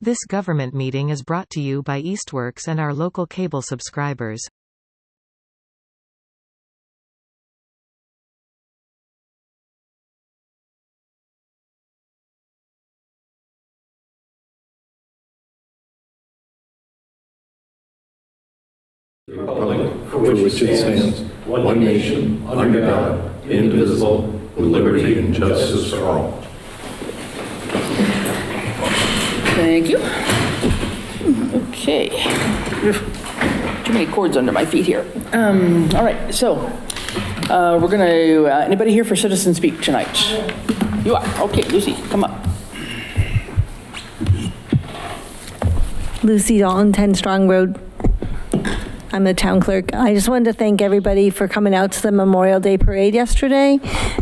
This government meeting is brought to you by Eastworks and our local cable subscribers. Republic for which it stands, one nation, under God, indivisible, with liberty and justice for all. Thank you. Okay. Too many cords under my feet here. All right, so we're going to, anybody here for citizen speak tonight? You are. Okay, Lucy, come up. Lucy Dalton, 10 Strong Road. I'm the town clerk. I just wanted to thank everybody for coming out to the Memorial Day Parade yesterday.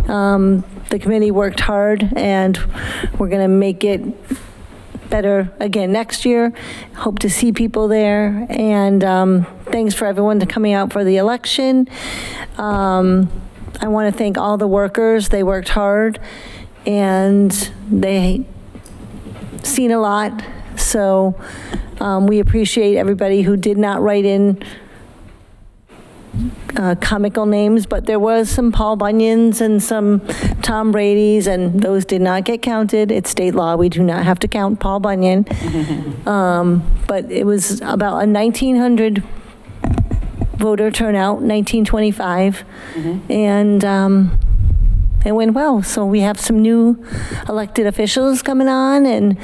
The committee worked hard, and we're going to make it better again next year. Hope to see people there, and thanks for everyone coming out for the election. I want to thank all the workers. They worked hard, and they seen a lot. So we appreciate everybody who did not write in comical names, but there was some Paul Bunyans and some Tom Brady's, and those did not get counted. It's state law. We do not have to count Paul Bunyan. But it was about a 1,900 voter turnout, 1925, and it went well. So we have some new elected officials coming on, and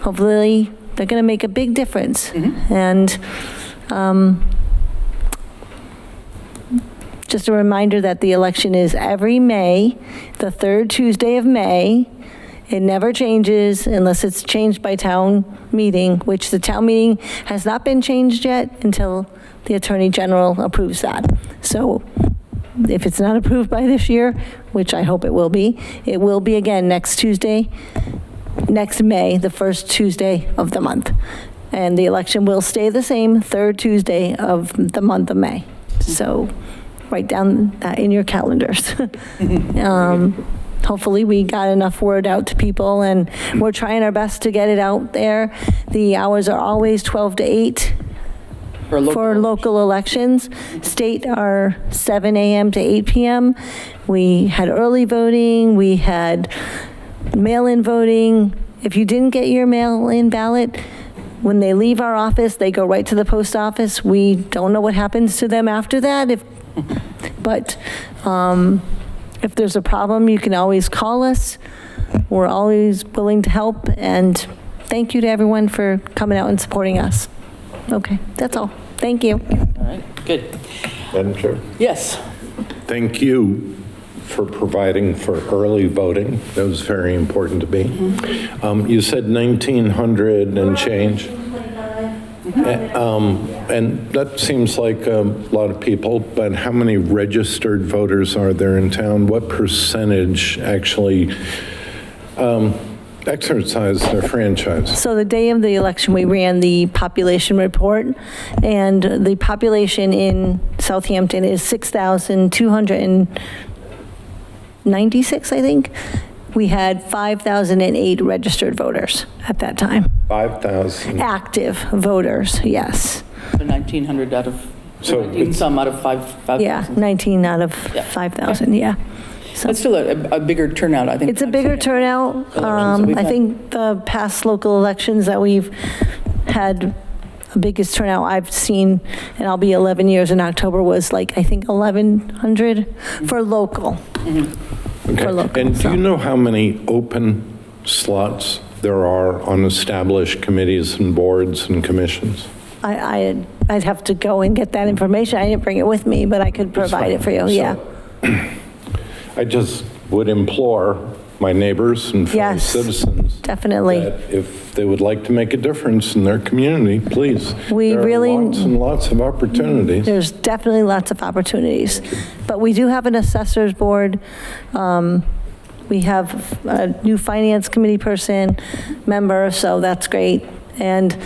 hopefully they're going to make a big difference. And just a reminder that the election is every May, the third Tuesday of May. It never changes unless it's changed by town meeting, which the town meeting has not been changed yet until the Attorney General approves that. So if it's not approved by this year, which I hope it will be again next Tuesday, next May, the first Tuesday of the month. And the election will stay the same, third Tuesday of the month of May. So write down that in your calendars. Hopefully we got enough word out to people, and we're trying our best to get it out there. The hours are always 12 to 8 for local elections. State are 7 a.m. to 8 p.m. We had early voting, we had mail-in voting. If you didn't get your mail-in ballot, when they leave our office, they go right to the post office. We don't know what happens to them after that. But if there's a problem, you can always call us. We're always willing to help. And thank you to everyone for coming out and supporting us. Okay, that's all. Thank you. All right, good. Madam Chair. Yes. Thank you for providing for early voting. That was very important to me. You said 1,900 and change. And that seems like a lot of people, but how many registered voters are there in town? What percentage actually exercise their franchise? So the day of the election, we ran the population report, and the population in Southampton is 6,296, I think. We had 5,008 registered voters at that time. 5,000? Active voters, yes. So 1,900 out of, So 19 some out of 5,000. Yeah, 19 out of 5,000, yeah. So It's still a bigger turnout, I think. it's a bigger turnout. I think the past local elections that we've had, the biggest turnout I've seen, and I'll be 11 years in October, was like, I think 1,100 for local. Okay. For local, And do you know how many open slots there are on established committees and boards and commissions? I'd have to go and get that information. I didn't bring it with me, but I could provide it for you, yeah. I just would implore my neighbors and fellow Yes, citizens definitely. that if they would like to make a difference in their community, please. We really- There are lots and lots of opportunities. There's definitely lots of opportunities. But we do have an assessors board. We have a new finance committee member, so that's great. And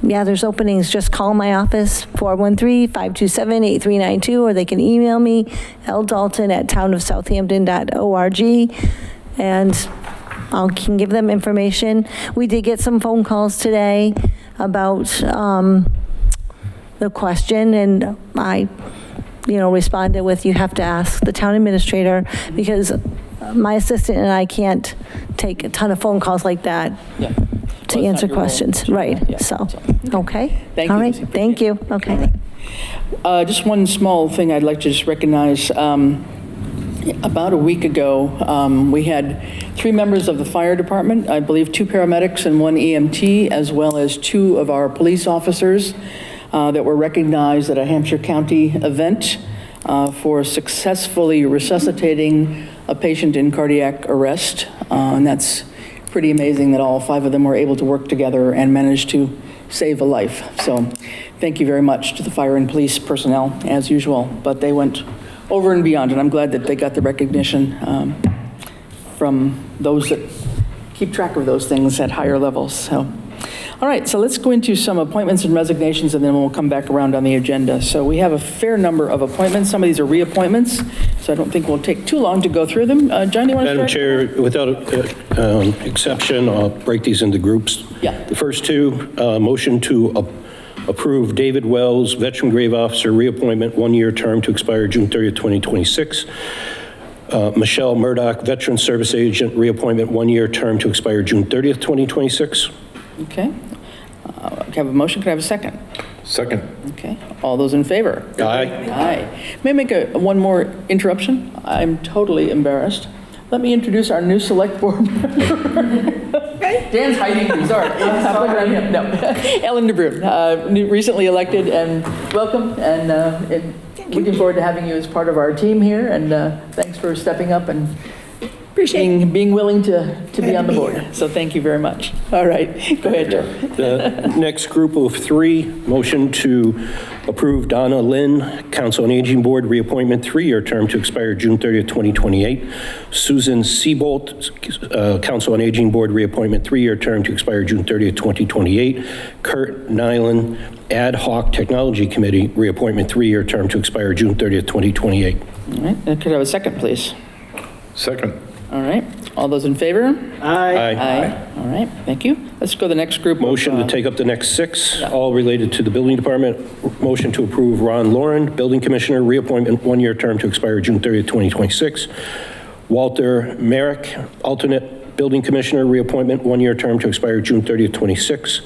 yeah, there's openings. Just call my office, 413-527-8392, or they can email me, ldalton@townofsouthampton.org. And I can give them information. We did get some phone calls today about the question, and I, responded with, you have to ask the town administrator, because my assistant and I can't take a ton of phone calls like that Yeah. to Well, it's answer not your role. questions. Right, Yeah, so, okay. Thank you, All right, Lucy. thank you, okay. Just one small thing I'd like to just recognize. About a week ago, we had 3 members of the fire department, I believe 2 paramedics and 1 EMT, as well as 2 of our police officers that were recognized at a Hampshire County event for successfully resuscitating a patient in cardiac arrest. And that's pretty amazing that all 5 of them were able to work together and manage to save a life. So thank you very much to the fire and police personnel, as usual. But they went over and beyond, and I'm glad that they got the recognition from those that keep track of those things at higher levels. So, all right, so let's go into some appointments and resignations, and then we'll come back around on the agenda. So we have a fair number of appointments. Some of these are reappointments, so I don't think we'll take too long to go through them. John, do you want to Madam start? Chair, without exception, I'll break these into groups. Yeah. The first 2, motion to approve David Wells, Veteran Grave Officer, reappointment, 1-year term to expire June 30th, 2026. Michelle Murdoch, Veteran Service Agent, reappointment, 1-year term to expire June 30th, 2026. Okay. Can I have a motion? Can I have a second? Second. Okay. All those in favor? Aye. Aye. May I make one more interruption? I'm totally embarrassed. Let me introduce our new select board member. Dan's hiding, sorry. No. Ellen DeBrun, recently elected, and welcome, and looking forward to having you as part of our team here, and thanks for stepping up and being willing to be on the board. So thank you very much. All right, go ahead, Joe. The next group of 3, motion to approve Donna Lynn, Council on Aging Board, reappointment, 3-year term to expire June 30th, 2028. Susan Seabolt, Council on Aging Board, reappointment, 3-year term to expire June 30th, 2028. Kurt Nyland, Ad Hoc Technology Committee, reappointment, 3-year term to expire June 30th, 2028. All right, could I have a second, please? Second. All right, all those in favor? Aye. Aye. All right, thank you. Let's go to the next group. Motion to take up the next 6, all related to the building department. Motion to approve Ron Lauren, Building Commissioner, reappointment, 1-year term to expire June 30th, 2026. Walter Merrick, alternate Building Commissioner, reappointment, 1-year term to expire June 30th, 26.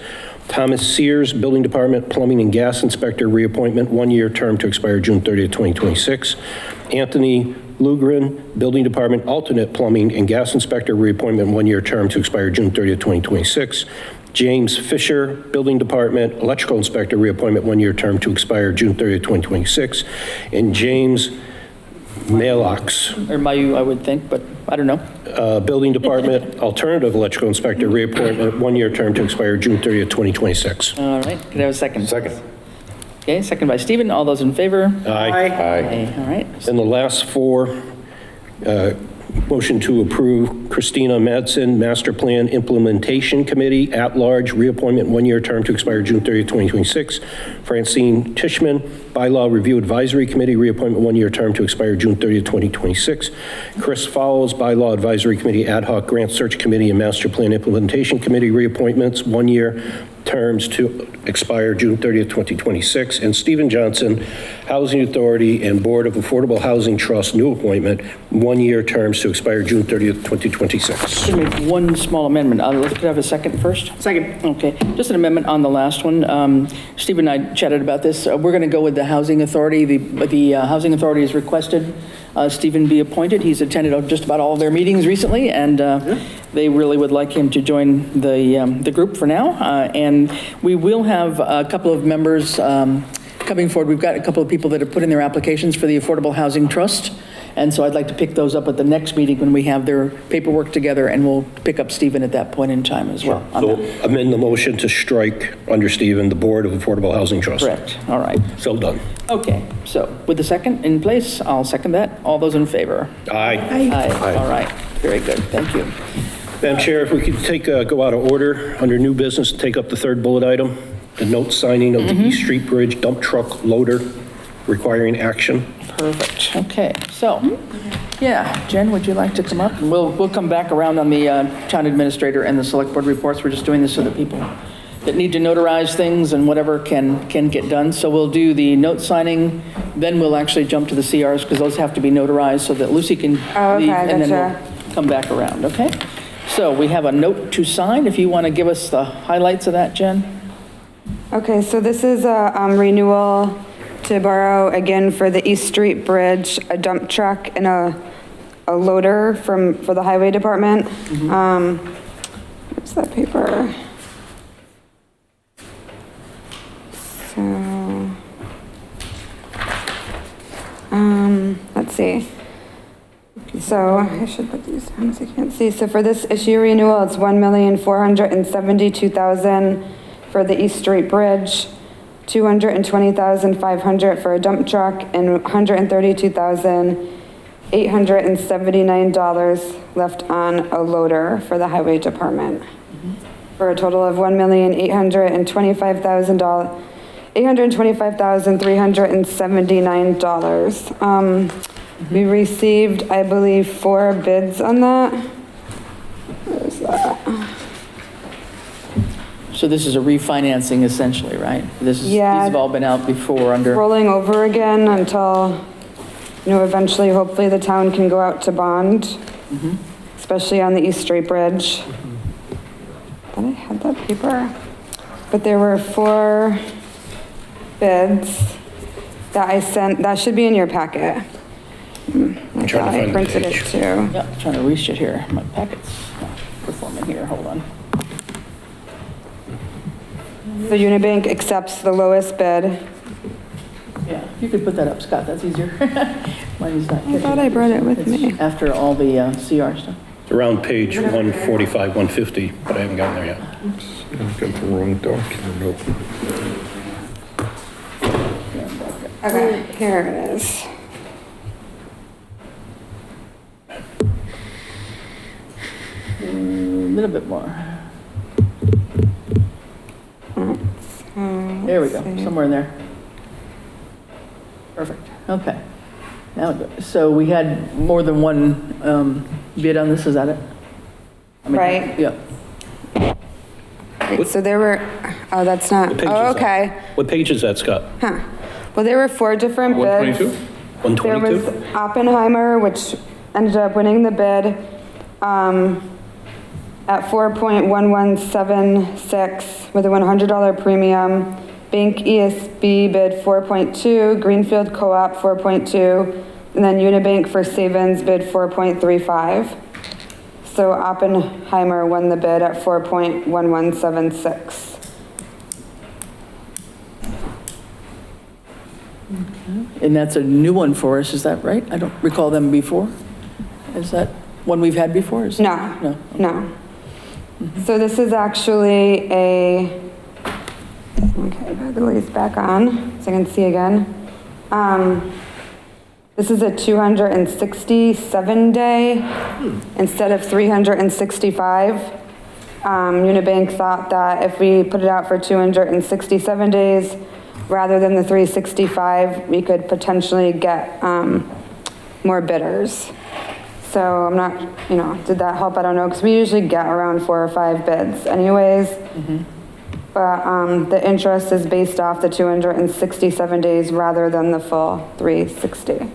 Thomas Sears, Building Department, Plumbing and Gas Inspector, reappointment, 1-year term to expire June 30th, 2026. Anthony Lugren, Building Department, alternate Plumbing and Gas Inspector, reappointment, 1-year term to expire June 30th, 2026. James Fisher, Building Department, Electrical Inspector, reappointment, 1-year term to expire June 30th, 2026. And James Malox, Or Mayu, I would think, but I don't know. Building Department, Alternative Electrical Inspector, reappointment, 1-year term to expire June 30th, 2026. All right, could I have a second? Second. Okay, second by Stephen. All those in favor? Aye. Aye. All right. And the last 4, motion to approve Christina Madsen, Master Plan Implementation Committee, at-large, reappointment, 1-year term to expire June 30th, 2026. Francine Tishman, Bylaw Review Advisory Committee, reappointment, 1-year term to expire June 30th, 2026. Chris Fowles, Bylaw Advisory Committee, Ad Hoc Grant Search Committee and Master Plan Implementation Committee, reappointments, 1-year terms to expire June 30th, 2026. And Stephen Johnson, Housing Authority and Board of Affordable Housing Trust, new appointment, 1-year terms to expire June 30th, 2026. Can we make one small amendment? Could I have a second first? Second. Okay, just an amendment on the last one. Steve and I chatted about this. We're going to go with the Housing Authority. The Housing Authority has requested Stephen be appointed. He's attended just about all of their meetings recently, and they really would like him to join the group for now. And we will have a couple of members coming forward. We've got a couple of people that have put in their applications for the Affordable Housing Trust. And so I'd like to pick those up at the next meeting when we have their paperwork together, and we'll pick up Stephen at that point in time as well. on So that. amend the motion to strike under Stephen, the Board of Affordable Housing Trust. Correct, all right. So done. Okay, so with the second in place, I'll second that. All those in favor? Aye. Aye. All right, very good, thank you. Madam Chair, if we could go out of order under new business, take up the 3rd bullet item, the note signing of the East Street Bridge dump truck loader requiring action. Perfect, okay, so Yeah, Jen, would you like to come up? And we'll come back around on the town administrator and the select board reports. We're just doing this so that people that need to notarize things and whatever can get done. So we'll do the note signing, then we'll actually jump to the CRs because those have to be notarized so that Lucy can leave, and then we'll come back around, okay? So we have a note to sign. If you want to give us the highlights of that, Jen? Okay, so this is a renewal to borrow again for the East Street Bridge, a dump truck and a loader for the highway department. Where's that paper? So, let's see. So I should put these down so you can't see. So for this issue renewal, it's $1,472,000 for the East Street Bridge, $220,500 for a dump truck, and $132,879 left on a loader for the highway department, for a total of $825,379. We received, I believe, 4 bids on that. Where's that? So this is a refinancing essentially, right? These have all been out before under, Rolling over again until, eventually, hopefully the town can go out to bond, especially on the East Street Bridge. Thought I had that paper. But there were 4 bids that I sent, that should be in your packet. I trying to thought I find the printed it page. too. yeah, trying to reach it here. My packet's not performing here, hold on. So Unibank accepts the lowest bid. Yeah, you could put that up, Scott, that's easier. Mine is not I thought I brought it with me. after all the CR stuff. It's around page 145, 150, but I haven't gotten there yet. I've got the wrong document open. Okay, here it is. A little bit more. There we go, somewhere in there. Perfect, okay. Now, so we had more than one bid on this, is that it? Right. Yeah. Right, so there were, oh, that's not, What page oh, is that? okay. What page is that, Scott? Well, there were 4 different bids. 122? There was 122? Oppenheimer, which ended up winning the bid at 4.1176 with a $100 premium. Bank ESB bid 4.2, Greenfield Co-op 4.2, and then Unibank for Savings bid 4.35. So Oppenheimer won the bid at 4.1176. And that's a new one for us, is that right? I don't recall them before. Is that one we've had before? Is No, No. no. So this is actually a, okay, by the way, it's back on, so I can see again. This is a 267 day instead of 365. Unibank thought that if we put it out for 267 days, rather than the 365, we could potentially get more bidders. So I'm not, did that help? I don't know, because we usually get around 4 or 5 bids anyways. But the interest is based off the 267 days rather than the full 360.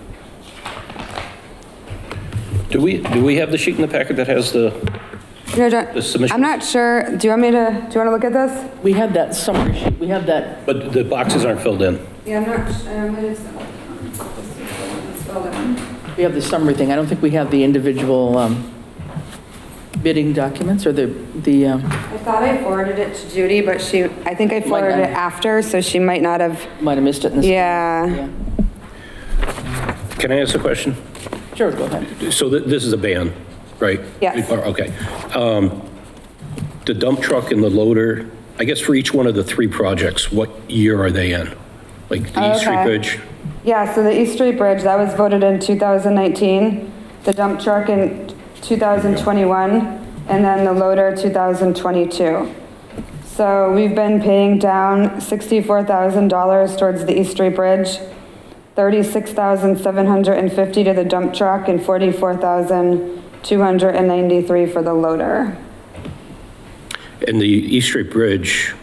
Do we have the sheet in the packet that has the submissions? I'm not sure, do you want to look at this? We have that summary sheet, we have that, But the boxes aren't filled in. Yeah, I'm not sure, we have the summary thing. I don't think we have the individual bidding documents or the I thought I forwarded it to Judy, but I think I forwarded it after, so she might not have, might have missed it in this. yeah. Can I ask a question? Sure, go ahead. So this is a ban, right? Yes. Okay. The dump truck and the loader, I guess for each one of the 3 projects, what year are they in? Like the East Street Okay. Bridge? Yeah, so the East Street Bridge, that was voted in 2019, the dump truck in 2021, and then the loader 2022. So we've been paying down $64,000 towards the East Street Bridge. $36,750 to the dump truck and $44,293 for the loader. And the East Street Bridge,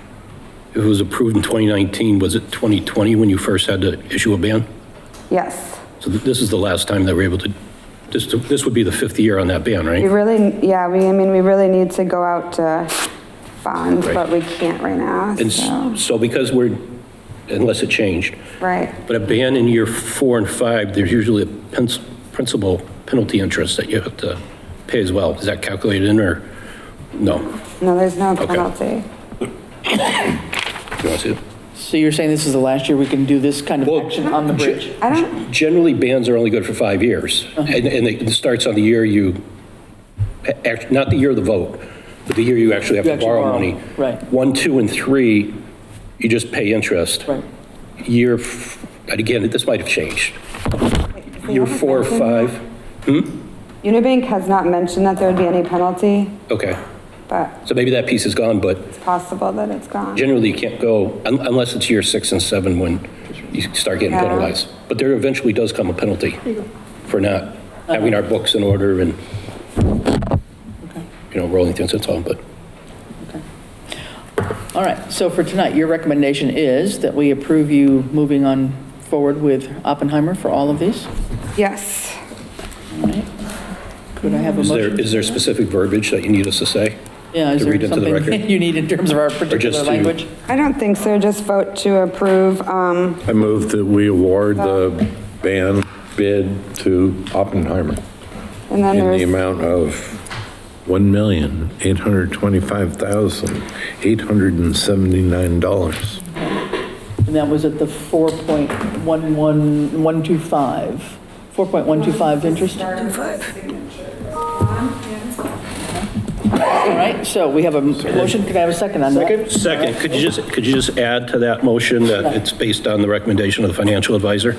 it was approved in 2019, was it 2020 when you first had to issue a ban? Yes. So this is the last time that we're able to, this would be the 5th year on that ban, We right? really, yeah, I mean, we really need to go out to bond, Right. but we can't right now, And so, so because we're, unless it changed, right. but a ban in year 4 and 5, there's usually a principal penalty interest that you have to pay as well. Is that calculated in or no? No, there's no penalty. You want to see it? So you're saying this is the last year we can do this kind of action on the bridge? I don't, Generally, bans are only good for 5 years. And it starts on the year you, not the year of the vote, but the year you actually have You to actually borrow borrow, money. right. 1, 2, and 3, you just pay interest. Right. And again, this might have changed. Year 4 or 5, Unibank has not mentioned that there would be any penalty, okay. but So maybe that piece is gone, but it's possible that it's gone. generally you can't go, unless it's year 6 and 7 when you start getting Yeah. penalized. But there eventually does come a penalty for not having our books in order and, rolling things and so on, but. All right, so for tonight, your recommendation is that we approve you moving on forward with Oppenheimer for all of these? Yes. All right. Could I have a Is motion? there specific verbiage that you need us to say? Yeah, is to there read into the something record? you need in terms of our particular just to- language? I don't think so, just vote to approve, I move that we award the ban bid to Oppenheimer and then in the there's, amount of $1,825,879. And that was at the 4.11125, 4.125 interest? All right, so we have a motion, could I have a second on that? Second, could you just add to that motion that it's based on the recommendation of the financial advisor?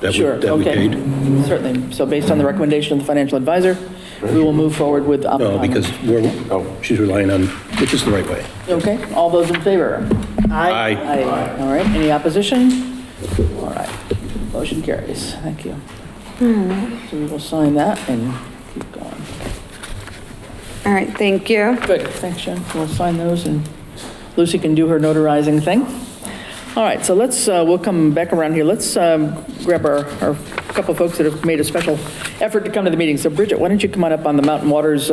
That we- Sure, That we okay. paid? Certainly. So based on the recommendation of the financial advisor, we will move forward with No, Oppenheimer. because she's relying on, which is the right way. Okay, all those in favor? Aye. Aye. All right, any opposition? All right, motion carries. Thank you. So we will sign that and keep going. all right, thank you. Good, thanks, Jen. We'll sign those and Lucy can do her notarizing thing. All right, so let's, we'll come back around here. Let's grab our couple folks that have made a special effort to come to the meeting. So Bridget, why don't you come on up on the Mountain Waters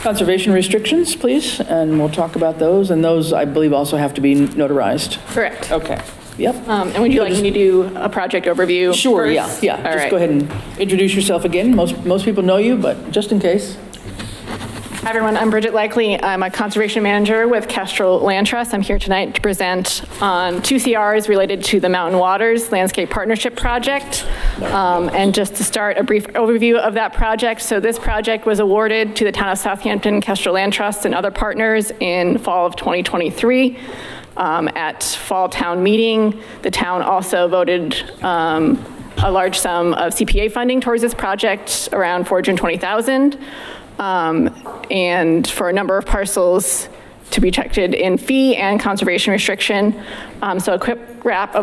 conservation restrictions, please? And we'll talk about those. And those, I believe, also have to be notarized. Correct. Okay, yep. And would you like me to do a project overview? Sure, first? yeah. All Just right. go ahead and introduce yourself again. Most people know you, but just in case. Hi, everyone. I'm Bridget Likely. I'm a conservation manager with Kestrel Land Trust. I'm here tonight to present on 2 CRs related to the Mountain Waters Landscape Partnership Project. And just to start, a brief overview of that project. So this project was awarded to the town of Southampton, Kestrel Land Trust, and other partners in fall of 2023. At fall town meeting, the town also voted a large sum of CPA funding towards this project, around $420,000. And for a number of parcels to be protected in fee and conservation restriction. So a quick recap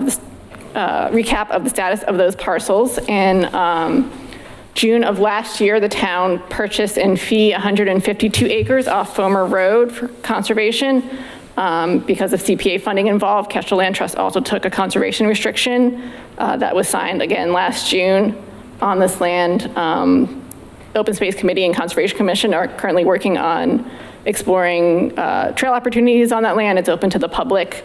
of the status of those parcels. In June of last year, the town purchased in fee 152 acres off Fomer Road for conservation. Because of CPA funding involved, Kestrel Land Trust also took a conservation restriction that was signed again last June on this land. Open Space Committee and Conservation Commission are currently working on exploring trail opportunities on that land. It's open to the public.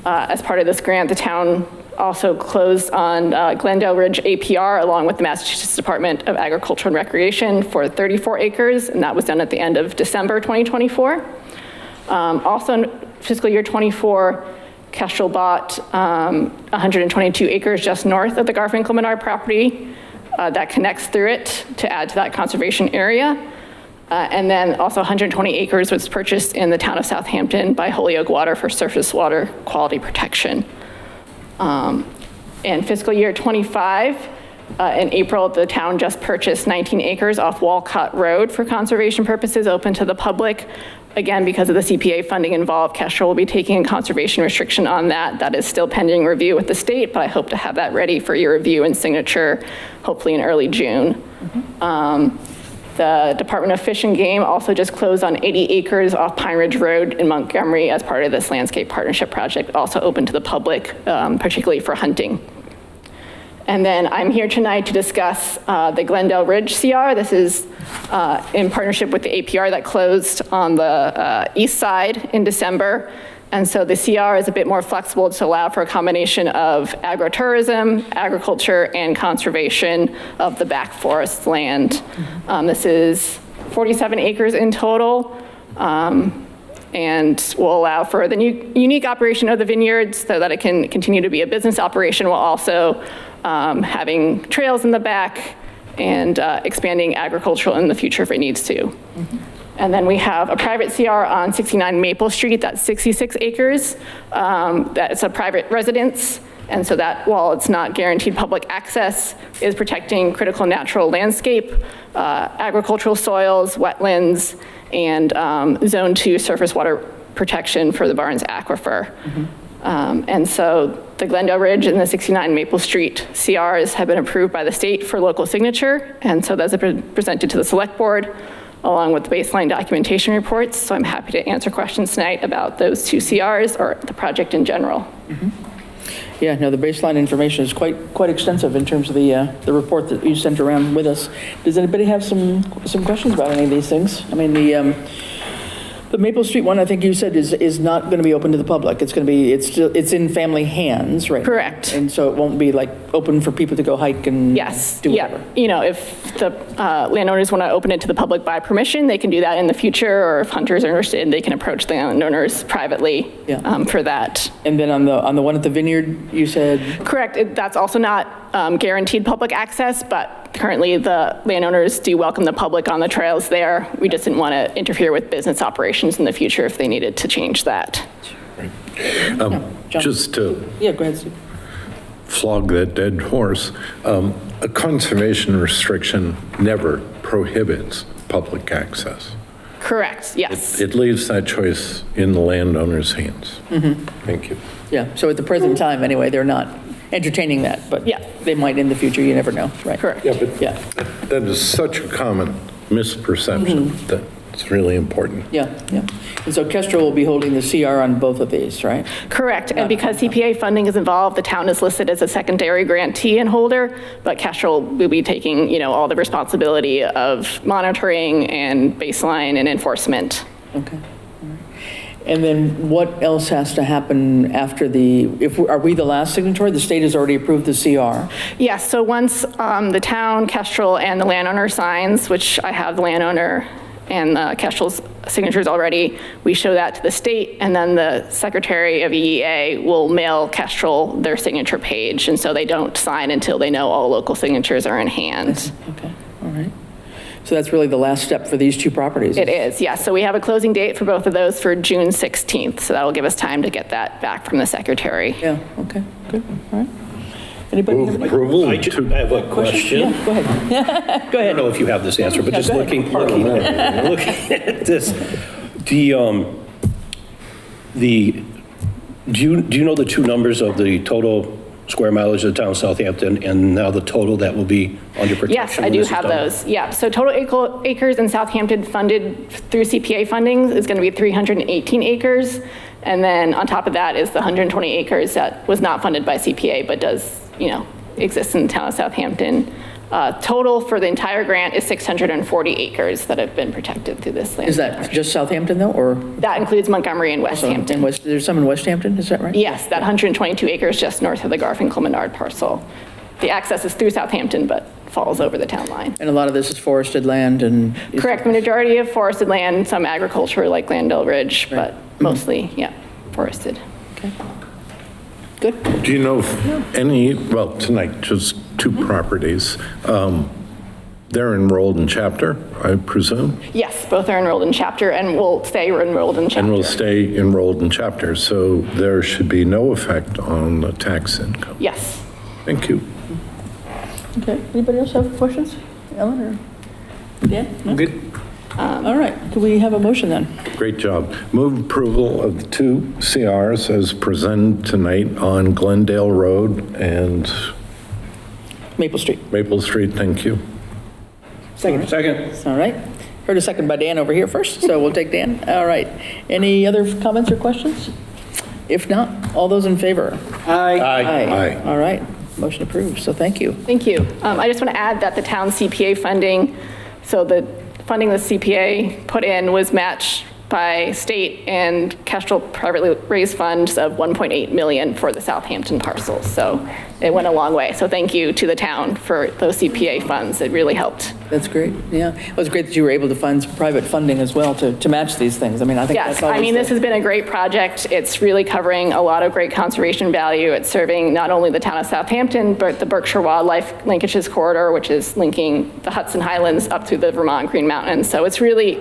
As part of this grant, the town also closed on Glendale Ridge APR along with the Massachusetts Department of Agriculture and Recreation for 34 acres, and that was done at the end of December 2024. Also in fiscal year 24, Kestrel bought 122 acres just north of the Garfinkel-Menard property that connects through it to add to that conservation area. And then also 120 acres was purchased in the town of Southampton by Holyoke Water for surface water quality protection. In fiscal year 25, in April, the town just purchased 19 acres off Walcott Road for conservation purposes, open to the public. again, because of the CPA funding involved, Kestrel will be taking a conservation restriction on that. That is still pending review with the state, but I hope to have that ready for your review and signature, hopefully in early June. The Department of Fish and Game also just closed on 80 acres off Pine Ridge Road in Montgomery as part of this landscape partnership project, also open to the public, particularly for hunting. And then I'm here tonight to discuss the Glendale Ridge CR. This is in partnership with the APR that closed on the east side in December. And so the CR is a bit more flexible to allow for a combination of agritourism, agriculture, and conservation of the back forest land. This is 47 acres in total, and will allow for the unique operation of the vineyards so that it can continue to be a business operation while also having trails in the back and expanding agricultural in the future if it needs to. And then we have a private CR on 69 Maple Street, that's 66 acres. That's a private residence. And so that, while it's not guaranteed public access, is protecting critical natural landscape, agricultural soils, wetlands, and Zone 2 surface water protection for the Barnes Aquifer. And so the Glendale Ridge and the 69 Maple Street CRs have been approved by the state for local signature. And so those have been presented to the select board, along with the baseline documentation reports. So I'm happy to answer questions tonight about those two CRs or the project in general. Yeah, no, the baseline information is quite extensive in terms of the report that you sent around with us. Does anybody have some questions about any of these things? I mean, the Maple Street one, I think you said is not going to be open to the public. It's going to be, it's in family hands, right? Correct. And so it won't be like open for people to go hike and do whatever. Yeah, you know, if the landowners want to open it to the public by permission, they can do that in the future, or if hunters are interested, they can approach the landowners privately for that. And then on the one at the vineyard, you said? Correct, that's also not guaranteed public access, but currently the landowners do welcome the public on the trails there. We just didn't want to interfere with business operations in the future if they needed to change that. Just to go ahead, Steve. flog that dead horse, a conservation restriction never prohibits public access. Correct, yes. It leaves that choice in the landowner's hands. Thank you. Yeah, so at the present time, anyway, they're not entertaining that, but they might in the future, you never know, right? Correct. Yeah, but that is such a common misperception that it's really important. Yeah. And so Kestrel will be holding the CR on both of these, right? Correct, and because CPA funding is involved, the town is listed as a secondary grantee and holder, but Kestrel will be taking, you know, all the responsibility of monitoring and baseline and enforcement. Okay. And then what else has to happen after are we the last signatory? The state has already approved the CR. Yes, so once the town, Kestrel, and the landowner signs, which I have the landowner and Kestrel's signatures already, we show that to the state, and then the Secretary of EEA will mail Kestrel their signature page, and so they don't sign until they know all local signatures are in hand. Okay, all right. So that's really the last step for these two properties? It is, yes. So we have a closing date for both of those for June 16th, so that'll give us time to get that back from the Secretary. Yeah, okay, good, all right. Anybody have any Approval? I have a question. Yeah, go ahead. Go I ahead. don't know if you have this answer, but just go ahead. looking at this, do you know the two numbers of the total square mileage of the town of Southampton and now the total that will be under protection? Yes, I do have those. Yeah, so total acres in Southampton funded through CPA funding is going to be 318 acres. And then on top of that is the 120 acres that was not funded by CPA, but does, you know, exist in the town of Southampton. Total for the entire grant is 640 acres that have been protected through this land. Is that just Southampton though, or? That includes Montgomery and Westhampton. There's some in Westhampton, is that right? Yes, that 122 acres just north of the Garfinkel-Menard parcel. The access is through Southampton, but falls over the town line. And a lot of this is forested land and? Correct, the majority of forested land, some agriculture like Glendale Ridge, but mostly, forested. Okay. Good. Do you know if any, well, tonight, just two properties, they're enrolled in chapter, I presume? Yes, both are enrolled in chapter and will stay enrolled in chapter. And will stay enrolled in chapter, so there should be no effect on the tax income. Yes. Thank you. Okay, anybody else have questions? Ellen or Dan? No? Good. All right, could we have a motion then? Great job. Move approval of the 2 CRs as presented tonight on Glendale Road and Maple Street. Maple Street. Thank you. Second. Second. All right. Heard a second by Dan over here first, so we'll take Dan. All right. Any other comments or questions? If not, all those in favor? Aye. Aye. All right. Motion approved, so thank you. Thank you. I just want to add that the town CPA funding, so the funding the CPA put in was matched by state and Kestrel privately raised funds of 1.8 million for the Southampton parcel. So it went a long way. So thank you to the town for those CPA funds. It really helped. That's great, yeah. It was great that you were able to find some private funding as well to match these things. I mean, I think that's Yes, always I mean, this the- has been a great project. It's really covering a lot of great conservation value. It's serving not only the town of Southampton, but the Berkshire Wildlife Linkages Corridor, which is linking the Hudson Highlands up through the Vermont Green Mountains. So it really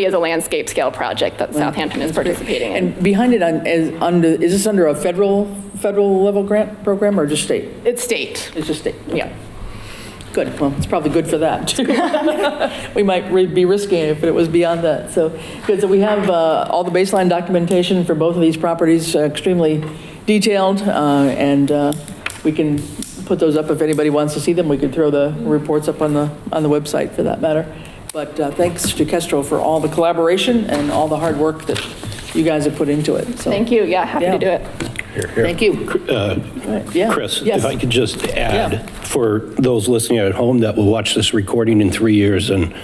is a landscape scale project that Southampton is participating in. And behind it is this under a federal level grant program or just state? It's state. It's just state. Yeah. Good, well, it's probably good for that, too. We might be risking it if it was beyond that, so, good, so we have all the baseline documentation for both of these properties, extremely detailed, and we can put those up if anybody wants to see them. We could throw the reports up on the website for that matter. But thanks to Kestrel for all the collaboration and all the hard work that you guys have put into it, so. Thank you, yeah, happy to do it. Thank you. Yeah. Chris, Yes. if I could just Yeah. add, for those listening at home that will watch this recording in 3 years and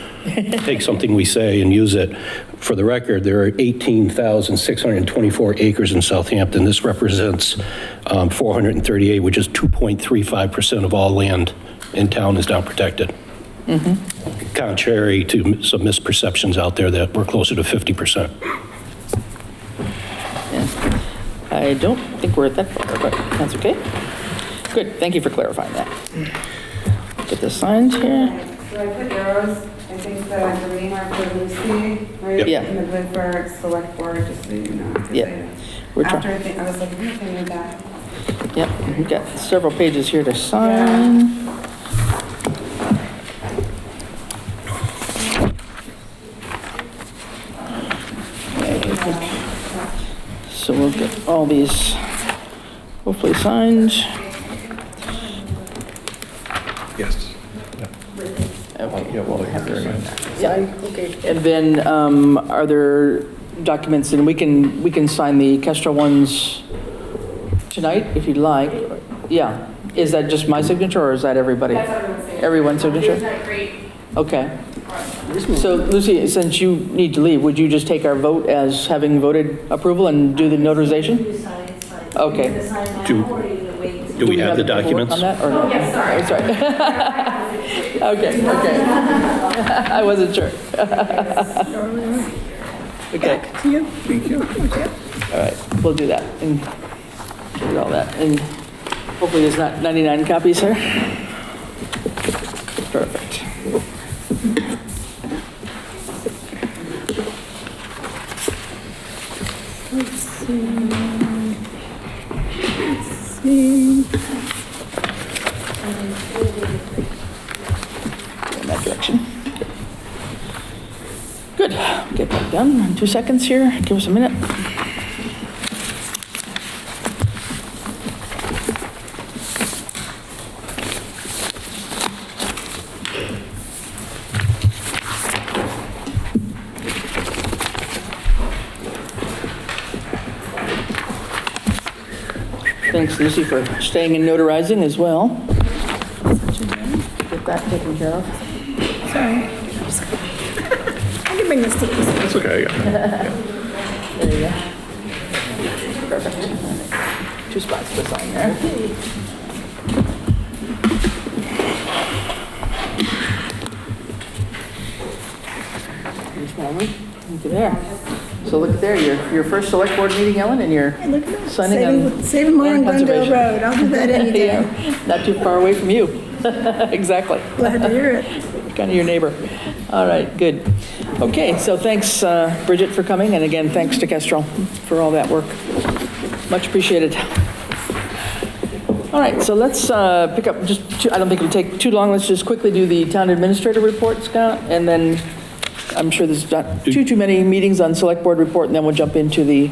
take something we say and use it, for the record, there are 18,624 acres in Southampton. This represents 438, which is 2.35% of all land in town is now protected. Contrary to some misperceptions out there that we're closer to 50%. I don't think we're at that far, but that's okay. Good, thank you for clarifying that. Get this signed here. So I put arrows, I think the green are for Lucy, right? Yep. Yeah. And the blue for select board, just so you know. 'cause Yeah. We're After trying. I think, I was like, I think I need that. Yep, we've got several pages here to sign. So we'll get all these hopefully signed. Yes. Okay. Yeah, well, have to sign that. Yeah, okay. And then are there documents, and we can sign the Kestrel ones tonight if you'd like. Yeah. Is that just my signature or is that everybody? That's everyone's signature. Everyone's signature? Isn't that great? Okay. So Lucy, since you need to leave, would you just take our vote as having voted approval and do the notarization? Okay. Do we have the paperwork documents? on that, or no? Yes, sorry. Oh, sorry. Okay, okay. I wasn't sure. Okay. Thank you. All right, we'll do that and get all that. And hopefully there's not 99 copies here. Perfect. In that direction. Good. Get that done in 2 seconds here. Give us a minute. Thanks, Lucy, for staying and notarizing as well. Get that taken care of. Sorry. I can bring this to you. That's okay. There you go. Perfect. 2 spots to sign there. Just one moment. Look at there. So look at there, your first select board meeting, Ellen, and you're Look at that. signing on Saving more on land Glendale conservation. Road. I'll do that any day. Yeah, not too far away from you. Exactly. Glad to hear it. Kind of your neighbor. All right, good. Okay, so thanks, Bridget, for coming, and again, thanks to Kestrel for all that work. Much appreciated. All right, so let's pick up I don't think it'll take too long. Let's just quickly do the town administrator report, Scott, and then I'm sure there's not too many meetings on select board report, and then we'll jump into the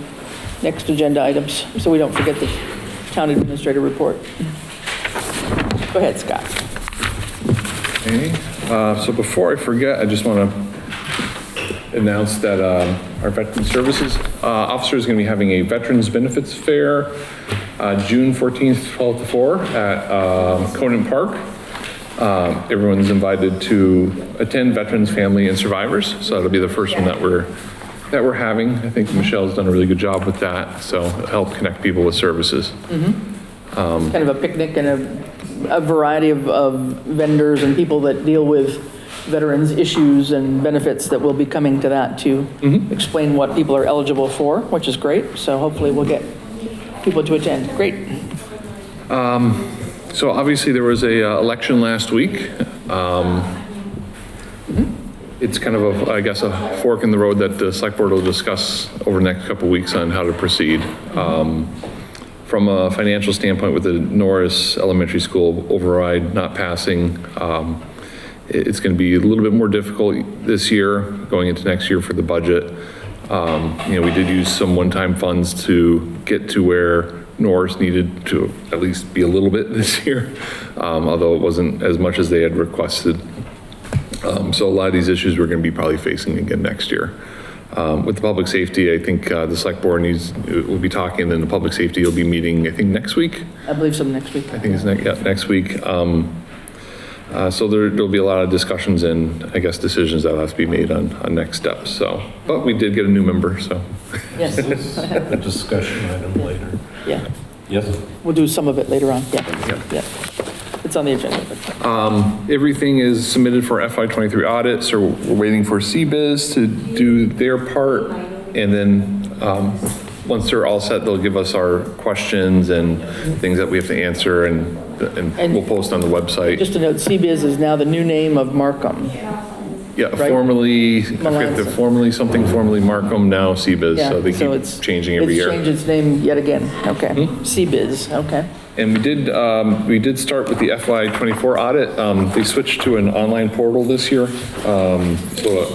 next agenda items, so we don't forget the town administrator report. Go ahead, Scott. Okay, so before I forget, I just want to announce that our Veteran Services Officer is going to be having a Veterans Benefits Fair June 14th, 12 to 4 at Conant Park. Everyone's invited to attend, veterans, family, and survivors. So that'll be the first one that we're having. I think Michelle's done a really good job with that, so it'll help connect people with services. Kind of a picnic and a variety of vendors and people that deal with veterans' issues and benefits that will be coming to that to explain what people are eligible for, which is great. So hopefully we'll get people to attend. Great. So obviously there was a election last week. It's kind of I guess a fork in the road that the select board will discuss over the next couple of weeks on how to proceed. From a financial standpoint, with the Norris Elementary School override not passing, it's going to be a little bit more difficult this year, going into next year for the budget. We did use some one-time funds to get to where Norris needed to at least be a little bit this year, although it wasn't as much as they had requested. So a lot of these issues we're going to be probably facing again next year. With the public safety, I think the select board will be talking, and then the public safety will be meeting, I think, next week. I believe so, next week. I think it's next week. So there'll be a lot of discussions and, I guess, decisions that have to be made on next steps. So, but we did get a new member, so. Yes. A discussion item later. Yeah. Yes? We'll do some of it later on. Yeah. It's on the agenda. Everything is submitted for FY23 audit, so we're waiting for CBIZ to do their part. And then once they're all set, they'll give us our questions and things that we have to answer, and we'll post on the website. Just a note, CBIZ is now the new name of Markham. Yeah, right? formerly Markham, now CBIZ, Yeah, so they so keep it's changing every year. It's changed its name yet again. Okay. CBIZ, okay. And we did start with the FY24 audit. They switched to an online portal this year. So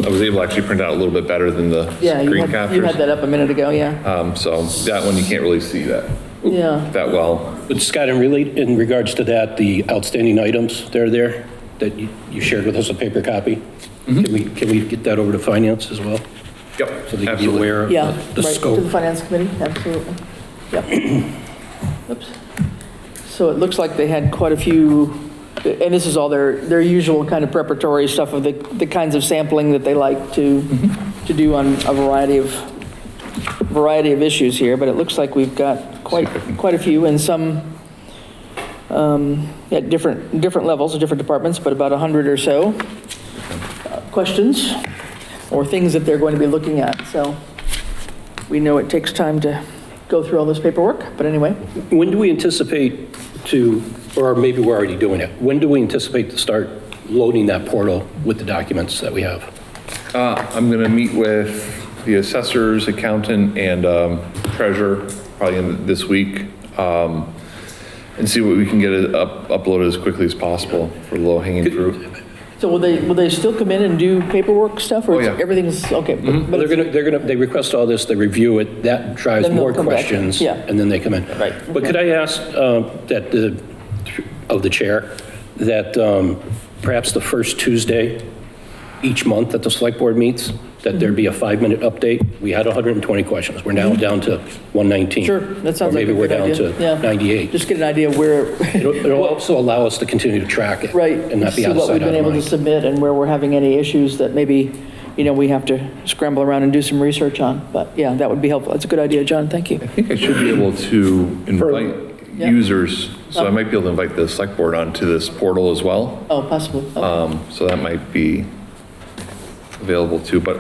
I was able to actually print out a little bit better than the screen captures. You had that up a minute ago, yeah. So that one, you can't really see that well. But Scott, in regards to that, the outstanding items that are there, that you shared with us a paper copy, can we get that over to finance as well? Yep, So they can be aware of Yeah, the right, scope. to the finance committee, absolutely. Yep. Oops. So it looks like they had quite a few, and this is all their usual kind of preparatory stuff of the kinds of sampling that they like to do on a variety of issues here, but it looks like we've got quite a few, and some at different levels of different departments, but about 100 or so questions or things that they're going to be looking at. So we know it takes time to go through all this paperwork, but anyway. When do we anticipate or maybe we're already doing it, when do we anticipate to start loading that portal with the documents that we have? I'm going to meet with the assessors, accountant, and treasurer probably this week, and see what we can get it uploaded as quickly as possible for the low-hanging fruit. So will they still come in and do paperwork stuff, or yeah. everything's okay? But They request all this, they review it, that drives Then they'll more come back in. questions, Yeah. and then they come in. Right, But okay. could I ask of the chair, that perhaps the first Tuesday each month that the select board meets, that there be a 5-minute update? We had 120 questions, we're now down to 119. Sure, that sounds like a Or maybe we're good down idea. to Yeah. 98. Just get an idea where, It'll also allow us to continue to track it. right, And not be see out of what sight, we've out been of able to mind. submit and where we're having any issues that maybe, we have to scramble around and do some research on. But yeah, that would be helpful. That's a good idea, John, thank you. I think I should be able to invite Yeah. users, so I might be able to invite the select board onto this portal as well. Oh, possibly. Okay. So that might be available too, but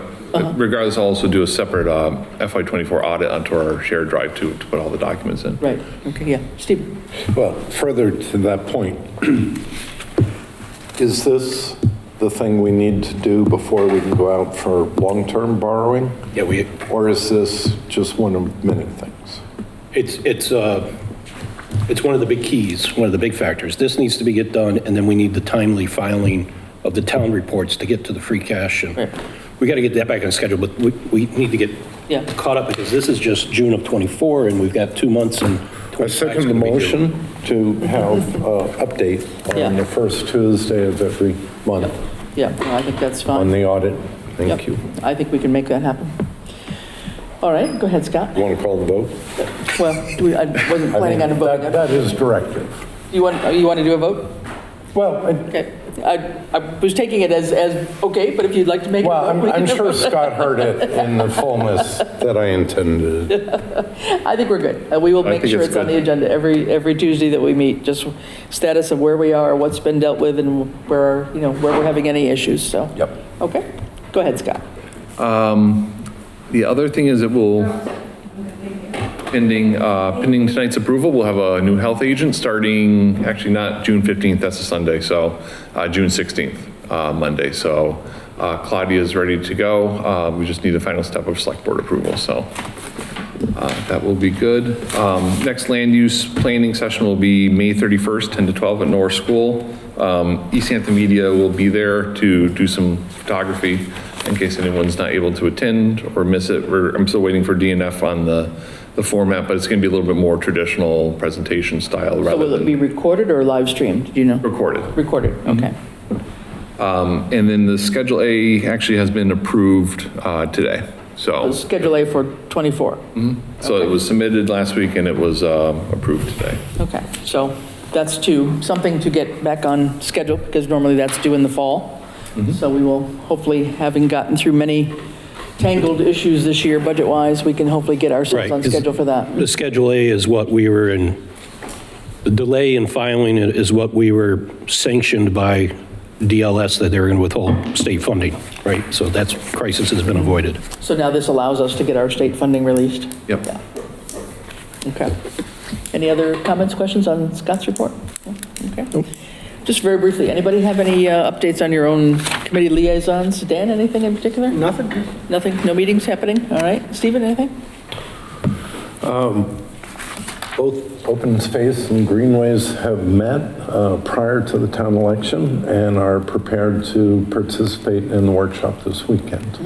regardless, I'll also do a separate FY24 audit onto our shared drive to put all the documents in. Right, okay, yeah. Steve? Well, further to that point, is this the thing we need to do before we can go out for long-term borrowing? Yeah, Or is this just one of many things? it's one of the big keys, one of the big factors. This needs to be done, and then we need the timely filing of the town reports to get to the free cash. And Right. We got to get that back on schedule, but we need to get Yeah. caught up because this is just June of '24 and we've got 2 months and. I second the motion to have update Yeah. on the first Tuesday of every month Yeah, no, I think that's fine. on the audit. Thank Yep. you. I think we can make that happen. All right, go ahead, Scott. You want to call the vote? Well, I wasn't planning on a vote. That is directive. You want to do a vote? Well, Okay. I was taking it as okay, but if you'd like to make a vote. we I'm can- sure Scott heard it in the fullness that I intended. I think we're good. We will make think sure it's it's on good. the agenda every Tuesday that we meet, just status of where we are, what's been dealt with, and where we're having any issues, so. Yep. Okay, go ahead, Scott. The other thing is it will, pending tonight's approval, we'll have a new health agent starting, actually not June 15th, that's a Sunday, so June 16th, Monday. So Claudia is ready to go. We just need the final step of select board approval, so that will be good. Next land use planning session will be May 31st, 10 to 12 at North School. Easthampton Media will be there to do some photography in case anyone's not able to attend or miss it. I'm still waiting for DNF on the format, but it's going to be a little bit more traditional presentation style So rather will it be than recorded or live streamed, do you know? recorded. Recorded, okay. And then the Schedule A actually has been approved today. So Schedule A for 24. so it was submitted last week and it was approved today. Okay, so that's something to get back on schedule, because normally that's due in the fall. So we will, hopefully, having gotten through many tangled issues this year, budget-wise, we can hopefully get ourselves Right, on 'cause schedule for that. The Schedule A is what we were in, the delay in filing it is what we were sanctioned by DLS that they were going to withhold state funding, right? So that's, crisis has been avoided. So now this allows us to get our state funding released? Yep. Yeah. Okay. Any other comments, questions on Scott's report? No? Okay. Just very briefly, anybody have any updates on your own committee liaisons? Dan, anything in particular? Nothing. Nothing? No meetings happening? All right. Stephen, anything? Both open space and greenways have met prior to the town election and are prepared to participate in the workshop this weekend.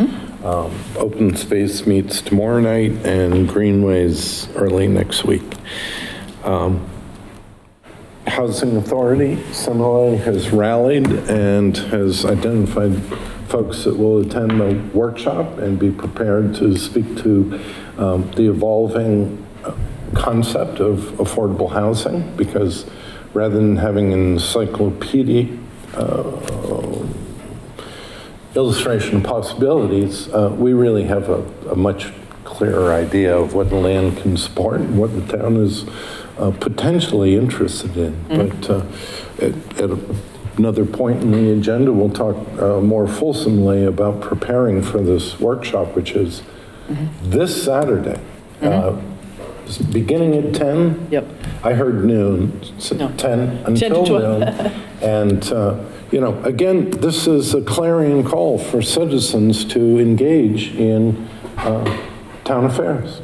Open space meets tomorrow night and greenways early next week. Housing Authority similarly has rallied and has identified folks that will attend the workshop and be prepared to speak to the evolving concept of affordable housing, because rather than having an encyclopedic illustration of possibilities, we really have a much clearer idea of what the land can support and what the town is potentially interested in. But at another point in the agenda, we'll talk more fulsomely about preparing for this workshop, which is this Saturday. Beginning at 10? Yep. I heard noon, No. 10 10 to until 12. noon. And, again, this is a clarion call for citizens to engage in town affairs.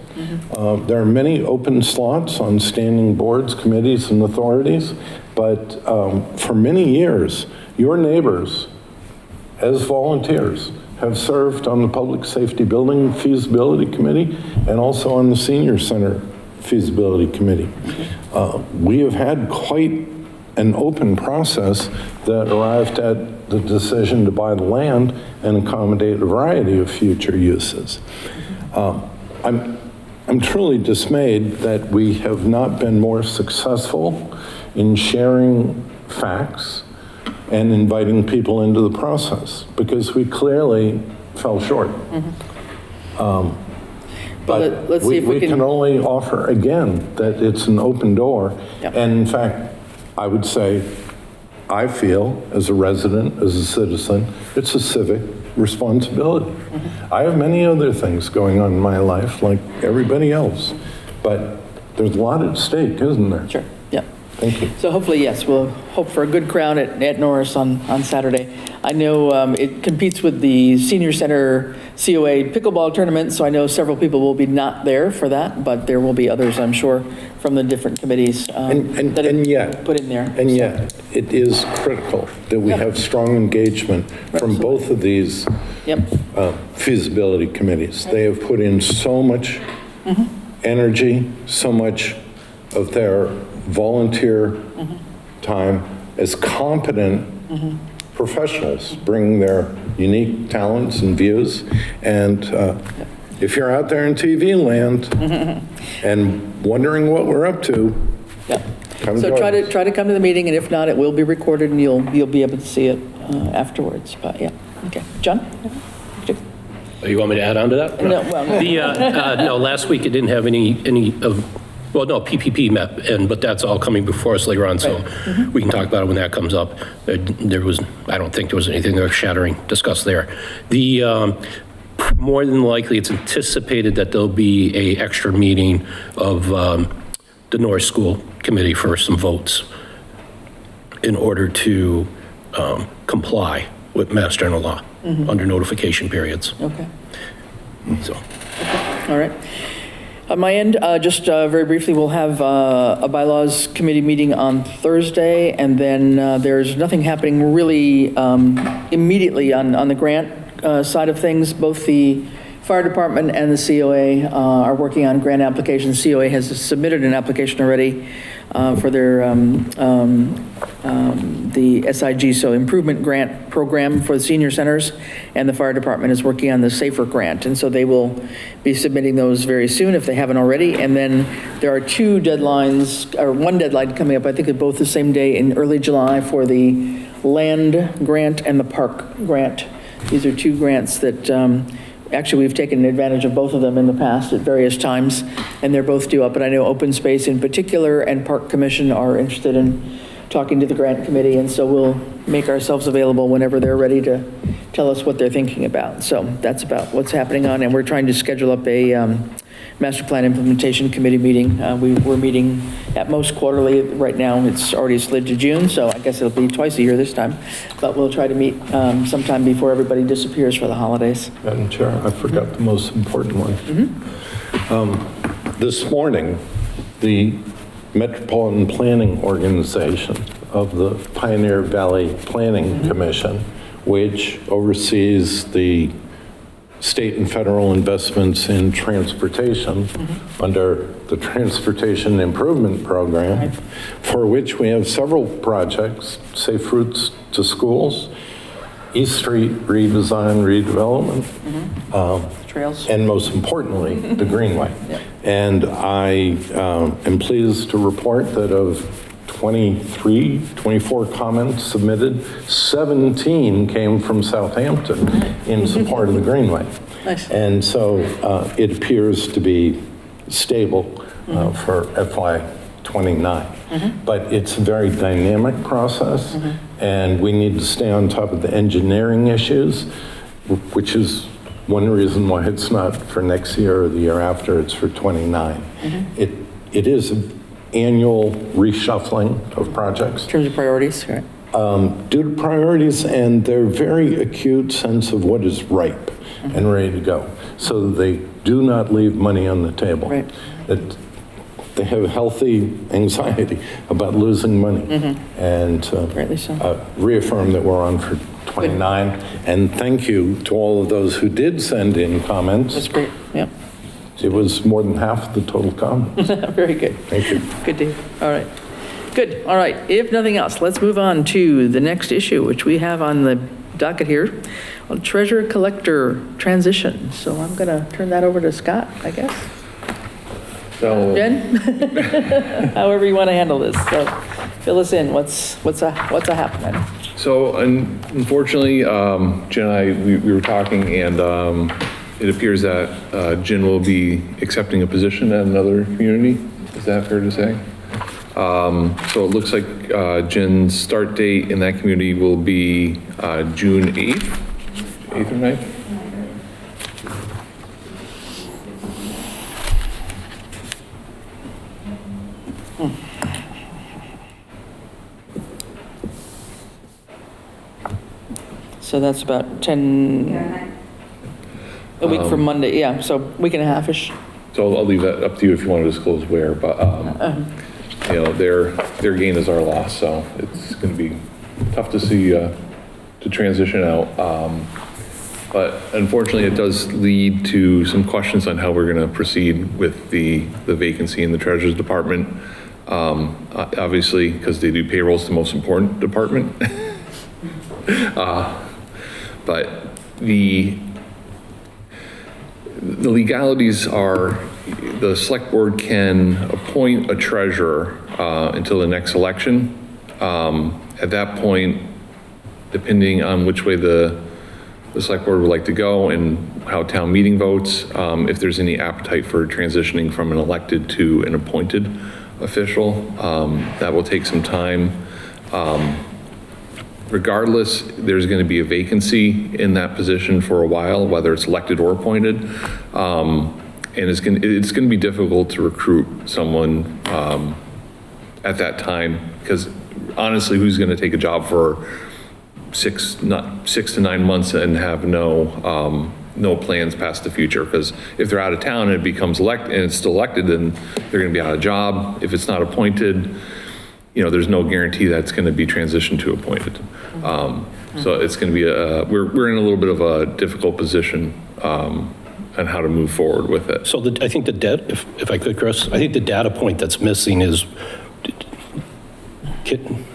There are many open slots on standing boards, committees, and authorities, but for many years, your neighbors, as volunteers, have served on the Public Safety Building Feasibility Committee and also on the Senior Center Feasibility Committee. We have had quite an open process that arrived at the decision to buy the land and accommodate a variety of future uses. I'm truly dismayed that we have not been more successful in sharing facts and inviting people into the process, because we clearly fell short. But let's see if we we can only offer again that it's an open door. Yep. And in fact, I would say, I feel as a resident, as a citizen, it's a civic responsibility. I have many other things going on in my life like everybody else, but there's a lot at stake, isn't there? Sure, yeah. Thank you. So hopefully, yes, we'll hope for a good crowd at Norris on Saturday. I know it competes with the Senior Center COA pickleball tournament, so I know several people will be not there for that, but there will be others, I'm sure, from the different committees that And yet, put in there. And yet, it is critical that we Yep. have strong engagement from both of these Yep. feasibility committees. They have put in so much energy, so much of their volunteer time as competent professionals, bringing their unique talents and views. And if you're out there in TV land and wondering what we're up to, Yep. come So join try us. to come to the meeting, and if not, it will be recorded, and you'll be able to see it afterwards. But yeah, okay. John? You want me to add on to that? No, well, no. No, last week it didn't have any of, well, no, PPP met, but that's all coming before us later on, so we can talk about it when that comes up. There was, I don't think there was anything earth-shattering discussed there. More than likely, it's anticipated that there'll be a extra meeting of the Norris School Committee for some votes in order to comply with Mass General Law under notification periods. Okay. So, All right. On my end, just very briefly, we'll have a bylaws committee meeting on Thursday, and then there's nothing happening really immediately on the grant side of things. Both the fire department and the COA are working on grant applications. COA has submitted an application already for their the SIG, so Improvement Grant Program for the senior centers, and the fire department is working on the SAFER grant, and so they will be submitting those very soon if they haven't already. And then there are two deadlines, or one deadline coming up, I think, at both the same day in early July for the land grant and the park grant. These are two grants that actually, we've taken advantage of both of them in the past at various times, and they're both due up. But I know Open Space in particular and Park Commission are interested in talking to the grant committee, and so we'll make ourselves available whenever they're ready to tell us what they're thinking about. So that's about what's happening on, and we're trying to schedule up a Master Plan Implementation Committee meeting. We're meeting at most quarterly. Right now, it's already slid to June, so I guess it'll be twice a year this time. But we'll try to meet sometime before everybody disappears for the holidays. Madam Chair, I forgot the most important one. This morning, the Metropolitan Planning Organization of the Pioneer Valley Planning Commission, which oversees the state and federal investments in transportation under the Transportation Improvement Program, for which we have several projects: Safe Routes to Schools, East Street redesign, redevelopment, Trails. and most importantly, the Greenway. And I am pleased to report that of 24 comments submitted, 17 came from Southampton in support of the Greenway. Nice. And so it appears to be stable for FY '29. But it's a very dynamic process, and we need to stay on top of the engineering issues, which is one reason why it's not for next year or the year after, it's for '29. It is an annual reshuffling of projects. In terms of priorities, right? Due to priorities and their very acute sense of what is ripe and ready to go, so that they do not leave money on the table. Right. That they have healthy anxiety about losing money, and Rightly so. reaffirm that we're on for '29. And thank you to all of those who did send in comments. That's great, yeah. It was more than half the total comments. Very good. Thank you. Good to hear. All right. Good. All right. If nothing else, let's move on to the next issue, which we have on the docket here, on treasurer collector transition. So I'm going to turn that over to Scott, I guess. So, Jen? However you want to handle this. So fill us in. What's happening? so unfortunately, Jen and I, we were talking, and it appears that Jen will be accepting a position at another community. Is that fair to say? So it looks like Jen's start date in that community will be June 8th, 8th or 9th? So that's about 10, a week from Monday, yeah, so week and a half-ish. So I'll leave that up to you if you want to disclose where, but, you know, their gain is our loss, so it's going to be tough to see, to transition out. But unfortunately, it does lead to some questions on how we're going to proceed with the vacancy in the Treasurer's Department. Obviously, because they do payroll, it's the most important department. But the legalities are the select board can appoint a treasurer until the next election. At that point, depending on which way the select board would like to go and how town meeting votes, if there's any appetite for transitioning from an elected to an appointed official, that will take some time. Regardless, there's going to be a vacancy in that position for a while, whether it's elected or appointed. And it's going to be difficult to recruit someone at that time, because honestly, who's going to take a job for 6 to 9 months and have no plans past the future? Because if they're out of town and it becomes elected and it's still elected, then they're going to be out of job. If it's not appointed, you know, there's no guarantee that's going to be transitioned to appointed. So it's going to be we're in a little bit of a difficult position on how to move forward with it. So I think if I could, Chris, I think the data point that's missing is, can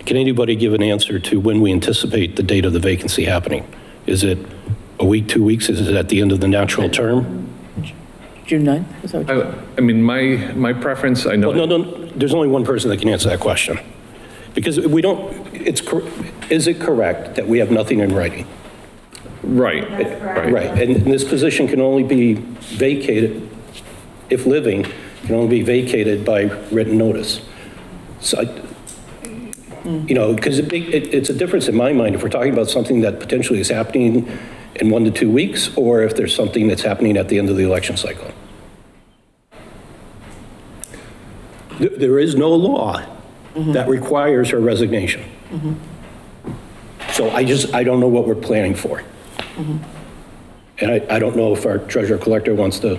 anybody give an answer to when we anticipate the date of the vacancy happening? Is it a week, 2 weeks? Is it at the end of the natural term? June 9th? Is that what you- I mean, my preference, I know. Well, no, there's only one person that can answer that question. Because we don't, is it correct that we have nothing in writing? Right. Right, and this position can only be vacated, if living, can only be vacated by written notice. So, you know, because it's a difference in my mind if we're talking about something that potentially is happening in 1 to 2 weeks, or if there's something that's happening at the end of the election cycle. There is no law that requires her resignation. So I don't know what we're planning for. And I don't know if our treasurer collector wants to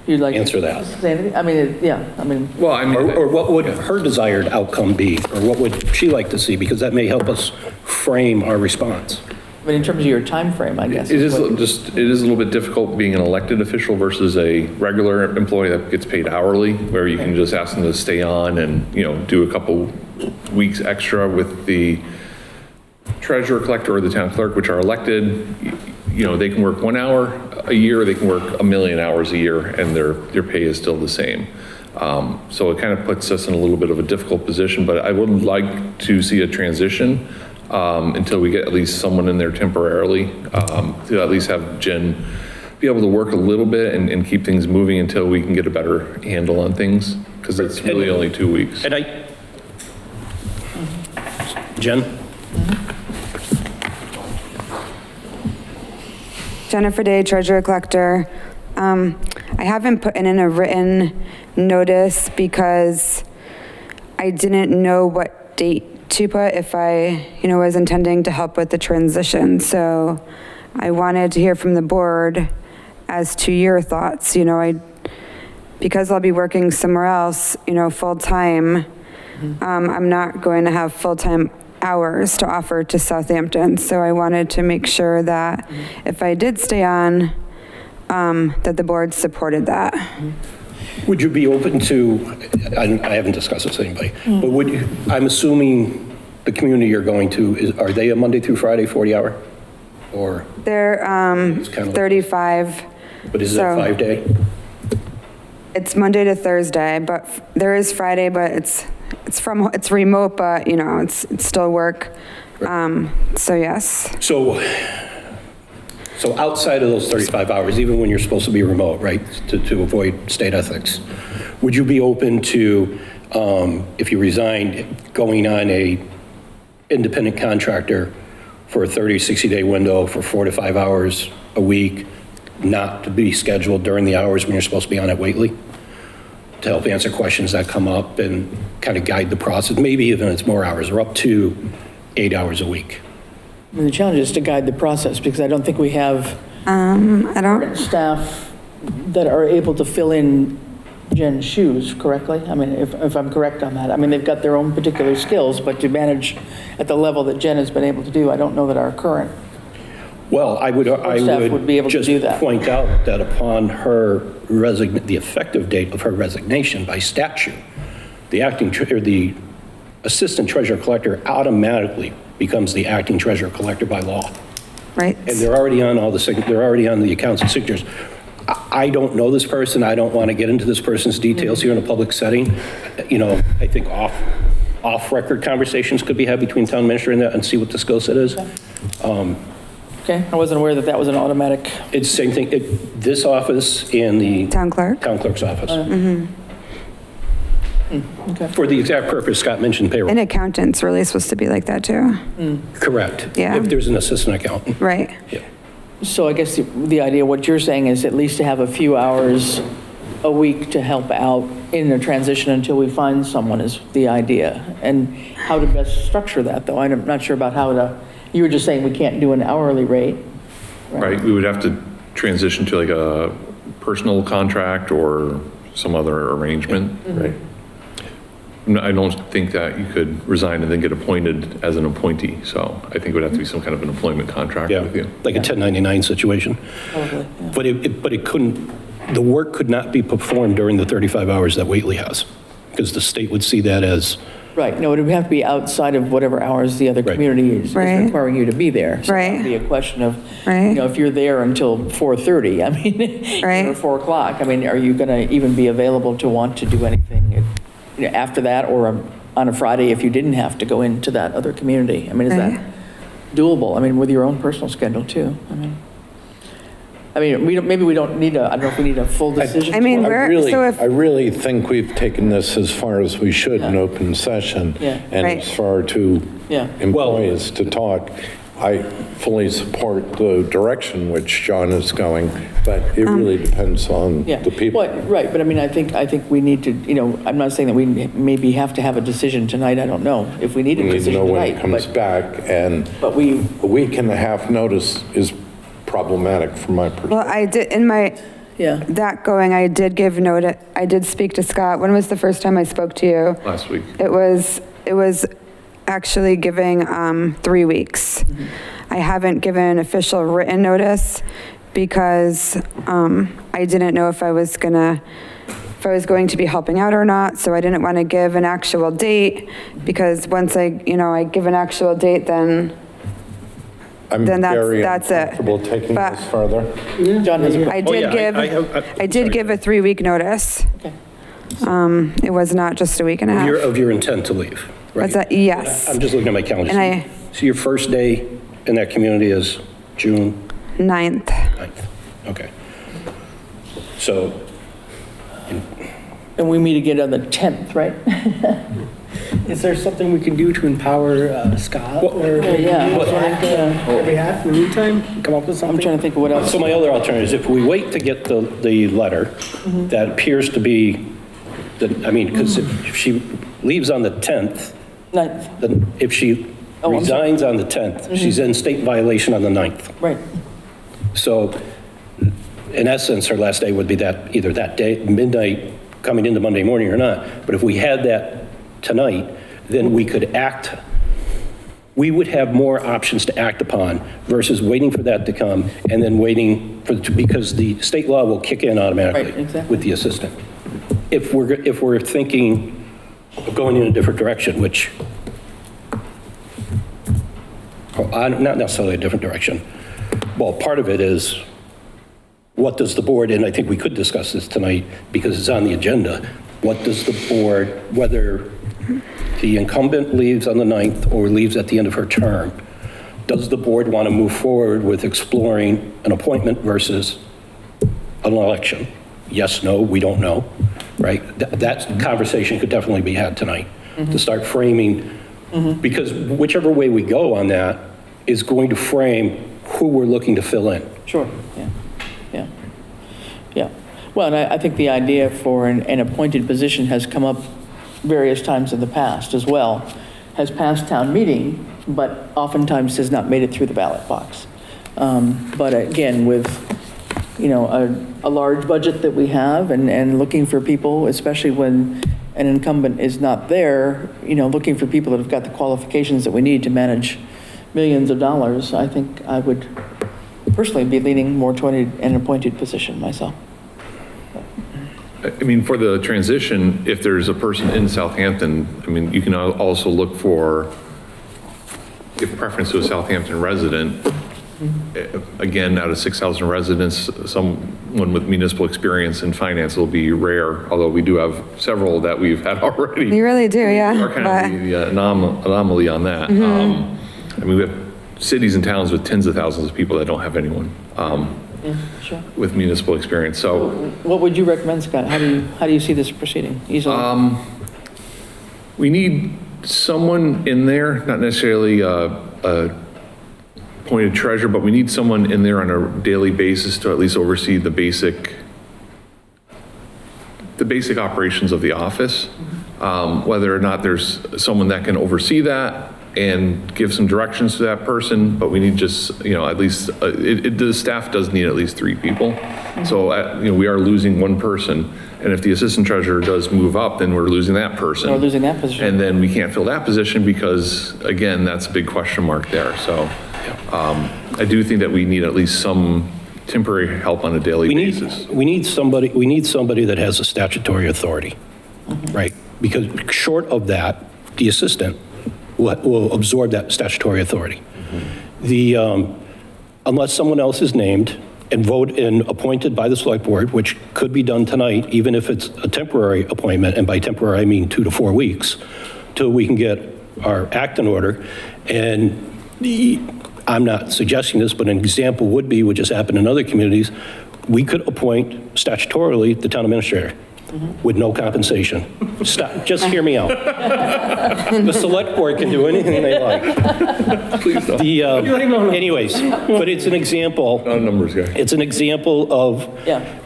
You'd like answer that. Say anything? I mean, yeah, I mean, Well, I mean. Or what would her desired outcome be? Or what would she like to see? Because that may help us frame our response. I mean, in terms of your time frame, I guess. It is a little bit difficult being an elected official versus a regular employee that gets paid hourly, where you can just ask them to stay on and, you know, do a couple weeks extra with the treasurer collector or the town clerk, which are elected. You know, they can work 1 hour a year, they can work 1,000,000 hours a year, and their pay is still the same. So it kind of puts us in a little bit of a difficult position, but I would like to see a transition until we get at least someone in there temporarily, to at least have Jen be able to work a little bit and keep things moving until we can get a better handle on things, because it's really only 2 weeks. And Jen? Jennifer Day, Treasurer Collector. I haven't put in a written notice because I didn't know what date to put if I, was intending to help with the transition. So I wanted to hear from the board as to your thoughts. Because I'll be working somewhere else, full-time, I'm not going to have full-time hours to offer to Southampton. So I wanted to make sure that if I did stay on, that the board supported that. Would you be open to, I haven't discussed this with anybody, but I'm assuming the community you're going to, are they a Monday through Friday 40 hour? Or? They're It's kind of- 35. But is it So- a 5-day? It's Monday to Thursday, but there is Friday, but it's remote, but it's still work. So yes. So outside of those 35 hours, even when you're supposed to be remote, right, to avoid state ethics, would you be open to, if you resigned, going on a independent contractor for a 30, 60-day window for 4 to 5 hours a week, not to be scheduled during the hours when you're supposed to be on at Whately, to help answer questions that come up and kind of guide the process, maybe even it's more hours, or up to 8 hours a week? I mean, the challenge is to guide the process, because I don't think we have I don't, staff that are able to fill in Jen's shoes correctly. I mean, if I'm correct on that. I mean, they've got their own particular skills, but to manage at the level that Jen has been able to do, I don't know that our current Well, I staff would be able to do just that. point out that upon her the effective date of her resignation by statute, the assistant treasurer collector automatically becomes the acting treasurer collector by law. right. And they're already on they're already on the accounts and signatures. I don't know this person. I don't want to get into this person's details here in a public setting. You know, I think off-record conversations could be had between town administrator and see what the skill set is. Okay, I wasn't aware that that was an automatic. It's same thing, this office and the Town clerk? town clerk's office. Okay. For the exact purpose Scott mentioned, payroll. And accountant's really supposed to be like that too. Correct. Yeah. If there's an assistant accountant. Right. Yeah. So I guess the idea, what you're saying is at least to have a few hours a week to help out in the transition until we find someone is the idea. And how to best structure that, though, I'm not sure about how to, you were just saying we can't do an hourly rate. Right, we would have to transition to like a personal contract or some other arrangement, right? I don't think that you could resign and then get appointed as an appointee, so I think it would have to be some kind of an employment contract Yeah, with you. like a 1099 situation. Probably, yeah. But it couldn't, the work could not be performed during the 35 hours that Whately has, because the state would see that as, Right, no, it would have to be outside of whatever hours the other Right. community is Right. requiring you to be there. So Right. that'd be a question of, Right. you know, if you're there until 4:30, I mean, Right. or 4 o'clock, I mean, are you going to even be available to want to do anything, you know, after that, or on a Friday if you didn't have to go into that other community? I mean, is that Right. doable? I mean, with your own personal schedule too, I mean, maybe we don't need I don't know if we need a full decision. I mean, I we're, really, so if, I really think we've taken this as far as we should in Yeah. open session. Yeah. And Right. as far to Yeah. employees to talk. I fully support the direction which John is going, but it really depends on Yeah, the people. Right, but I mean, I think we need to, you know, I'm not saying that we maybe have to have a decision tonight, I don't know, if we need a We need to decision know when tonight. it comes back, and But we, a week and a half notice is problematic from my perspective. well, I did, in my, yeah, that going, I did give notice, I did speak to Scott. When was the first time I spoke to you? Last week. It was actually giving 3 weeks. I haven't given official written notice because I didn't know if I was going to be helping out or not, so I didn't want to give an actual date, because once I give an actual date, then I'm then very that's it. uncomfortable taking But- this further. John has a question. I did yeah, give, I did give a 3-week notice. Okay. It was not just a week and a half. of your intent to leave, right? Was that, yes, I'm just looking at my calendar. And So your first day in that community is June 9th. 9th? Okay. So, And we meet again on the 10th, right? Is there something we can do to empower Scott or Yeah. that we have in the meantime? Come up with I'm something? trying to think of what else. so my other alternative is if we wait to get the letter, that appears to be, because if she leaves on the 10th, 9th, then if she Oh, I'm sorry. resigns on the 10th, she's in state violation on the 9th. right. So in essence, her last day would be either that day, midnight, coming into Monday morning or not. But if we had that tonight, then we could we would have more options to act upon versus waiting for that to come and then waiting because the state law will kick in automatically Right, exactly. with the assistant. If we're thinking of going in a different direction, which, not necessarily a different direction. Well, part of it is, what does the board, and I think we could discuss this tonight because it's on the agenda, what does the board, whether the incumbent leaves on the 9th or leaves at the end of her term, does the board want to move forward with exploring an appointment versus an election? Yes, no, we don't know, right? That conversation could definitely be had tonight to start framing, because whichever way we go on that is going to frame who we're looking to fill in. Sure, yeah. Well, and I think the idea for an appointed position has come up various times in the past as well. Has passed town meeting, but oftentimes has not made it through the ballot box. But again, with, a large budget that we have and looking for people, especially when an incumbent is not there, looking for people that have got the qualifications that we need to manage millions of dollars, I think I would personally be leaning more toward an appointed position myself. I mean, for the transition, if there's a person in Southampton, I mean, you can also look for, if preference to a Southampton resident, again, out of 6,000 residents, someone with municipal experience in finance will be rare, although we do have several that we've had already. You really do, yeah. We are kind of the anomaly on that. I mean, we have cities and towns with tens of thousands of people that don't have anyone Sure. with municipal experience, so. What would you recommend, Scott? How do you see this proceeding easily? We need someone in there, not necessarily a appointed treasurer, but we need someone in there on a daily basis to at least oversee the basic operations of the office. Whether or not there's someone that can oversee that and give some directions to that person, but we need just, at least, the staff does need at least 3 people. So, we are losing one person, and if the assistant treasurer does move up, then we're losing that person. We're losing that position. And then we can't fill that position because, again, that's a big question mark there. So, I do think that we need at least some temporary help on a daily basis. We need somebody that has a statutory authority, right? Because short of that, the assistant will absorb that statutory authority. Unless someone else is named and appointed by the select board, which could be done tonight, even if it's a temporary appointment, and by temporary I mean 2 to 4 weeks, till we can get our act in order. And I'm not suggesting this, but an example would just happen in other communities. We could appoint statutorily the town administrator with no compensation. Stop, just hear me out. The select board can do anything they like. Please don't. Anyways, but it's an example. Not a numbers guy. It's an example of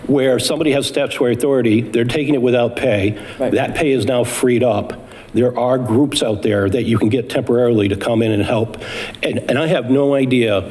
where somebody has statutory authority, they're taking it without pay. Right. That pay is now freed up. There are groups out there that you can get temporarily to come in and help. And I have no idea,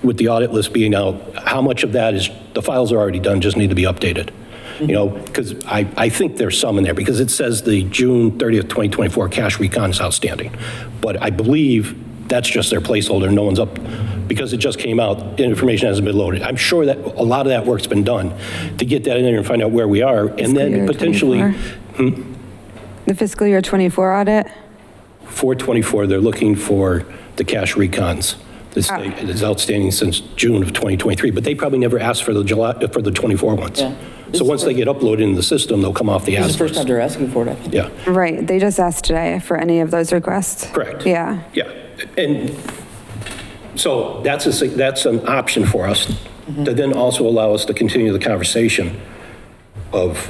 with the audit list being out, how much of that is, the files are already done, just need to be updated. Because I think there's some in there, because it says the June 30th, 2024 cash recon is outstanding. But I believe that's just their placeholder, no one's up, because it just came out, information hasn't been loaded. I'm sure that a lot of that work's been done to get that in there and find out where we are, and then potentially. The fiscal year 24 audit? 424, they're looking for the cash recons. It's outstanding since June of 2023, but they probably never asked for the 24 ones. Yeah. So once they get uploaded in the system, they'll come off the This is ask the first time list. they're asking for it, I think. Yeah, Right, they just asked today for any of those requests. correct. Yeah. Yeah, and so that's an option for us to then also allow us to continue the conversation of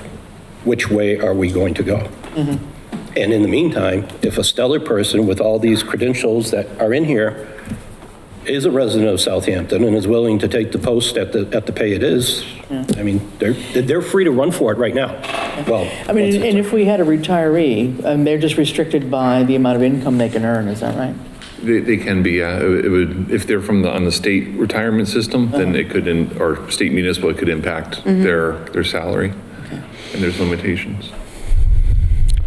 which way are we going to go. And in the meantime, if a stellar person with all these credentials that are in here is a resident of Southampton and is willing to take the post at the pay it is, I mean, they're free to run for it right now. Well, I mean, and if we had a retiree, they're just restricted by the amount of income they can earn, is that right? They can be, it would, if they're on the state retirement system, then it could, or state municipal, it could impact their salary. And there's limitations.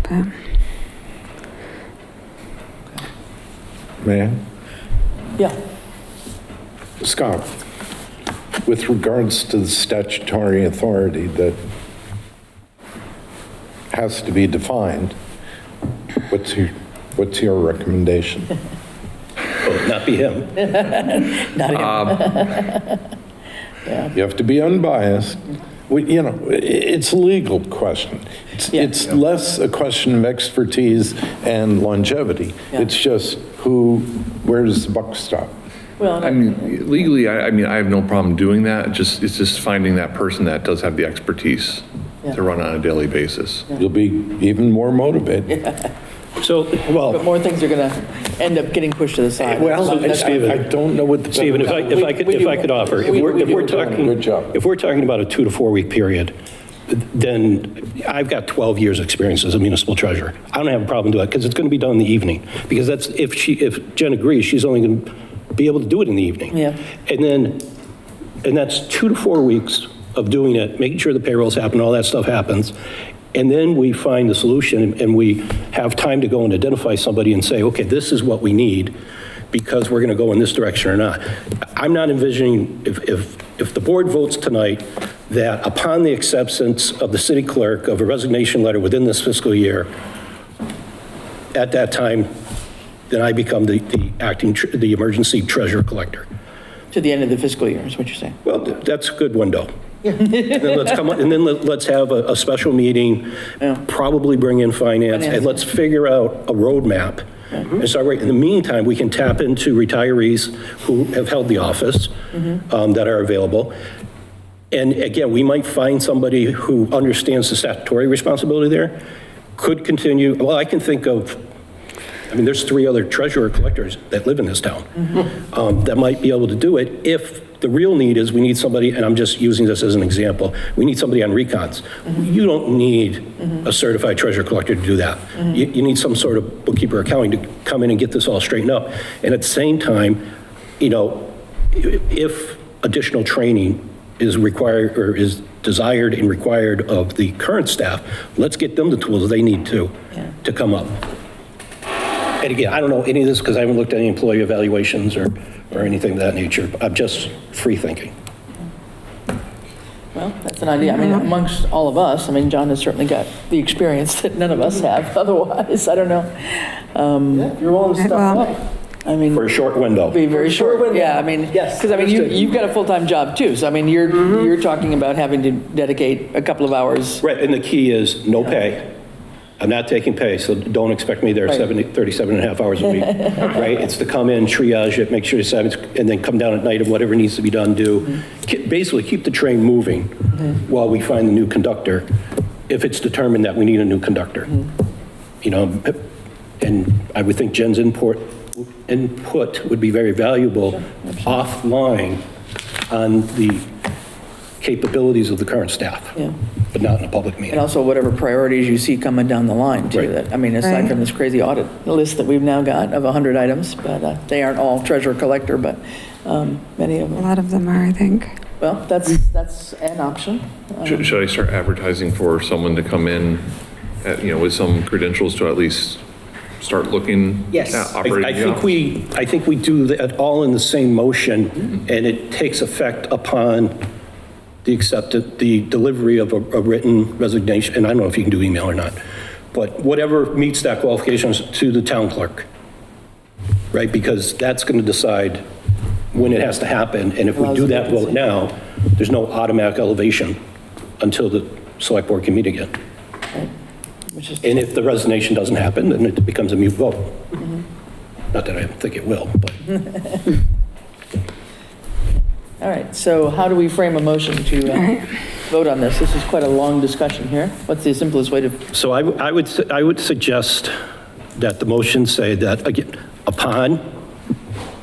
Okay. May I? Yeah. Scott, with regards to the statutory authority that has to be defined, what's your recommendation? well, not be him. You have to be unbiased. It's a legal question. It's less a question of expertise and longevity. Yeah. It's just where does the buck stop? Well, I mean, legally, I have no problem doing that. It's just finding that person that does have the expertise to run on a daily basis. You'll be even more motivated. So, well. but more things are going to end up getting pushed to the side. Well, Stephen, I don't know what the... Stephen, if I could offer, if we're talking about a 2 to 4 week period, then I've got 12 years' experience as a municipal treasurer. I don't have a problem doing it because it's going to be done in the evening. Because that's, if Jen agrees, she's only going to be able to do it in the evening. Yeah. And that's 2 to 4 weeks of doing it, making sure the payrolls happen, all that stuff happens. And then we find the solution and we have time to go and identify somebody and say, okay, this is what we need because we're going to go in this direction or not. I'm not envisioning, if the board votes tonight that upon the acceptance of the city clerk of a resignation letter within this fiscal year, at that time, then I become the emergency treasurer collector. To the end of the fiscal year, is what you're saying? Well, that's a good window. And then let's have a special meeting, probably bring in finance, and let's figure out a roadmap. And so in the meantime, we can tap into retirees who have held the office that are available. And again, we might find somebody who understands the statutory responsibility there, could continue. Well, I can think of, I mean, there's 3 other treasurer collectors that live in this town that might be able to do it if the real need is we need somebody, and I'm just using this as an example, we need somebody on recons. You don't need a certified treasurer collector to do that. You need some sort of bookkeeper accounting to come in and get this all straightened up. And at the same time, you know, if additional training is required or is desired and required of the current staff, let's get them the tools they need to come up. And again, I don't know any of this because I haven't looked at any employee evaluations or anything of that nature. I'm just free thinking. Well, that's an idea. I mean, amongst all of us, I mean, John has certainly got the experience that none of us have otherwise. I don't know. If you're willing to step up. I mean, For a short window. be very short. Yeah, I mean, Yes, because I mean, understood. you've got a full-time job too. So I mean, you're talking about having to dedicate a couple of hours. Right, and the key is no pay. I'm not taking pay, so don't expect me there 37 and a half hours a week, right? It's to come in, triage it, make sure it's, and then come down at night and whatever needs to be done, do. Basically, keep the train moving while we find the new conductor, if it's determined that we need a new conductor. You know, and I would think Jen's input would be very valuable offline on the capabilities of the current staff, but not in a public meeting. And also whatever priorities you see coming down the line too. Right. That, I mean, aside from this crazy audit list that we've now got of 100 items, but they aren't all treasurer collector, but many of A them. lot of them are, I think. Well, that's an option. Should I start advertising for someone to come in, you know, with some credentials to at least start looking Yes. at operating I the think office? I think we do that all in the same motion, and it takes effect upon the delivery of a written resignation, and I don't know if you can do email or not, but whatever meets that qualifications to the town clerk, right? Because that's going to decide when it has to happen, and if we do that vote now, there's no automatic elevation until the select board can meet again. Which is, And if the resignation doesn't happen, then it becomes a moot vote. Not that I think it will, but. all right, so how do we frame a motion to vote on this? This is quite a long discussion here. What's the simplest way to? So I would suggest that the motion say that, again, upon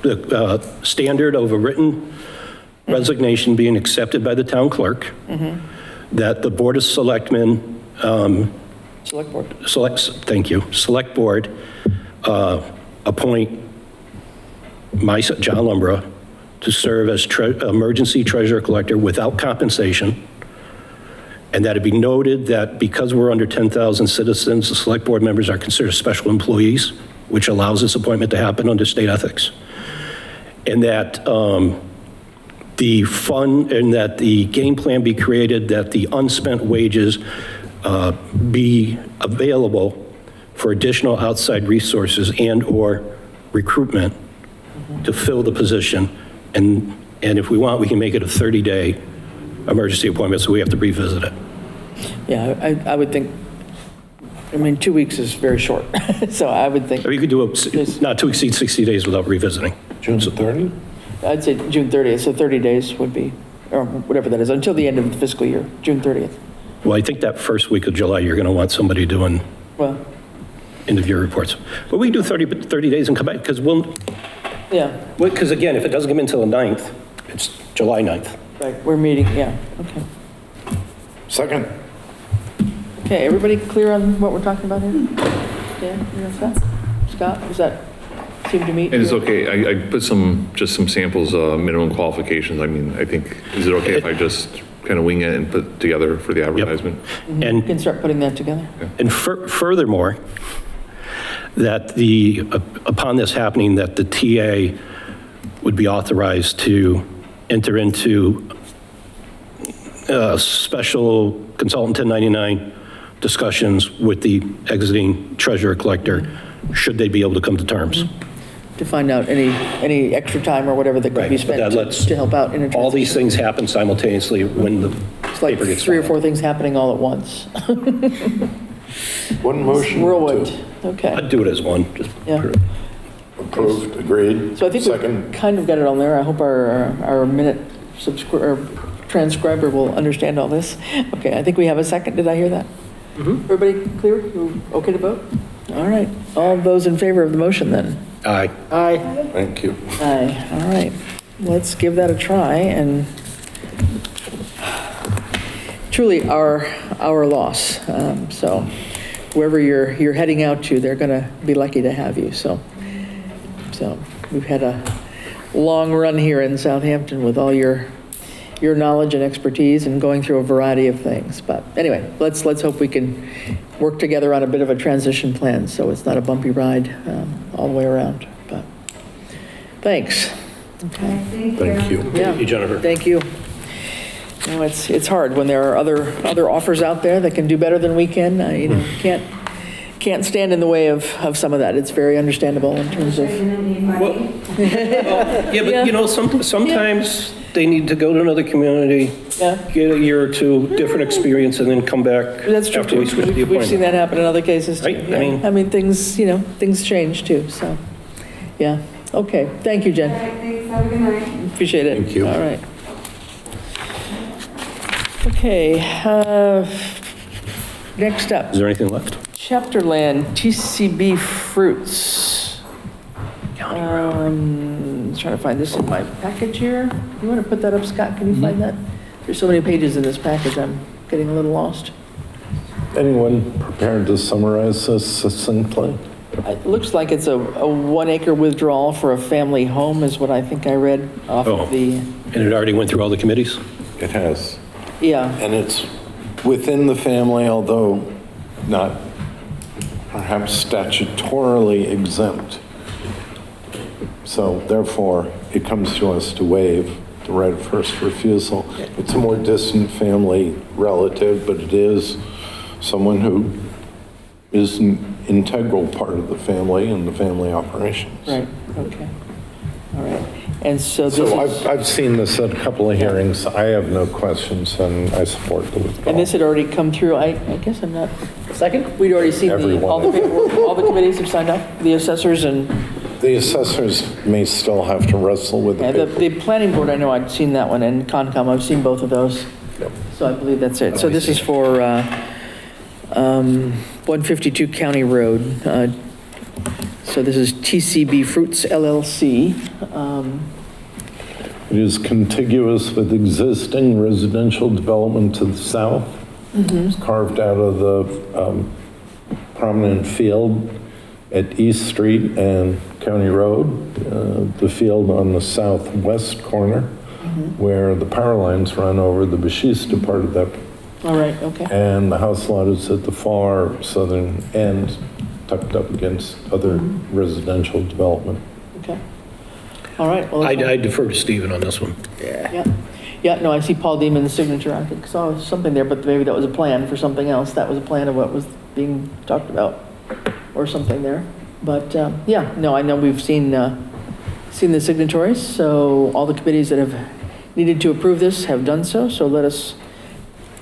the standard of a written resignation being accepted by the town clerk, that the Board of Selectmen, Select board. Select Board, appoint John Lumbra to serve as emergency treasurer collector without compensation. And that it be noted that because we're under 10,000 citizens, the select board members are considered special employees, which allows this appointment to happen under state ethics. And that the game plan be created, that the unspent wages be available for additional outside resources and/or recruitment to fill the position. And if we want, we can make it a 30-day emergency appointment, so we have to revisit it. Yeah, I would think, I mean, 2 weeks is very short. So I would think, Or you could do it not to exceed 60 days without revisiting. June 30? I'd say June 30th, so 30 days would be, or whatever that is, until the end of the fiscal year, June 30th. Well, I think that first week of July, you're going to want somebody doing Well, end-of-year reports. But we can do 30 days and come back, because because again, if it doesn't come in until the 9th, it's July 9th. right, we're meeting, yeah, okay. Second. Okay, everybody clear on what we're talking about here? Dan, you know, Scott, does that seem to meet? And it's okay, I put just some samples, minimum qualifications. I mean, I think, is it okay if I just kind of wing it and put together for the advertisement? You And, can start putting that together. and furthermore, that upon this happening, that the TA would be authorized to enter into special consultant 1099 discussions with the exiting treasurer collector, should they be able to come to terms. To find out any extra time or whatever that could be Right, spent that lets to help out in a transition. All these things happen simultaneously when the It's like paper gets 3 or filed. 4 things happening all at once. One motion Whirlwind, to okay. I'd do it as one, just Yeah. approved, agreed. So I think Second. we've kind of got it on there. I hope our minute or transcriber will understand all this. Okay, I think we have a second. Did I hear that? Everybody clear? You okay to vote? All right. All those in favor of the motion then? Aye. Aye. Thank you. Aye. All right. Let's give that a try and truly our loss. So whoever you're heading out to, they're going to be lucky to have you. So we've had a long run here in Southampton with all your knowledge and expertise and going through a variety of things. But anyway, let's hope we can work together on a bit of a transition plan so it's not a bumpy ride all the way around. But thanks. Thank you. Yeah. Thank you, Jennifer. Thank you. You know, it's hard when there are other offers out there that can do better than we can. You know, can't stand in the way of some of that. It's very understandable in terms of. Yeah, but you know, sometimes they need to go to another community, Yeah. get a year or two, different experience, and then come back That's true after too. we switch the We've seen appointment. that happen in other cases too. Right, I Yeah. mean- Things, things change too, so, yeah. Okay, thank you, Jen. Thanks, have a good night. Appreciate it. Thank you. All right. Okay, next up, Is there anything left? Chapterland TCB Fruits. Trying to find this in my package here. You want to put that up, Scott? Can you find that? There's so many pages in this package, I'm getting a little lost. Anyone prepared to summarize this succinctly? It looks like it's a 1 acre withdrawal for a family home is what I think I read off Oh. of the, And it already went through all the committees? It has. yeah. And it's within the family, although not perhaps statutorily exempt. So therefore, it comes to us to waive the right of first refusal. It's a more distant family relative, but it is someone who is an integral part of the family and the family operations. Right, okay. All right. And so this So is, I've seen this at a couple of hearings. I have no questions, and I support the withdrawal. and this had already come through, I guess I'm not, second? We'd already seen Everyone. all the paperwork, all the committees have signed up, the assessors and, The assessors may still have to wrestle with yeah, it. the planning board, I know I'd seen that one, and Concom, I've seen both of those. Yep. So I believe that's it. So this is for 152 County Road. So this is TCB Fruits LLC. It is contiguous with existing residential development to the south. It's carved out of the prominent field at East Street and County Road, the field on the southwest corner, where the power lines run over the Bashista part of that. All right, okay. And the house lot is at the far southern end, tucked up against other residential development. Okay. All right. Well, I defer to Stephen on this one. yeah. Yeah, no, I see Paul Demon's signature. I think saw something there, but maybe that was a plan for something else. That was a plan of what was being talked about or something there. But yeah, no, I know we've seen the signatories. So all the committees that have needed to approve this have done so. So let us,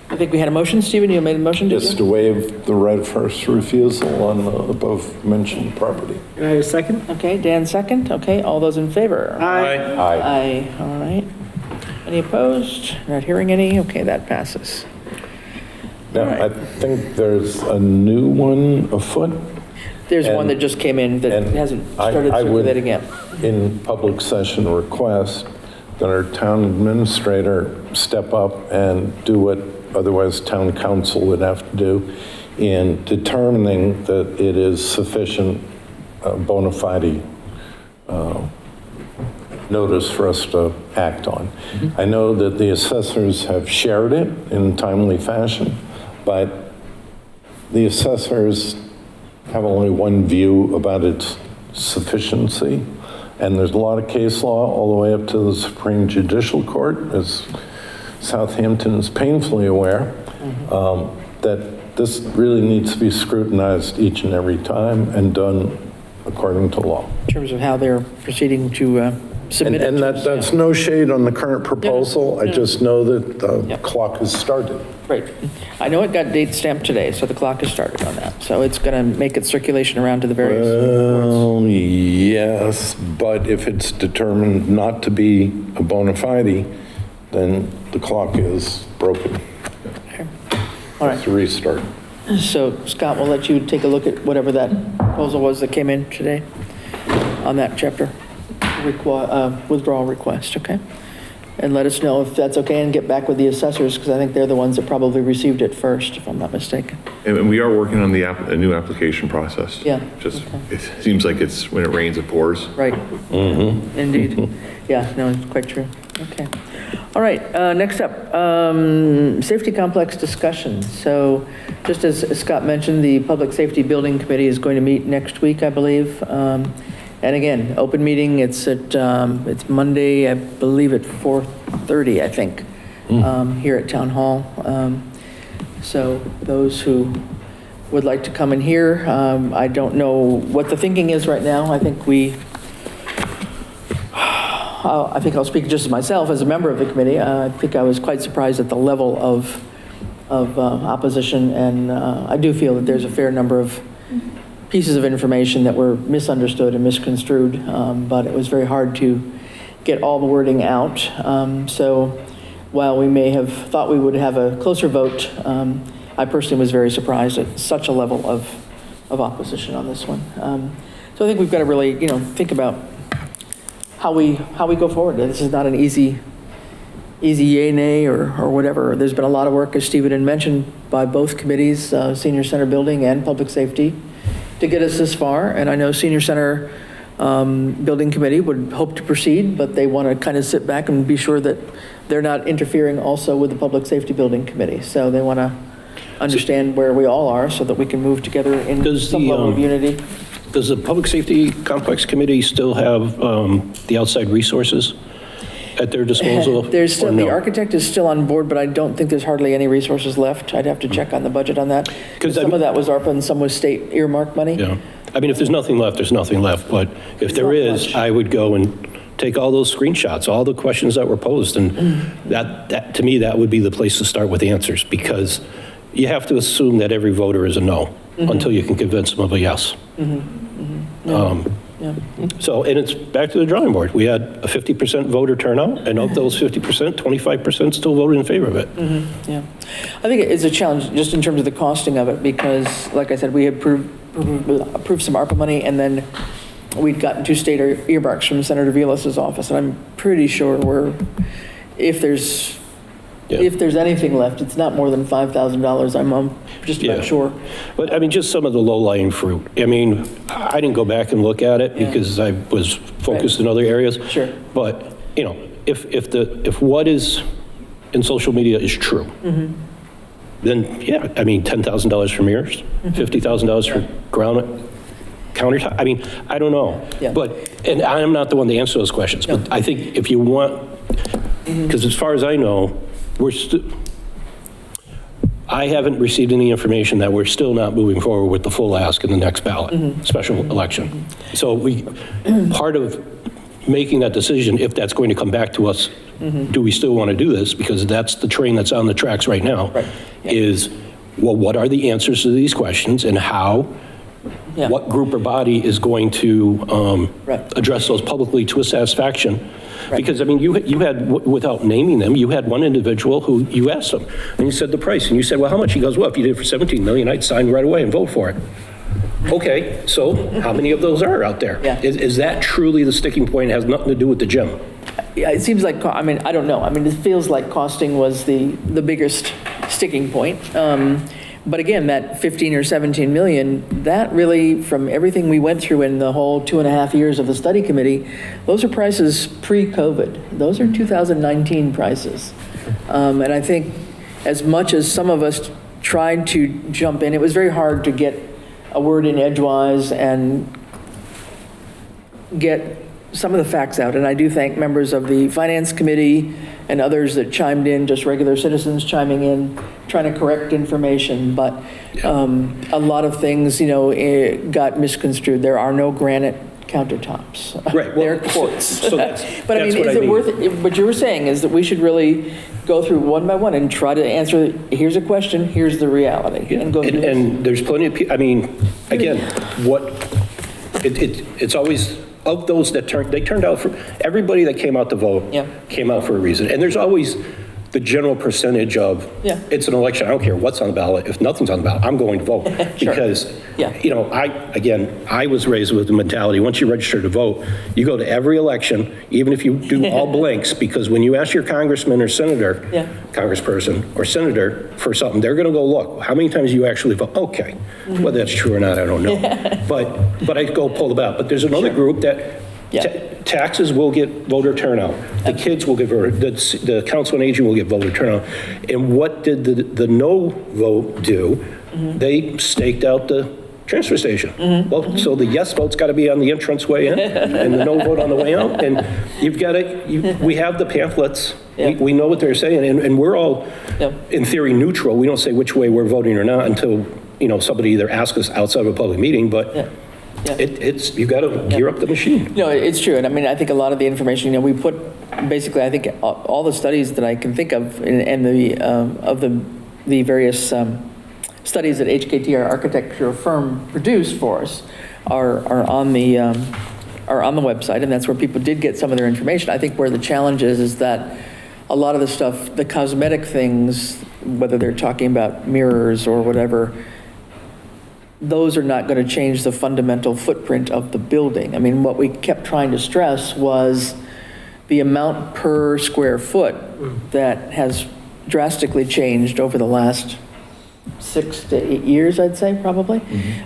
I think we had a motion. Stephen, you made a motion, did Just you? to waive the right of first refusal on the above-mentioned property. Can I have a second? Okay, Dan second. Okay, all those in favor? Aye. Aye. Aye, all right. Any opposed? Not hearing any? Okay, that passes. Now, I think there's a new one afoot. There's one And- that just came in that and hasn't I- started I would- circulating yet. In public session request that our town administrator step up and do what otherwise town council would have to do in determining that it is sufficient bona fide notice for us to act on. I know that the assessors have shared it in timely fashion, but the assessors have only one view about its sufficiency, and there's a lot of case law all the way up to the Supreme Judicial Court, as Southampton is painfully aware, that this really needs to be scrutinized each and every time and done according to law. In terms of how they're proceeding to submit it. And that's no shade on the current proposal. I just know that the clock has started. Right. I know it got date stamped today, so the clock has started on that. So it's going to make its circulation around to the various Well, yes, but if it's determined not to be a bona fide, then the clock is broken. All right. It's a restart. So Scott, we'll let you take a look at whatever that proposal was that came in today on that chapter, withdrawal request, okay? And let us know if that's okay and get back with the assessors, because I think they're the ones that probably received it first, if I'm not mistaken. And we are working on the a new application process. Yeah, Just, it seems like it's, when it rains, it pours. Right. Indeed. Yeah, no, it's quite true. Okay. All right, next up, safety complex discussion. So just as Scott mentioned, the Public Safety Building Committee is going to meet next week, I believe. And again, open meeting, it's it's Monday, I believe at 4:30, I think, here at Town Hall. So those who would like to come and hear, I don't know what the thinking is right now. I think I'll speak just as myself as a member of the committee. I think I was quite surprised at the level of opposition, and I do feel that there's a fair number of pieces of information that were misunderstood and misconstrued, but it was very hard to get all the wording out. So while we may have thought we would have a closer vote, I personally was very surprised at such a level of opposition on this one. So I think we've got to really, think about how we go forward. This is not an easy yay, nay, or whatever. There's been a lot of work, as Stephen had mentioned, by both committees, Senior Center Building and Public Safety, to get us this far. And I know Senior Center Building Committee would hope to proceed, but they want to kind of sit back and be sure that they're not interfering also with the Public Safety Building Committee. So they want to understand where we all are so that we can move together in some level of unity. Does the Public Safety Complex Committee still have the outside resources at their disposal? There's still, or no? the architect is still on board, but I don't think there's hardly any resources left. I'd have to check on the budget on that. Because some of that was ARPA and some was state earmark money. Yeah. I mean, if there's nothing left, there's nothing left. But if there is, I would go and take all those screenshots, all the questions that were posed. And that to me, that would be the place to start with answers, because you have to assume that every voter is a no until you can convince them of a yes. So, and it's back to the drawing board. We had a 50% voter turnout, and of those 50%, 25% still voted in favor of it. Yeah. I think it's a challenge just in terms of the costing of it, because like I said, we had approved some ARPA money, and then we'd gotten 2 state earmarks from Senator Vilas's office, and I'm pretty sure if there's anything left, it's not more than $5,000. I'm just about sure. But I mean, just some of the low-lying fruit. I mean, I didn't go back and look at it because I was focused in other areas. Sure. But, if what is in social media is true, then yeah, I mean, $10,000 for mirrors, $50,000 for ground countertop. I mean, I don't know. Yeah. And I'm not the one to answer those questions. But I think if you want, because as far as I know, I haven't received any information that we're still not moving forward with the full ask in the next ballot, special election. So part of making that decision, if that's going to come back to us, do we still want to do this? Because that's the train that's on the tracks right now, is, well, what are the answers to these questions, and how, what group or body is going to address those publicly to a satisfaction? Because, I mean, you had, without naming them, you had one individual who you asked them, and you said the price, and you said, well, how much? He goes, well, if you did it for $17 million, I'd sign right away and vote for it. Okay, so how many of those are out there? Is that truly the sticking point? It has nothing to do with the gym? Yeah, it seems like, I mean, I don't know. I mean, it feels like costing was the biggest sticking point. But again, that 15 or 17 million, that really, from everything we went through in the whole 2.5 years of the study committee, those are prices pre-COVID. Those are 2019 prices. And I think as much as some of us tried to jump in, it was very hard to get a word in edgewise and get some of the facts out. And I do thank members of the Finance Committee and others that chimed in, just regular citizens chiming in, trying to correct information. But a lot of things, got misconstrued. There are no granite countertops. Right. They're quartz. So that's, but I mean, is it worth it? What you were saying is that we should really go through one by one and try to answer, here's a question, here's the reality. And go through this. And there's plenty of people, I mean, again, it's always, of those that turned out for, everybody that came out to vote came out for a reason. And there's always the general percentage of, it's an election, I don't care what's on the ballot, if nothing's on the ballot, I'm going to vote. Because, I was raised with the mentality, once you register to vote, you go to every election, even if you do all blanks, because when you ask your congressman or senator, congressperson or senator for something, they're gonna go, look, how many times do you actually vote? Okay, whether that's true or not, I don't know. But I go pull the ballot. But there's another group that taxes will get voter turnout. The kids will get voter, the council on aging will get voter turnout. And what did the no vote do? They staked out the transfer station. Well, so the yes vote's got to be on the entrance way in and the no vote on the way out. And you've got to, we have the pamphlets. We know what they're saying. And we're all, in theory, neutral. We don't say which way we're voting or not until, somebody either asks us outside of a public meeting. But you've got to gear up the machine. No, it's true. And I mean, I think a lot of the information, we put, basically, I think all the studies that I can think of and the various studies that HKT, our architectural firm, produced for us are on the website, and that's where people did get some of their information. I think where the challenge is that a lot of the stuff, the cosmetic things, whether they're talking about mirrors or whatever, those are not going to change the fundamental footprint of the building. I mean, what we kept trying to stress was the amount per square foot that has drastically changed over the last 6 to 8 years, I'd say, probably.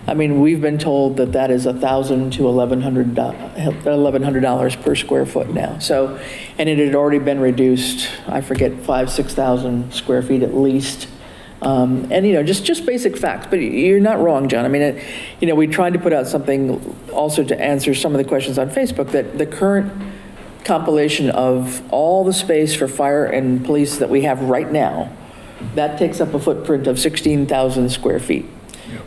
I mean, we've been told that is $1,000 to $1,100 per square foot now. So, and it had already been reduced, I forget, 5,000-6,000 square feet at least. And, just basic facts, but you're not wrong, John. I mean, we tried to put out something also to answer some of the questions on Facebook, that the current compilation of all the space for fire and police that we have right now, that takes up a footprint of 16,000 square feet.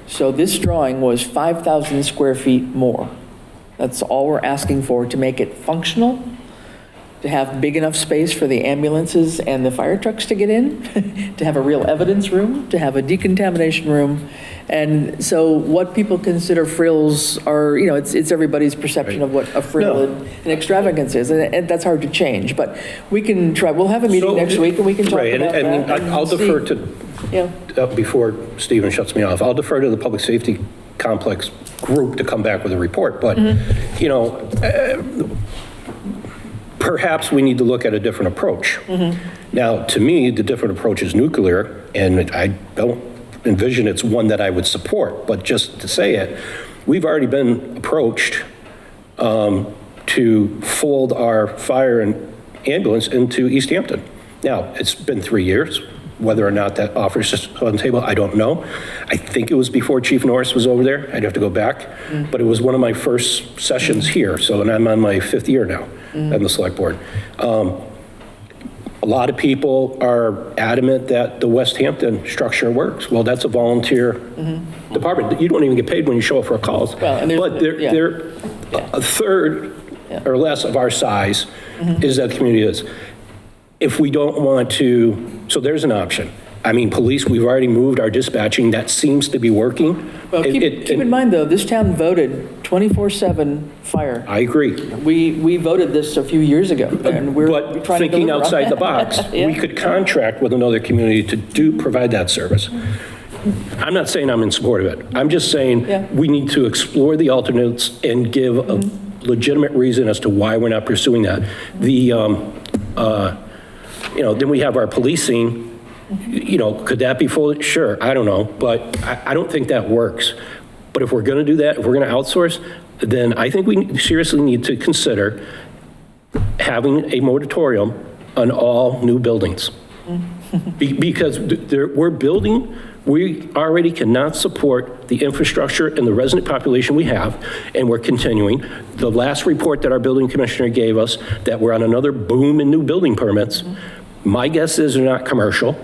So this drawing was 5,000 square feet more. That's all we're asking for to make it functional, to have big enough space for the ambulances and the fire trucks to get in, to have a real evidence room, to have a decontamination room. And so what people consider frills are, it's everybody's perception of what a frill and extravagance is, and that's hard to change. But we can try, we'll have a meeting next week and we can talk about that. And I'll defer to, before Stephen shuts me off, I'll defer to the public safety complex group to come back with a report. But, perhaps we need to look at a different approach. Now, to me, the different approach is nuclear, and I don't envision it's one that I would support, but just to say it, we've already been approached to fold our fire and ambulance into Easthampton. Now, it's been 3 years. Whether or not that offers is on the table, I don't know. I think it was before Chief Norris was over there. I'd have to go back. But it was one of my first sessions here, and I'm on my 5th year now on the select board. A lot of people are adamant that the Westhampton structure works. Well, that's a volunteer department. You don't even get paid when you show up for a call. But they're a third or less of our size is that the community is. If we don't want to, so there's an option. I mean, police, we've already moved our dispatching. That seems to be working. Well, keep in mind, though, this town voted 24/7 fire. I agree. We voted this a few years ago, and we're but trying thinking to outside the box, we could contract with another community to provide that service. I'm not saying I'm in support of it. I'm just saying we need to explore the alternates and give a legitimate reason as to why we're not pursuing that. Then we have our policing Could that be full? Sure, I don't know, but I don't think that works. But if we're going to do that, if we're going to outsource, then I think we seriously need to consider having a moratorium on all new buildings. Because we already cannot support the infrastructure and the resident population we have, and we're continuing. The last report that our building commissioner gave us, that we're on another boom in new building permits, my guess is they're not commercial.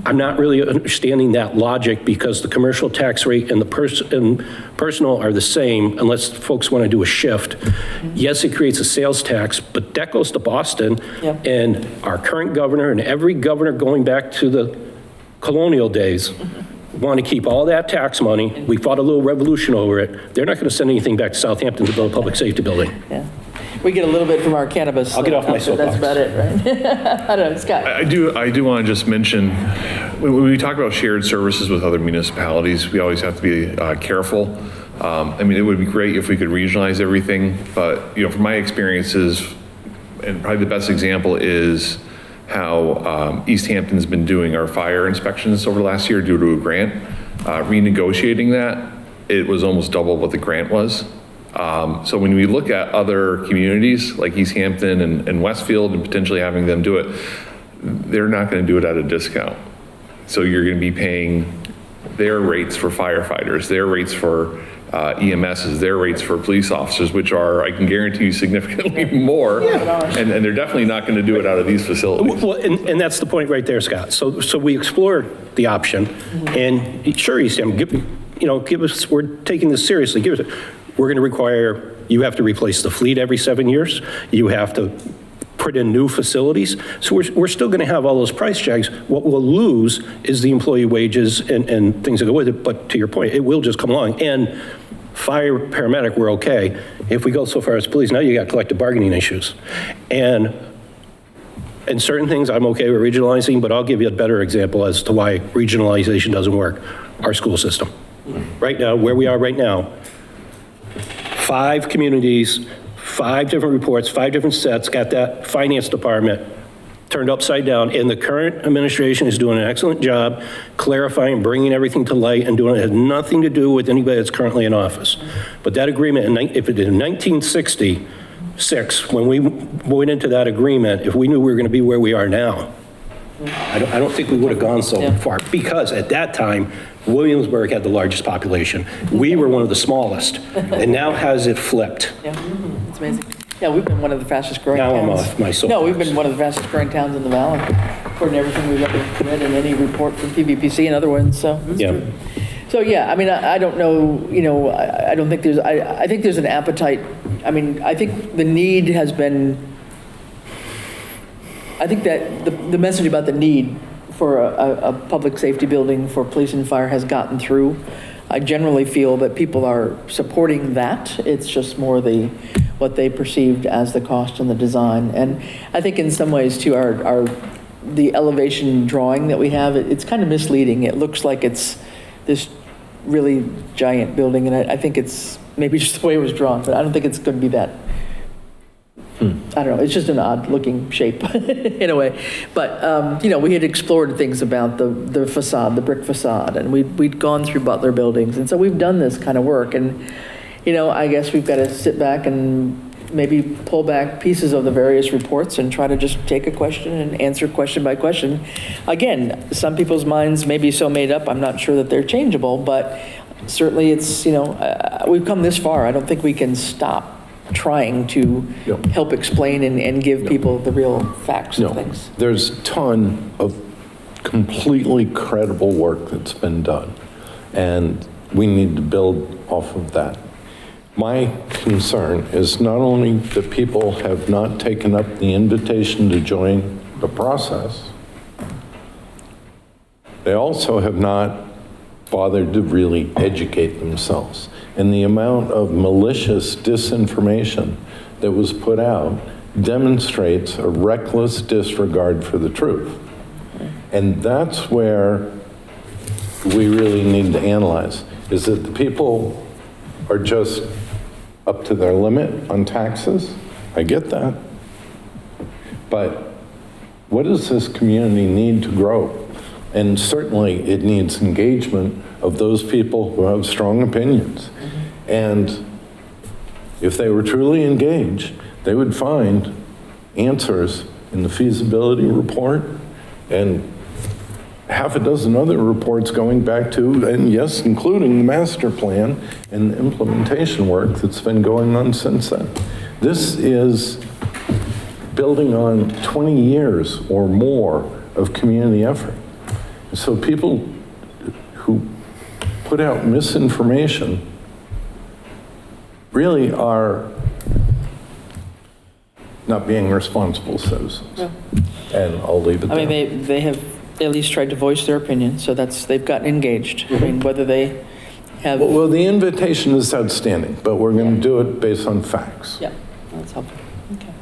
I'm not really understanding that logic, because the commercial tax rate and the personal are the same unless folks want to do a shift. Yes, it creates a sales tax, but that goes to Boston. And our current governor and every governor going back to the colonial days want to keep all that tax money. We fought a little revolution over it. They're not going to send anything back to Southampton to build a public safety building. We get a little bit from our cannabis. I'll get off my soapbox. That's about it, right? I don't know, Scott. I do want to just mention, when we talk about shared services with other municipalities, we always have to be careful. I mean, it would be great if we could regionalize everything, but from my experiences, and probably the best example is how Easthampton's been doing our fire inspections over the last year due to a grant. Renegotiating that, it was almost double what the grant was. So when we look at other communities like Easthampton and Westfield and potentially having them do it, they're not going to do it at a discount. So you're going to be paying their rates for firefighters, their rates for EMSs, their rates for police officers, which are, I can guarantee you, significantly more. And they're definitely not going to do it out of these facilities. Well, and that's the point right there, Scott. So we explored the option, and sure, Eastham, give us, we're taking this seriously. We're going to require, you have to replace the fleet every 7 years. You have to put in new facilities. So we're still going to have all those price tags. What we'll lose is the employee wages and things that go with it. But to your point, it will just come along. And fire, paramedic, we're okay. If we go so far as police, now you got collective bargaining issues. And certain things I'm okay with regionalizing, but I'll give you a better example as to why regionalization doesn't work. Our school system. Right now, where we are right now, 5 communities, 5 different reports, 5 different sets, got that finance department turned upside down, and the current administration is doing an excellent job clarifying, bringing everything to light, and doing it. It has nothing to do with anybody that's currently in office. But that agreement, if it in 1966, when we went into that agreement, if we knew we were going to be where we are now, I don't think we would have gone so far, because at that time, Williamsburg had the largest population. We were one of the smallest, and now has it flipped. It's amazing. Yeah, we've been one of the fastest growing towns. Now I'm off my soapbox. No, we've been one of the fastest growing towns in the valley, according to everything we've ever read in any report from PVPC and other ones, so. Yeah. So, yeah, I mean, I don't know, I don't think I think there's an appetite. I mean, I think the need has been, I think that the message about the need for a public safety building for police and fire has gotten through. I generally feel that people are supporting that. It's just more what they perceived as the cost and the design. And I think in some ways too, the elevation drawing that we have, it's kind of misleading. It looks like it's this really giant building, and I think it's maybe just the way it was drawn, but I don't think it's going to be that. I don't know, it's just an odd looking shape in a way. But, we had explored things about the facade, the brick facade, and we'd gone through Butler buildings. And so we've done this kind of work. And, I guess we've got to sit back and maybe pull back pieces of the various reports and try to just take a question and answer question by question. Again, some people's minds may be so made up, I'm not sure that they're changeable, but certainly it's, we've come this far. I don't think we can stop trying to help explain and give people the real facts of things. There's a ton of completely credible work that's been done, and we need to build off of that. My concern is not only that people have not taken up the invitation to join the process, they also have not bothered to really educate themselves. And the amount of malicious disinformation that was put out demonstrates a reckless disregard for the truth. And that's where we really need to analyze, is that the people are just up to their limit on taxes. I get that. But what does this community need to grow? And certainly it needs engagement of those people who have strong opinions. And if they were truly engaged, they would find answers in the feasibility report and half a dozen other reports going back to, and yes, including the master plan and the implementation work that's been going on since then. This is building on 20 years or more of community effort. So people who put out misinformation really are not being responsible citizens. Yeah. And I'll leave it there. I mean, they have at least tried to voice their opinion, so they've gotten engaged. I mean, whether they have. Well, the invitation is outstanding, but we're going to do it based on facts. Yeah, that's helpful. Okay.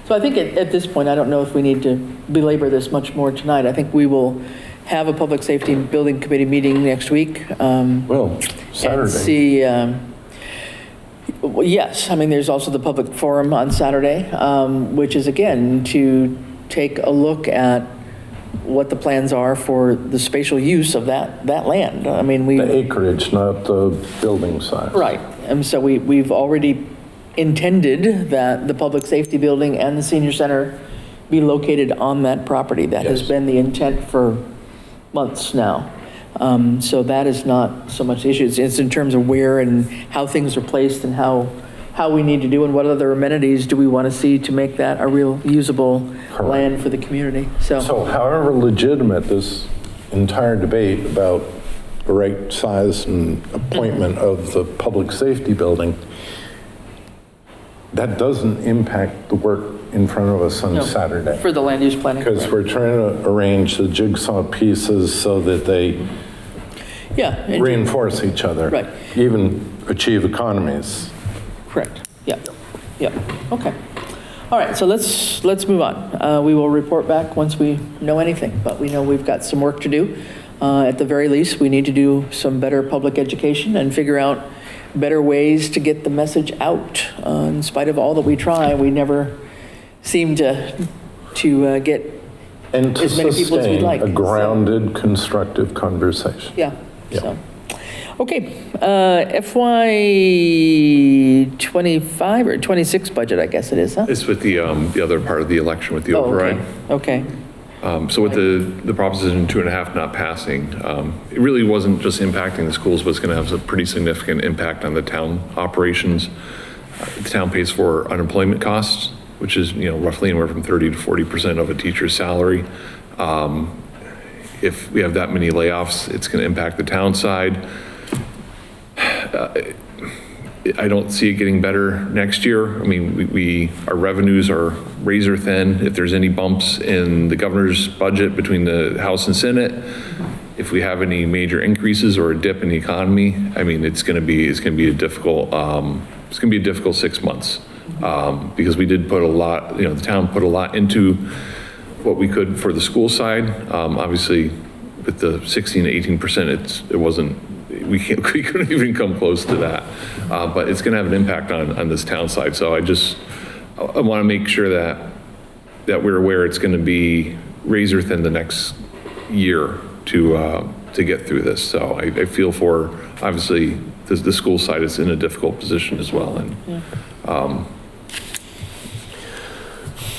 So I think at this point, I don't know if we need to belabor this much more tonight. I think we will have a Public Safety and Building Committee meeting next week. Well, Saturday. And see, well, yes, I mean, there's also the public forum on Saturday, which is, again, to take a look at what the plans are for the spatial use of that land. I mean, The acreage, not the building size. Right, and so we've already intended that the public safety building and the senior center be located on that property. That has Yes. been the intent for months now. So that is not so much issue. It's in terms of where and how things are placed and how we need to do and what other amenities do we want to see to make that a real usable Correct. land for the community. So however legitimate this entire debate about the right size and appointment of the public safety building, that doesn't impact the work in front of us on no, Saturday. for the land use planning. Because we're trying to arrange the jigsaw pieces so that they Yeah. and- reinforce each other. Right. Even achieve economies. Correct. Yeah. Yeah. Okay. All right. So let's move on. We will report back once we know anything, but we know we've got some work to do. At the very least, we need to do some better public education and figure out better ways to get the message out. In spite of all that we try, we never seem to get And to as many people as we'd sustain like. a grounded, constructive conversation. Yeah. Yeah. So, okay. FY 25 or 26 budget, I guess it is, huh? It's with the other part of the election with the Oh, override. okay. So with the Proposition 2.5 not passing, it really wasn't just impacting the schools, but it's going to have a pretty significant impact on the town operations. The town pays for unemployment costs, which is, roughly anywhere from 30 to 40% of a teacher's salary. If we have that many layoffs, it's going to impact the town side. I don't see it getting better next year. I mean, our revenues are razor thin. If there's any bumps in the governor's budget between the House and Senate, if we have any major increases or a dip in the economy, I mean, it's going to be a difficult 6 months. Because we did put a lot, the town put a lot into what we could for the school side. Obviously, with the 16 to 18%, it wasn't, we couldn't even come close to that. But it's going to have an impact on this town side. So I want to make sure that we're aware it's going to be razor thin the next year to get through this. So I feel for, obviously, the school side is in a difficult position as well. And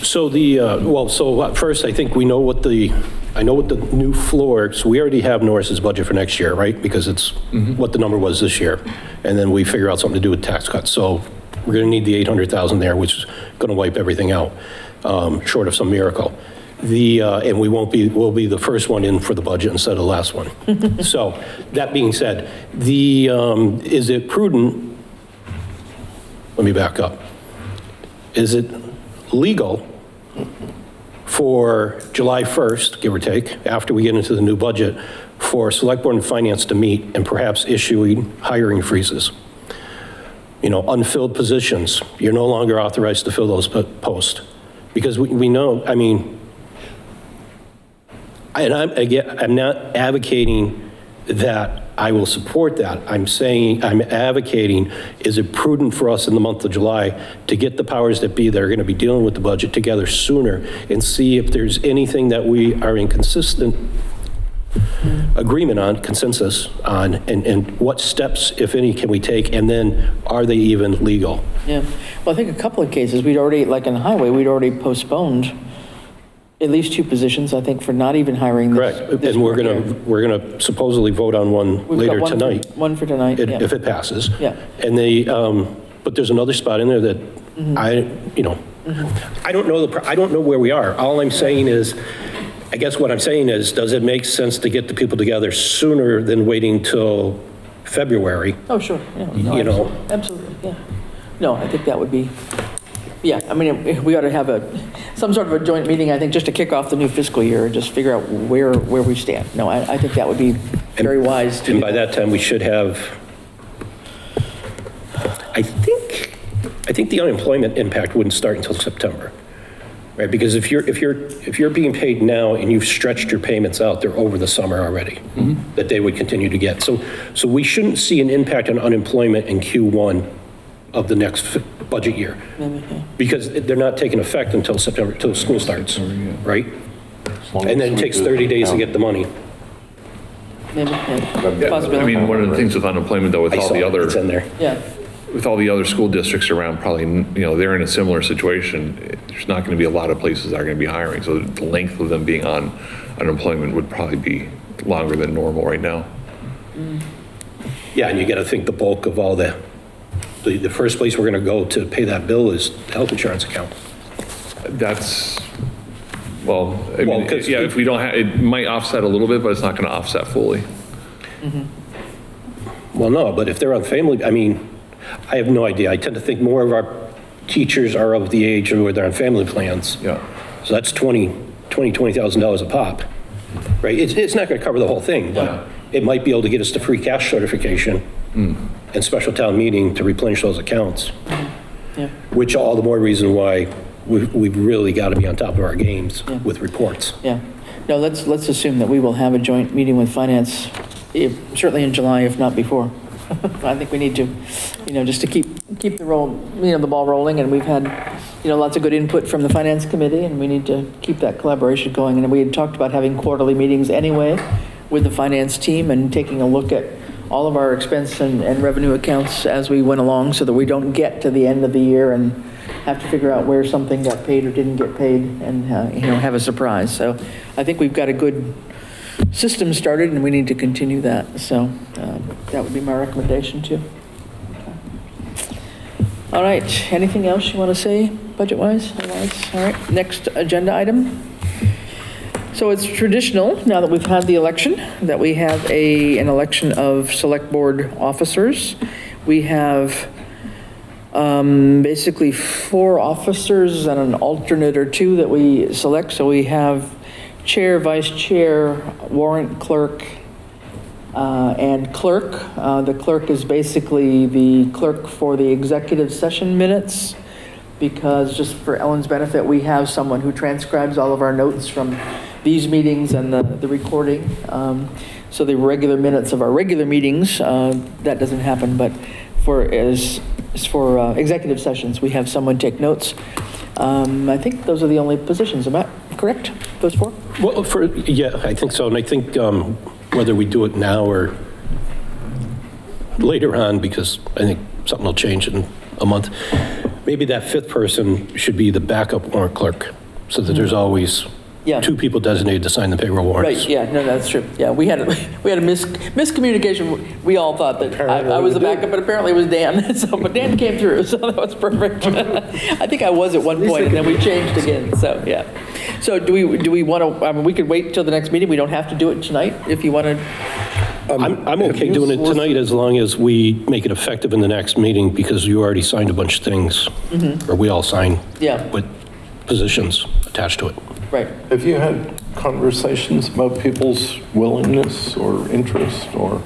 So first, I think I know what the new floor, so we already have Norris's budget for next year, right? Because it's what the number was this year. And then we figure out something to do with tax cuts. So we're going to need the 800,000 there, which is going to wipe everything out, short of some miracle. And we'll be the first one in for the budget instead of the last one. So that being said, is it prudent? Let me back up. Is it legal for July 1st, give or take, after we get into the new budget, for Select Board and Finance to meet and perhaps issuing hiring freezes? Unfilled positions, you're no longer authorized to fill those posts. Because we know, I mean, and I'm not advocating that I will support that. I'm advocating, is it prudent for us in the month of July to get the powers that be that are going to be dealing with the budget together sooner and see if there's anything that we are inconsistent agreement on, consensus on, and what steps, if any, can we take, and then are they even legal? Yeah, well, I think a couple of cases, we'd already, like in the highway, we'd already postponed at least 2 positions, I think, for not even hiring this. Correct, this and we're group going here. to supposedly vote on one We've later got tonight. One for tonight, yeah. If it passes. Yeah. And they, but there's another spot in there that I don't know, I don't know where we are. All I'm saying is, I guess what I'm saying is, does it make sense to get the people together sooner than waiting till February? Oh, sure, yeah. No, You know. Absolutely, yeah. No, I think that would be, yeah, I mean, we ought to have some sort of a joint meeting, I think, just to kick off the new fiscal year and just figure out where we stand. No, I think that would be very wise to do. And by that time, we should have, I think the unemployment impact wouldn't start until September, right? Because if you're being paid now and you've stretched your payments out, they're over the summer already, that they would continue to get. So we shouldn't see an impact on unemployment in Q1 of the next budget year, because they're not taking effect until September, until school starts, right? And then it takes 30 days to get the money. Maybe, Yeah, possibility. I mean, one of the things with unemployment, though, with I all saw the other, it's in there. Yeah, with all the other school districts around, probably, they're in a similar situation. There's not going to be a lot of places that are going to be hiring, so the length of them being on unemployment would probably be longer than normal right now. Yeah, and you got to think the bulk of all the first place we're going to go to pay that bill is the health insurance account. That's, well, I Well, mean, 'cause yeah, if we don't have, it might offset a little bit, but it's not going to offset fully. Well, no, but if they're on family, I mean, I have no idea. I tend to think more of our teachers are of the age where they're on family plans. Yeah. So that's $20,000 a pop, right? It's not going to cover the whole thing, but it might be able to get us to free cash certification and special town meeting to replenish those accounts. yeah. Which all the more reason why we've really got to be on top of our games with reports. Yeah. No, let's assume that we will have a joint meeting with finance, certainly in July, if not before. I think we need to, just to keep the the ball rolling, and we've had, lots of good input from the finance committee, and we need to keep that collaboration going. And we had talked about having quarterly meetings anyway with the finance team and taking a look at all of our expense and revenue accounts as we went along, so that we don't get to the end of the year and have to figure out where something got paid or didn't get paid and, have a surprise. So I think we've got a good system started, and we need to continue that. So that would be my recommendation too. All right, anything else you want to say budget-wise? Otherwise, all right, next agenda item. So it's traditional, now that we've had the election, that we have an election of select board officers. We have basically 4 officers and an alternate or 2 that we select. So we have chair, vice chair, warrant clerk, and clerk. The clerk is basically the clerk for the executive session minutes, because just for Ellen's benefit, we have someone who transcribes all of our notes from these meetings and the recording. So the regular minutes of our regular meetings, that doesn't happen, but for executive sessions, we have someone take notes. I think those are the only positions, am I correct? Those 4? Well, yeah, I think so. And I think whether we do it now or later on, because I think something will change in a month, maybe that 5th person should be the backup warrant clerk, so that there's always 2 people designated to sign the payroll warrants. Right, yeah, no, that's true. Yeah, we had a miscommunication. We all thought that I was the backup, but apparently it was Dan. But Dan came through, so that was perfect. I think I was at one point, and then we changed again, so, yeah. So do we want to, we could wait till the next meeting. We don't have to do it tonight if you want to. I'm okay doing it tonight as long as we make it effective in the next meeting, because you already signed a bunch of things, or we all signed with positions attached to it. Right. Have you had conversations about people's willingness or interest or?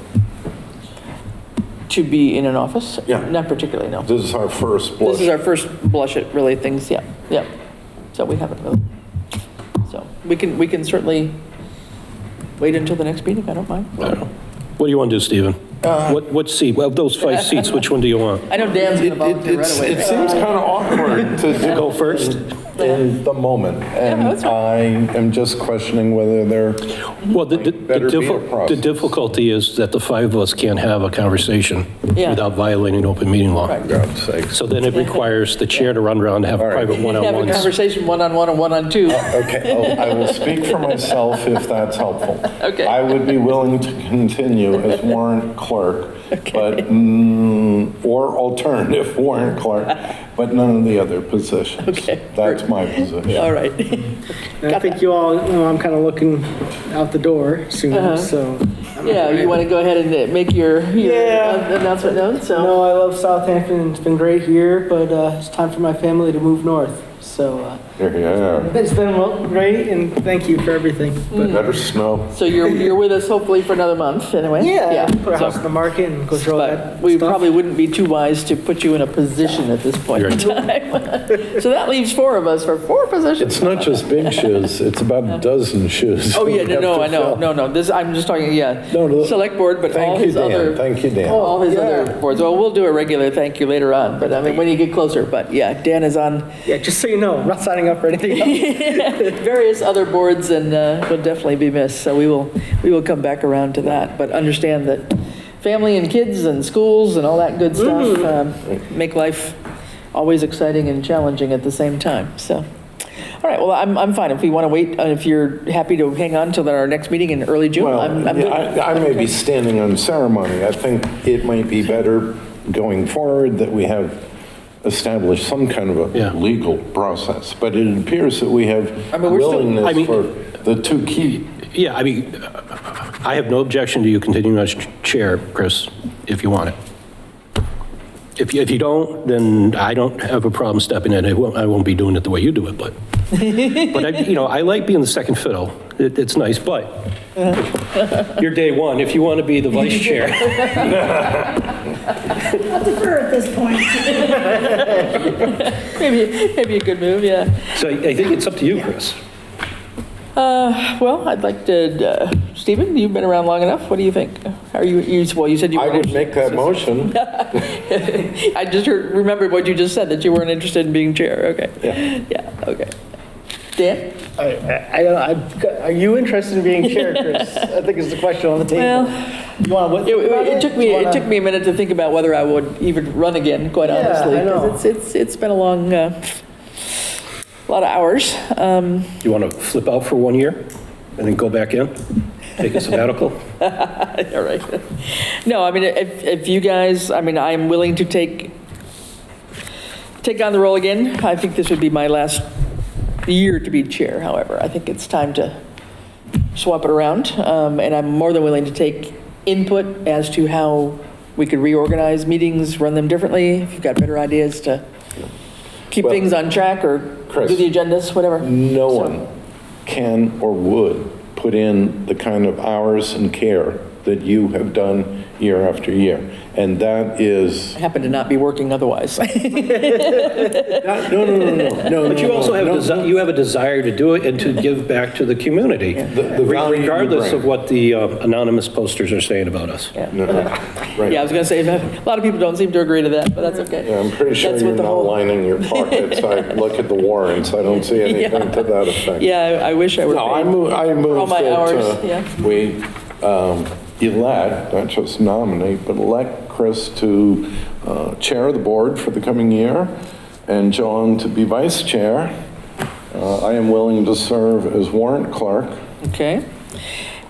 To be in an office? Yeah. Not particularly, no. This is our first blush. This is our first blush at really things, yeah. So we haven't really. So we can certainly wait until the next meeting, I don't mind. I don't know. What do you want to do, Stephen? What seat, of those 5 seats, which one do you want? I know Dan's going to volunteer right away. It seems kind of awkward to Go first? in the moment, and that's I am just questioning whether they're, Well, the better be a process. the difficulty is that the 5 of us can't have a conversation Yeah. without violating open meeting law. Right. God's sakes. So then it requires the chair to run around and have All right. private Have a one-on-ones. conversation one-on-one and one-on-two. Okay, I will speak for myself if that's helpful. Okay. I would be willing to continue as warrant clerk, but, or alternative warrant clerk, but none of the other positions. Okay. That's my position. All right. And I think you all know I'm kind of looking out the door soon, so. Yeah, you want to go ahead and make your Yeah. announcement known, so. No, I love Southampton. It's been great here, but it's time for my family to move north. So Here you are. it's been great, and thank you for everything. But Better snow. So you're with us hopefully for another month, anyway? put a So- house on the market and go through all But that we stuff. probably wouldn't be too wise to put you in a position at this point in time. So that leaves 4 of us for 4 positions. It's not just big shoes, it's about a dozen shoes. Oh, yeah, we have no, to I know, fill. no, this, I'm just talking, No, no. select board, but all Thank you, his other. Dan. Thank you, Dan. All his yeah. other boards. Well, we'll do a regular thank you later on, but I mean, when you get closer, but yeah, Dan is on Yeah, just so you know, I'm not signing up for anything else. various other boards and will definitely be missed. So we will come back around to that, but understand that family and kids and schools and all that good stuff make life always exciting and challenging at the same time. So, all right, well, I'm fine. If you want to wait, if you're happy to hang on till our next meeting in early June, Well, I'm good. yeah, I may be standing on ceremony. I think it might be better going forward that we have established some kind of Yeah. a legal process. But it appears that we have I mean, we're still- willingness I mean- for the 2 key. Yeah, I mean, I have no objection to you continuing as chair, Chris, if you want it. If you don't, then I don't have a problem stepping in. I won't be doing it the way you do it, but, I like being the second fiddle. It's nice, but you're day one. If you want to be the vice chair, I'll defer at this point. Maybe a good move, yeah. so I think it's up to you, Chris. Well, I'd like to, Stephen, you've been around long enough. What do you think? Are you well, you said you I weren't would make that motion. I just remembered what you just said, that you weren't interested in being chair. Okay. Yeah, okay. Dan? Are you interested in being chair, Chris? I think is the question on the table. Well, You want to it took me a minute to think about whether I would even run again, quite Yeah, honestly. I know. 'Cause it's been a long, lot of hours. You want to flip out for 1 year and then go back in? Take a sabbatical? All right. No, I mean, if you guys, I mean, I'm willing to take on the role again. I think this would be my last year to be chair, however. I think it's time to swap it around. And I'm more than willing to take input as to how we could reorganize meetings, run them differently. If you've got better ideas to keep Well, things on track or Chris, do the agendas, whatever. No So- one can or would put in the kind of hours and care that you have done year after year. And that is, I happen to not be working otherwise. no. But you also have no. you have a desire to do it and to give back to the community, The value you regardless bring. of what the anonymous posters are saying about us. No, right. Yeah, I was going to say, a lot of people don't seem to agree to that, but that's okay. Yeah, I'm pretty sure That's you're what the not whole- lining your pockets. I look at the warrants, I don't see anything to that effect. Yeah, I wish I were. No, I paid move for all my that hours, yeah. we elect, not just nominate, but elect Chris to chair the board for the coming year, and John to be vice chair. I am willing to serve as warrant clerk. Okay.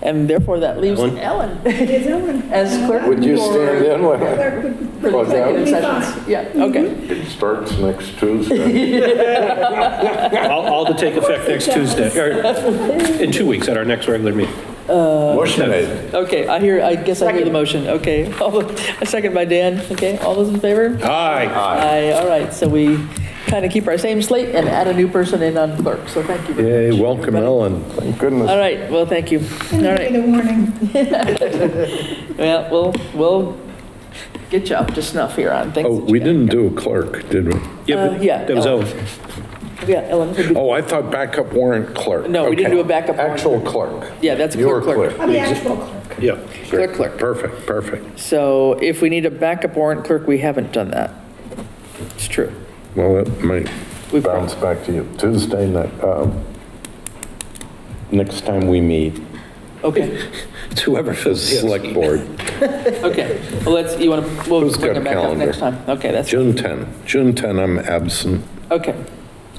And therefore, that leaves Ellen? Ellen It's Ellen. as clerk. Would you stand in when Clerk would For the What's that? executive sessions. Yeah, okay. it starts next Tuesday? All to take effect next Tuesday, or in 2 weeks at our next regular meeting. Motion made. Okay, I guess I hear the motion. Okay. A second by Dan. Okay, all those in favor? Aye. Aye, all right. So we kind of keep our same slate and add a new person in on clerk. So thank you very much. Yay, welcome Ellen. Thank goodness. All right, well, thank you. All right. The warning. Well, we'll get you up to snuff here on things. Oh, that you we got. didn't do a clerk, did we? Yep, Yeah, that was Ellen. Ellen. Yeah, Ellen could be. Oh, I thought backup warrant clerk. No, we didn't Okay. do a backup warrant. Actual clerk. Yeah, that's Your clerk. I'm the actual clerk. Yeah. Clerk. Perfect, perfect. So if we need a backup warrant clerk, we haven't done that. It's true. Well, it might We've- bounce back to you. Tuesday night, next time we meet, Okay, It's whoever the fills the select board, okay. Well, we'll Who's bring got it back up calendar? next time. Okay, that's, June 10. June 10, I'm absent. okay.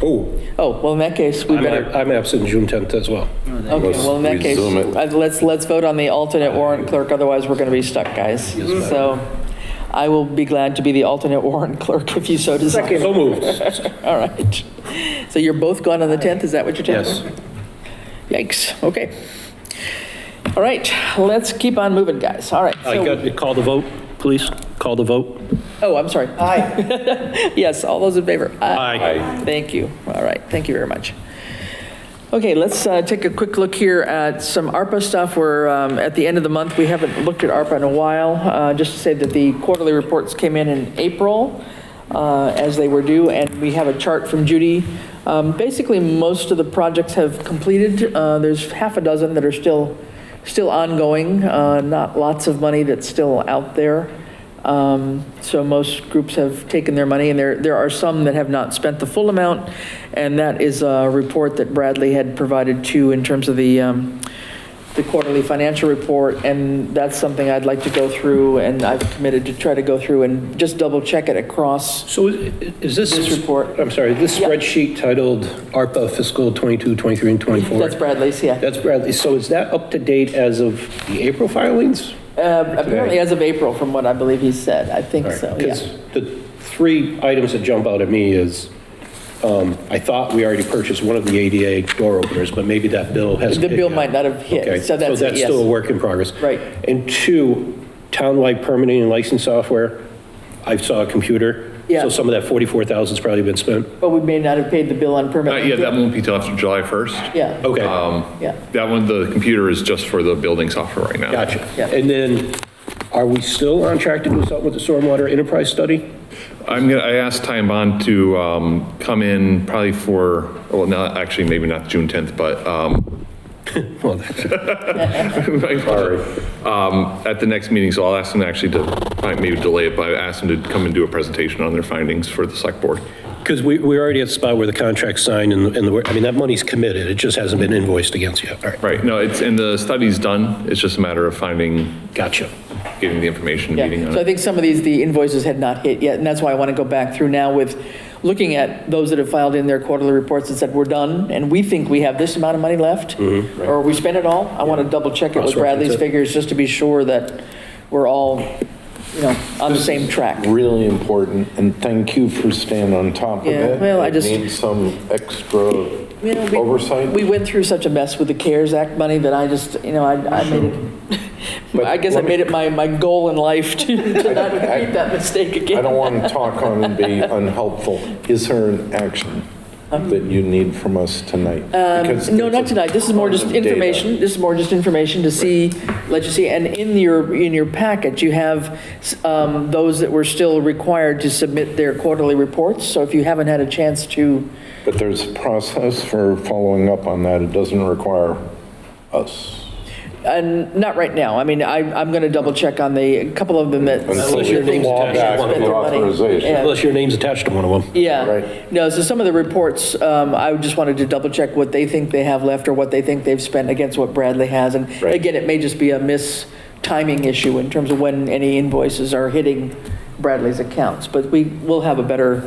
Oh, Oh, well, in that case, we better, I'm absent June 10th as well. okay, well, in that case, Resume it. let's vote on the alternate warrant clerk, otherwise we're going to be stuck, guys. So I will be glad to be the alternate warrant clerk if you so desire. So moved. All right. So you're both gone on the 10th, is that what you're telling Yes. me? Yikes, okay. All right, let's keep on moving, guys. All right. I so- got, call the vote, please. Call the vote. Oh, I'm sorry. Aye. Yes, all those in favor? Aye. Thank you. All right, thank you very much. Okay, let's take a quick look here at some ARPA stuff. We're at the end of the month. We haven't looked at ARPA in a while. Just to say that the quarterly reports came in April as they were due, and we have a chart from Judy. Basically, most of the projects have completed. There's half a dozen that are still ongoing, not lots of money that's still out there. So most groups have taken their money, and there are some that have not spent the full amount, and that is a report that Bradley had provided too in terms of the quarterly financial report, and that's something I'd like to go through, and I've committed to try to go through and just double check it across. So is this? This report. I'm sorry, this Yeah. spreadsheet titled ARPA fiscal 22, 23, and 24? That's Bradley's, yeah. That's Bradley. So is that up to date as of the April filings? Apparently as of April, from what I believe he said. I think so, yeah. Because the three items that jump out at me is, I thought we already purchased one of the ADA door openers, but maybe that bill hasn't The hit bill yet. might not have hit, Okay, so that's it, yes. still a work in progress. Right. And two, townwide permitting and license software, I saw a computer. Yeah. So some of that 44,000's probably been spent. But we may not have paid the bill on permit. Yeah, that won't be till after July 1st. Yeah. Okay, Yeah. That one, the computer is just for the building software right now. gotcha. Yeah. And then, are we still on track to do something with the stormwater enterprise study? I asked Ty and Bond to come in probably for, well, not, actually, maybe not June 10th, but Well, that's- at the next meeting, so I'll ask them actually to maybe delay it, but I asked them to come and do a presentation on their findings for the select board. Because we're already at the spot where the contract's signed and I mean, that money's committed, it just hasn't been invoiced against yet. All right, Right, no, and the study's done, it's just a matter of gotcha. getting the information, meeting Yeah, on so I it. think some of the invoices had not hit yet, and that's why I want to go back through now with looking at those that have filed in their quarterly reports and said, we're done, and we think we have this amount of money left, or we spent it all. I want to double check it with Cross-reference Bradley's it. figures, just to be sure that we're all, on the same track. really important, and thank you for staying on top of Yeah, it. well, I It just- needs some extra You know, oversight. We went through such a mess with the CARES Act money that I just, I made it, But I guess I let me- made it my goal in life to not repeat that mistake again. I don't want to talk on and be unhelpful. Is there an action that you need from us tonight? Because No, there's not a tonight. This is more just ton of data. information. This is more just information to see, let you see. And in your packet, you have those that were still required to submit their quarterly reports. So if you haven't had a chance to, But there's a process for following up on that. It doesn't require us. and not right now. I mean, I'm going to double check on a couple of them that. Until your we name's claw attached back to the their money. authorization. Yeah. Unless your name's attached to one of them. Yeah, Right. no, so some of the reports, I just wanted to double check what they think they have left or what they think they've spent against what Bradley has. And Right. again, it may just be a timing issue in terms of when any invoices are hitting Bradley's accounts, but we will have a better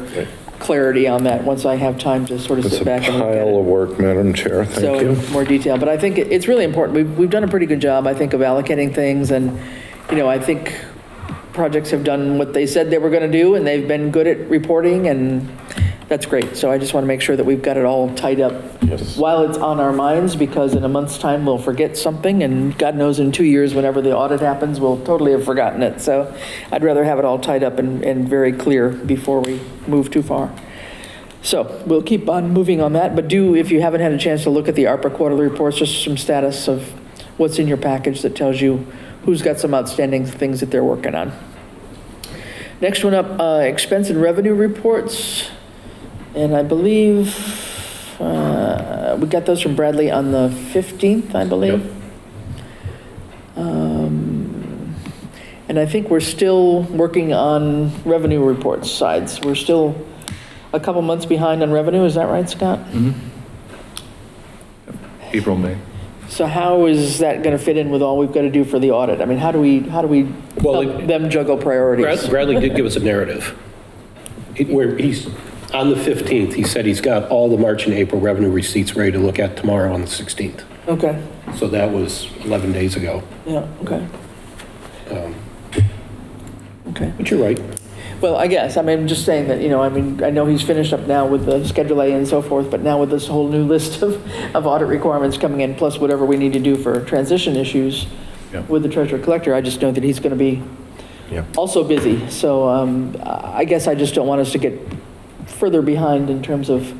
clarity on that once I have time to sort of It's sit a back and look at pile it. of work, Madam Chair. So Thank you. in more detail, but I think it's really important. We've done a pretty good job, I think, of allocating things, and, I think projects have done what they said they were going to do, and they've been good at reporting, and that's great. So I just want to make sure that we've got it all tied up Yes. while it's on our minds, because in a month's time, we'll forget something, and God knows in 2 years, whenever the audit happens, we'll totally have forgotten it. So I'd rather have it all tied up and very clear before we move too far. So we'll keep on moving on that, but if you haven't had a chance to look at the ARPA quarterly reports, just some status of what's in your package that tells you who's got some outstanding things that they're working on. Next one up, expense and revenue reports. And I believe We got those from Bradley on the 15th, I believe. And I think we're still working on revenue reports sides. We're still a couple months behind on revenue, is that right, Scott? April, May. So how is that going to fit in with all we've got to do for the audit? I mean, how do we help them juggle priorities? Bradley did give us a narrative. Where he's, on the 15th, he said he's got all the March and April revenue receipts ready to look at tomorrow on the 16th. Okay, So that was 11 days ago. yeah, okay. Okay. But you're right. Well, I guess, I mean, I'm just saying that, I know he's finished up now with the Schedule A and so forth, but now with this whole new list of audit requirements coming in, plus whatever we need to do for transition issues with the treasurer collector, I just know that he's going to be also busy. So I guess I just don't want us to get further behind in terms of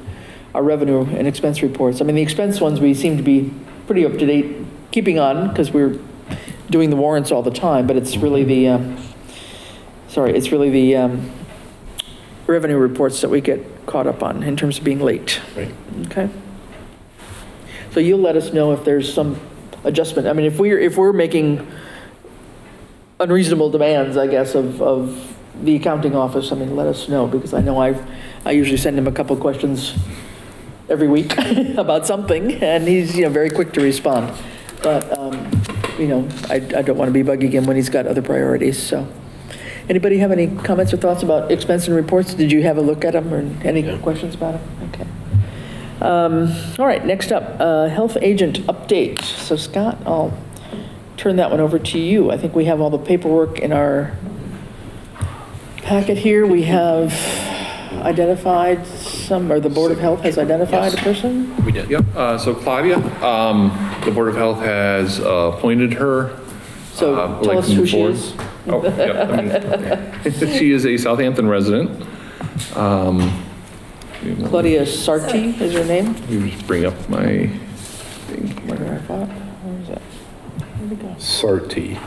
our revenue and expense reports. I mean, the expense ones, we seem to be pretty up to date, keeping on, because we're doing the warrants all the time, but it's really the, revenue reports that we get caught up on in terms of being late. Right. Okay. So you'll let us know if there's some adjustment. I mean, if we're making unreasonable demands, I guess, of the accounting office, I mean, let us know, because I know I usually send him a couple questions every week about something, and he's, very quick to respond. But, I don't want to be bugging him when he's got other priorities, so. Anybody have any comments or thoughts about expense and reports? Did you have a look at them, or any questions about them? Okay. All right, next up, health agent update. So Scott, I'll turn that one over to you. I think we have all the paperwork in our packet here. We have identified some, or the Board of Health has identified a person? We did. Yep. So Claudia, the Board of Health has appointed her. So tell us who she is. Oh, yeah. She is a Southampton resident. Claudia Sarti is her name? Let me just bring up my thing. Where did I thought? Where is that? Where'd it go? Sarti.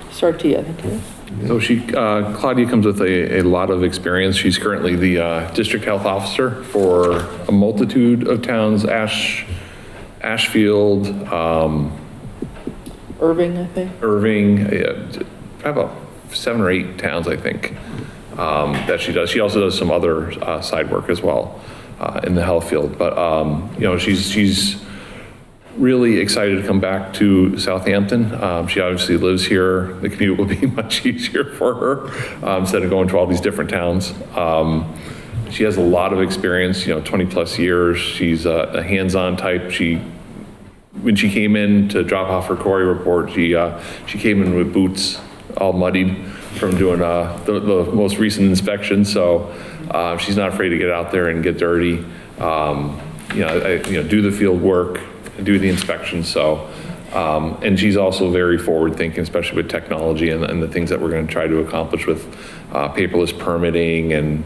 Sarti, I think it is. So Claudia comes with a lot of experience. She's currently the district health officer for a multitude of towns, Ashfield, Irving, I think. Irving, about 7 or 8 towns, I think, that she does. She also does some other side work as well in the health field. But, she's really excited to come back to Southampton. She obviously lives here. The commute will be much easier for her instead of going to all these different towns. She has a lot of experience, 20 plus years. She's a hands-on type. When she came in to drop off her quarry report, she came in with boots all muddied from doing the most recent inspection. So she's not afraid to get out there and get dirty, do the field work, do the inspection. So, and she's also very forward thinking, especially with technology and the things that we're going to try to accomplish with paperless permitting and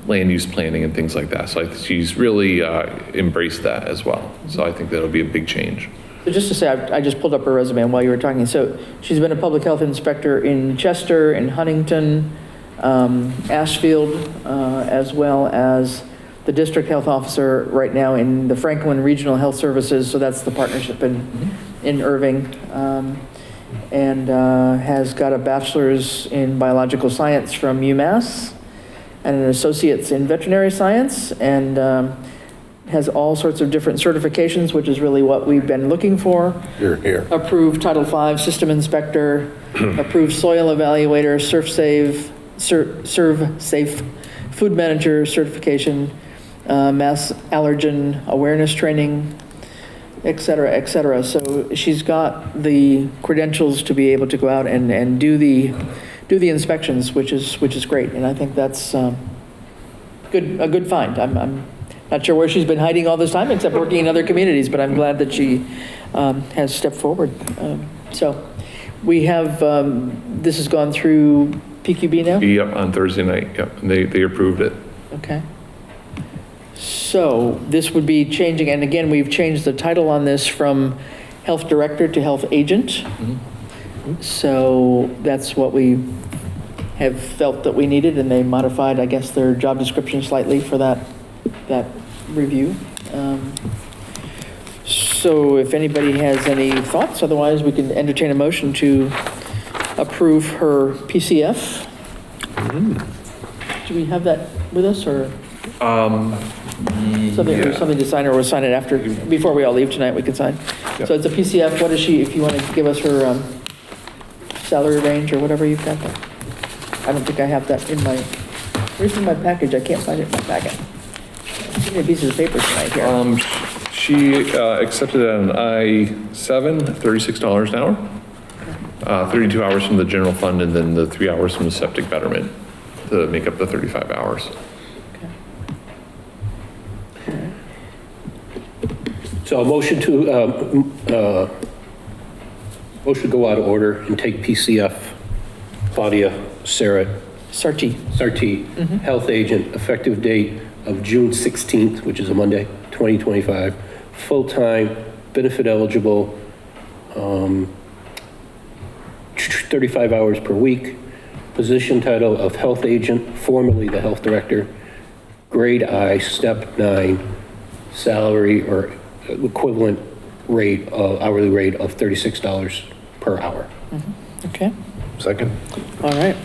land use planning and things like that. So she's really embraced that as well. So I think that'll be a big change. So just to say, I just pulled up her resume while you were talking. So she's been a public health inspector in Chester, in Huntington, Ashfield, as well as the district health officer right now in the Franklin Regional Health Services. So that's the partnership in Irving, and has got a bachelor's in biological science from UMass and an associate's in veterinary science, and has all sorts of different certifications, which is really what we've been looking for. Here. Approved Title V system inspector, approved soil evaluator, serve safe food manager certification, mass allergen awareness training, et cetera, et cetera. So she's got the credentials to be able to go out and do the inspections, which is great. And I think that's a good find. I'm not sure where she's been hiding all this time, except working in other communities, but I'm glad that she has stepped forward. So we have, this has gone through PQB now? Yep, on Thursday night, yep, and they approved it. Okay. So this would be changing, and again, we've changed the title on this from health director to health agent. So that's what we have felt that we needed, and they modified, I guess, their job description slightly for that review. So if anybody has any thoughts, otherwise we can entertain a motion to approve her PCF. Do we have that with us, or? Something to sign, or we'll sign it after, before we all leave tonight, we can sign. So it's a PCF, what is she, if you want to give us her salary range or whatever you've got there? I don't think I have that in my, where's in my package? I can't find it in my packet. Give me a piece of paper tonight here. She accepted at an I-7, $36 an hour, 32 hours from the general fund, and then the 3 hours from the septic betterment to make up the 35 hours. So a motion to go out of order and take PCF, Claudia Sarti, health agent, effective date of June 16th, which is a Monday, 2025, full-time, benefit eligible, 35 hours per week, position title of health agent, formerly the health director, grade I, step 9, salary or equivalent rate, hourly rate of $36 per hour. Okay, Second? all right.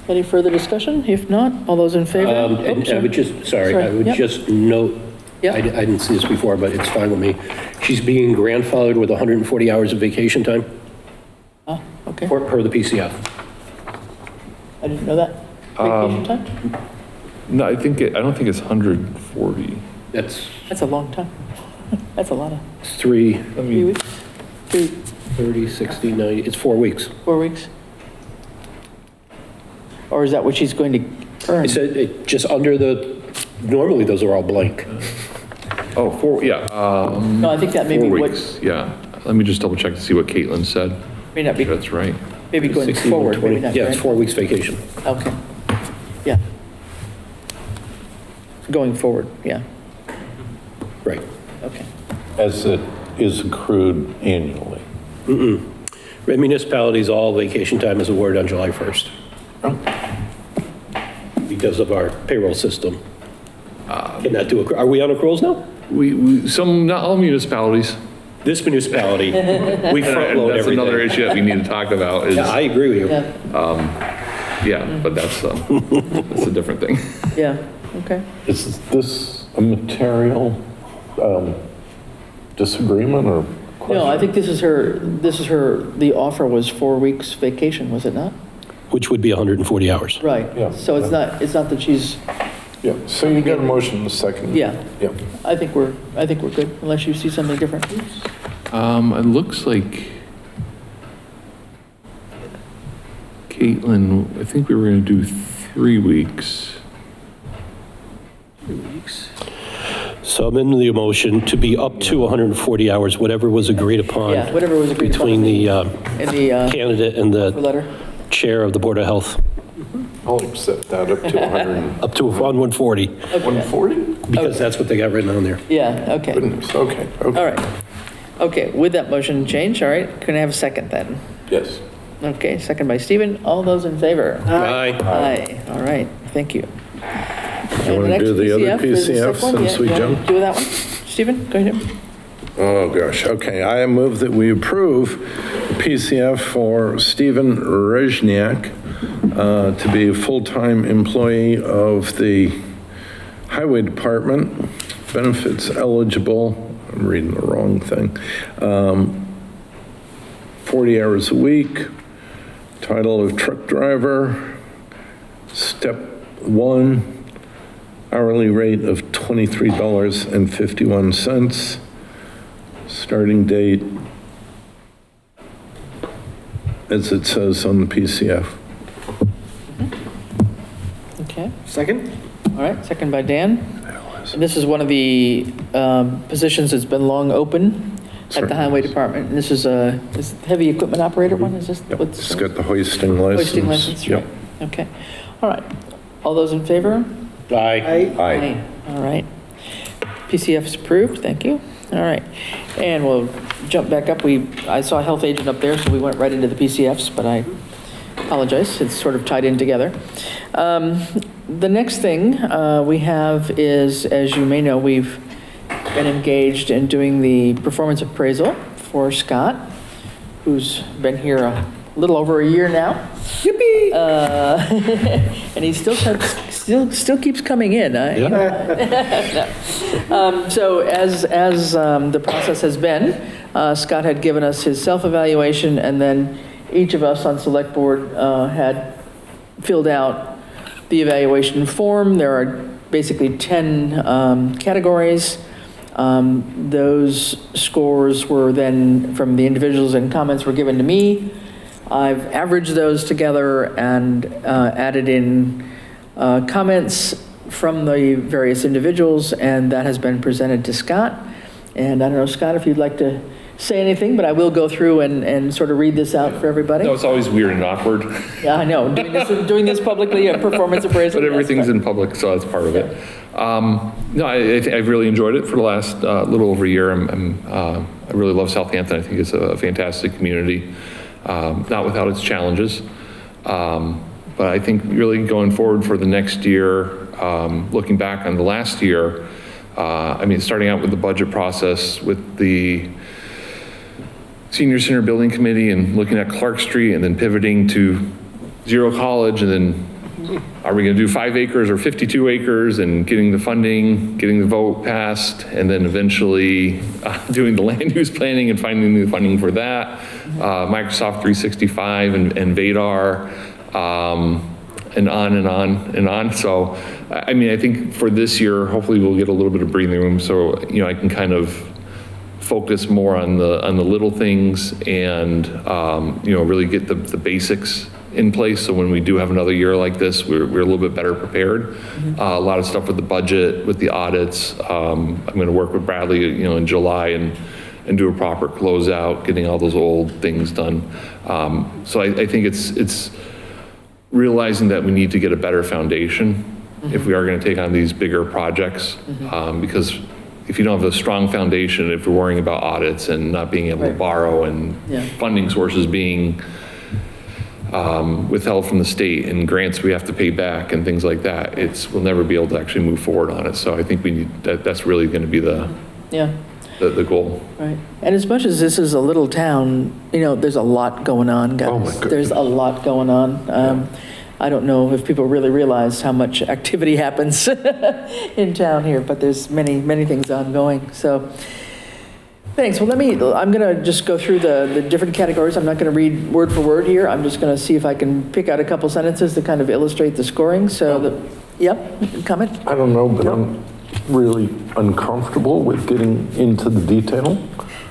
Any further discussion? If not, all those in favor? And I would just, I would Yep. just note, Yep. I didn't see this before, but it's fine with me. She's being grandfathered with 140 hours of vacation time Oh, okay. per the PCF. I didn't know that. Vacation time? No, I don't think it's 140. That's That's a long time. That's a lot of, 3 3 weeks? 30, 60, 90, it's 4 weeks. 4 weeks? Or is that what she's going to earn? I said it just under normally those are all blank. Oh, 4, yeah. No, I think that may be 4 what, weeks, yeah. Let me just double check to see what Caitlin said. may not be, Sure that's right. maybe going 61, forward, 20. maybe not, Yeah, it's right? 4 weeks vacation. Okay, yeah. Going forward, yeah, Right. okay. As it is accrued annually. Municipalities, all vacation time is awarded on July 1st. Because of our payroll system. Cannot do, are we on accruals now? Not all municipalities. This municipality, we And front load that's everything. another issue that we need to talk about is, Yeah, I agree with you. Yeah, yeah, but that's a different thing. yeah, okay. Is this a material disagreement or question? No, I think this is her, the offer was 4 weeks vacation, was it not? Which would be 140 hours. Yeah. Right, so it's not that she's, Yeah, so you got a motion in a second. yeah, Yeah. I think we're good, unless you see something different. It looks like Caitlin, I think we were going to do 3 weeks. 3 weeks. So I'm in the motion to be up to 140 hours, whatever was agreed upon. Yeah, whatever was agreed upon Between the in the candidate and the letter. chair of the Board of Health, I'll accept that up to 100. up to 140, 140? because that's what they got written on there. Yeah, okay, Goodness, okay, all okay. right. Okay, with that motion change, all right, can I have a second then? Yes. Okay, second by Stephen, all those in favor? Aye. Aye, all right, thank you. You want to do the other PCF since we jumped? Do that one? Stephen, go ahead. Oh, gosh, okay. I move that we approve PCF for Stephen Rezniak to be a full-time employee of the Highway Department, benefits eligible, I'm reading the wrong thing, 40 hours a week, title of truck driver, step 1, hourly rate of $23.51. Starting date, as it says on the PCF. Okay, Second? all right, second by Dan. And this is one of the positions that's been long open at the Highway Department. And this is a heavy equipment operator one, is this? Yep, what this it's is? got the hoisting license. Hoisting license, right, Yep. okay. All right, all those in favor? Aye. Aye. All right. PCF is approved, thank you. All right, and we'll jump back up. I saw health agent up there, so we went right into the PCFs, but I apologize, it's sort of tied in together. The next thing we have is, as you may know, we've been engaged in doing the performance appraisal for Scott, who's been here a little over a year now. Yippee! And he still keeps coming in. So as the process has been, Scott had given us his self-evaluation, and then each of us on select board had filled out the evaluation form. There are basically 10 categories. Those scores were then, from the individuals, and comments were given to me. I've averaged those together and added in comments from the various individuals, and that has been presented to Scott. And I don't know, Scott, if you'd like to say anything, but I will go through and sort of read this out for everybody. No, it's always weird and awkward. Yeah, I know, doing this publicly, a performance appraisal. But everything's in public, so that's part of it. No, I've really enjoyed it for the last little over a year. I really love Southampton. I think it's a fantastic community, not without its challenges. But I think really going forward for the next year, looking back on the last year, I mean, starting out with the budget process with the Senior Center Building Committee and looking at Clark Street, and then pivoting to Zero College, and then are we going to do 5 acres or 52 acres, and getting the funding, getting the vote passed, and then eventually doing the land use planning and finding the funding for that, Microsoft 365 and Vadar, and on and on and on. So, I mean, I think for this year, hopefully we'll get a little bit of breathing room, so, you know, I can kind of focus more on the little things, and you know, really get the basics in place, so when we do have another year like this, we're a little bit better prepared. A lot of stuff with the budget, with the audits. I'm going to work with Bradley, you know, in July and do a proper closeout, getting all those old things done. So I think it's realizing that we need to get a better foundation if we are going to take on these bigger projects, because if you don't have a strong foundation, if you're worrying about audits and not being able to borrow, and funding sources being withheld from the state, and grants we have to pay back and things like that, we'll never be able to actually move forward on it. So I think we need that's really going to be the goal. Right. And as much as this is a little town, you know, there's a lot going on, guys. Oh my goodness. There's a lot going on. I don't know if people really realize how much activity happens in town here, but there's many, many things ongoing. So thanks. Well, I'm going to just go through the different categories. I'm not going to read word for word here. I'm just going to see if I can pick out a couple sentences to kind of illustrate the scoring. So, comment? I don't know, but I'm really uncomfortable with getting into the detail.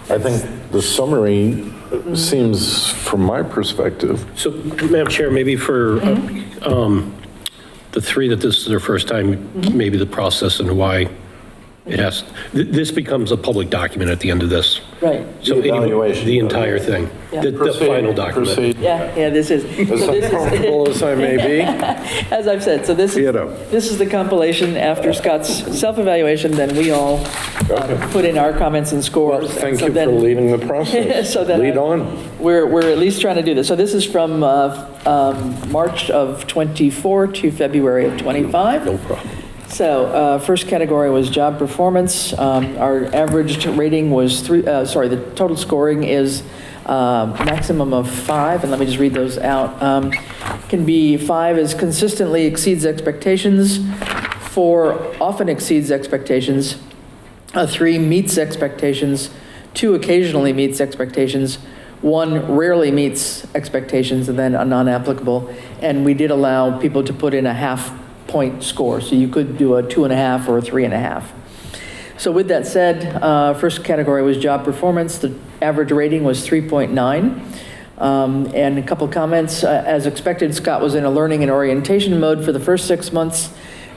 I think the summary seems, from my perspective. So, Madam Chair, maybe for the three that this is their first time, maybe the process and why it has, this becomes a public document at the end of this. Right. So evaluation. The entire thing, the final document. Proceed. Yeah, this is. As uncomfortable as I may be. As I've said, so this is the compilation after Scott's self-evaluation, then we all put in our comments and scores. Well, thank you for leading the process. So then lead on. We're at least trying to do this. So this is from March of 24 to February of 25. No problem. So first category was job performance. Our average rating was the total scoring is maximum of 5, and let me just read those out. Can be 5 is consistently exceeds expectations, 4 often exceeds expectations, 3 meets expectations, 2 occasionally meets expectations, 1 rarely meets expectations, and then a non-applicable. And we did allow people to put in a half-point score, so you could do a 2.5 or a 3.5. So with that said, first category was job performance. The average rating was 3.9. And a couple comments. As expected, Scott was in a learning and orientation mode for the first 6 months,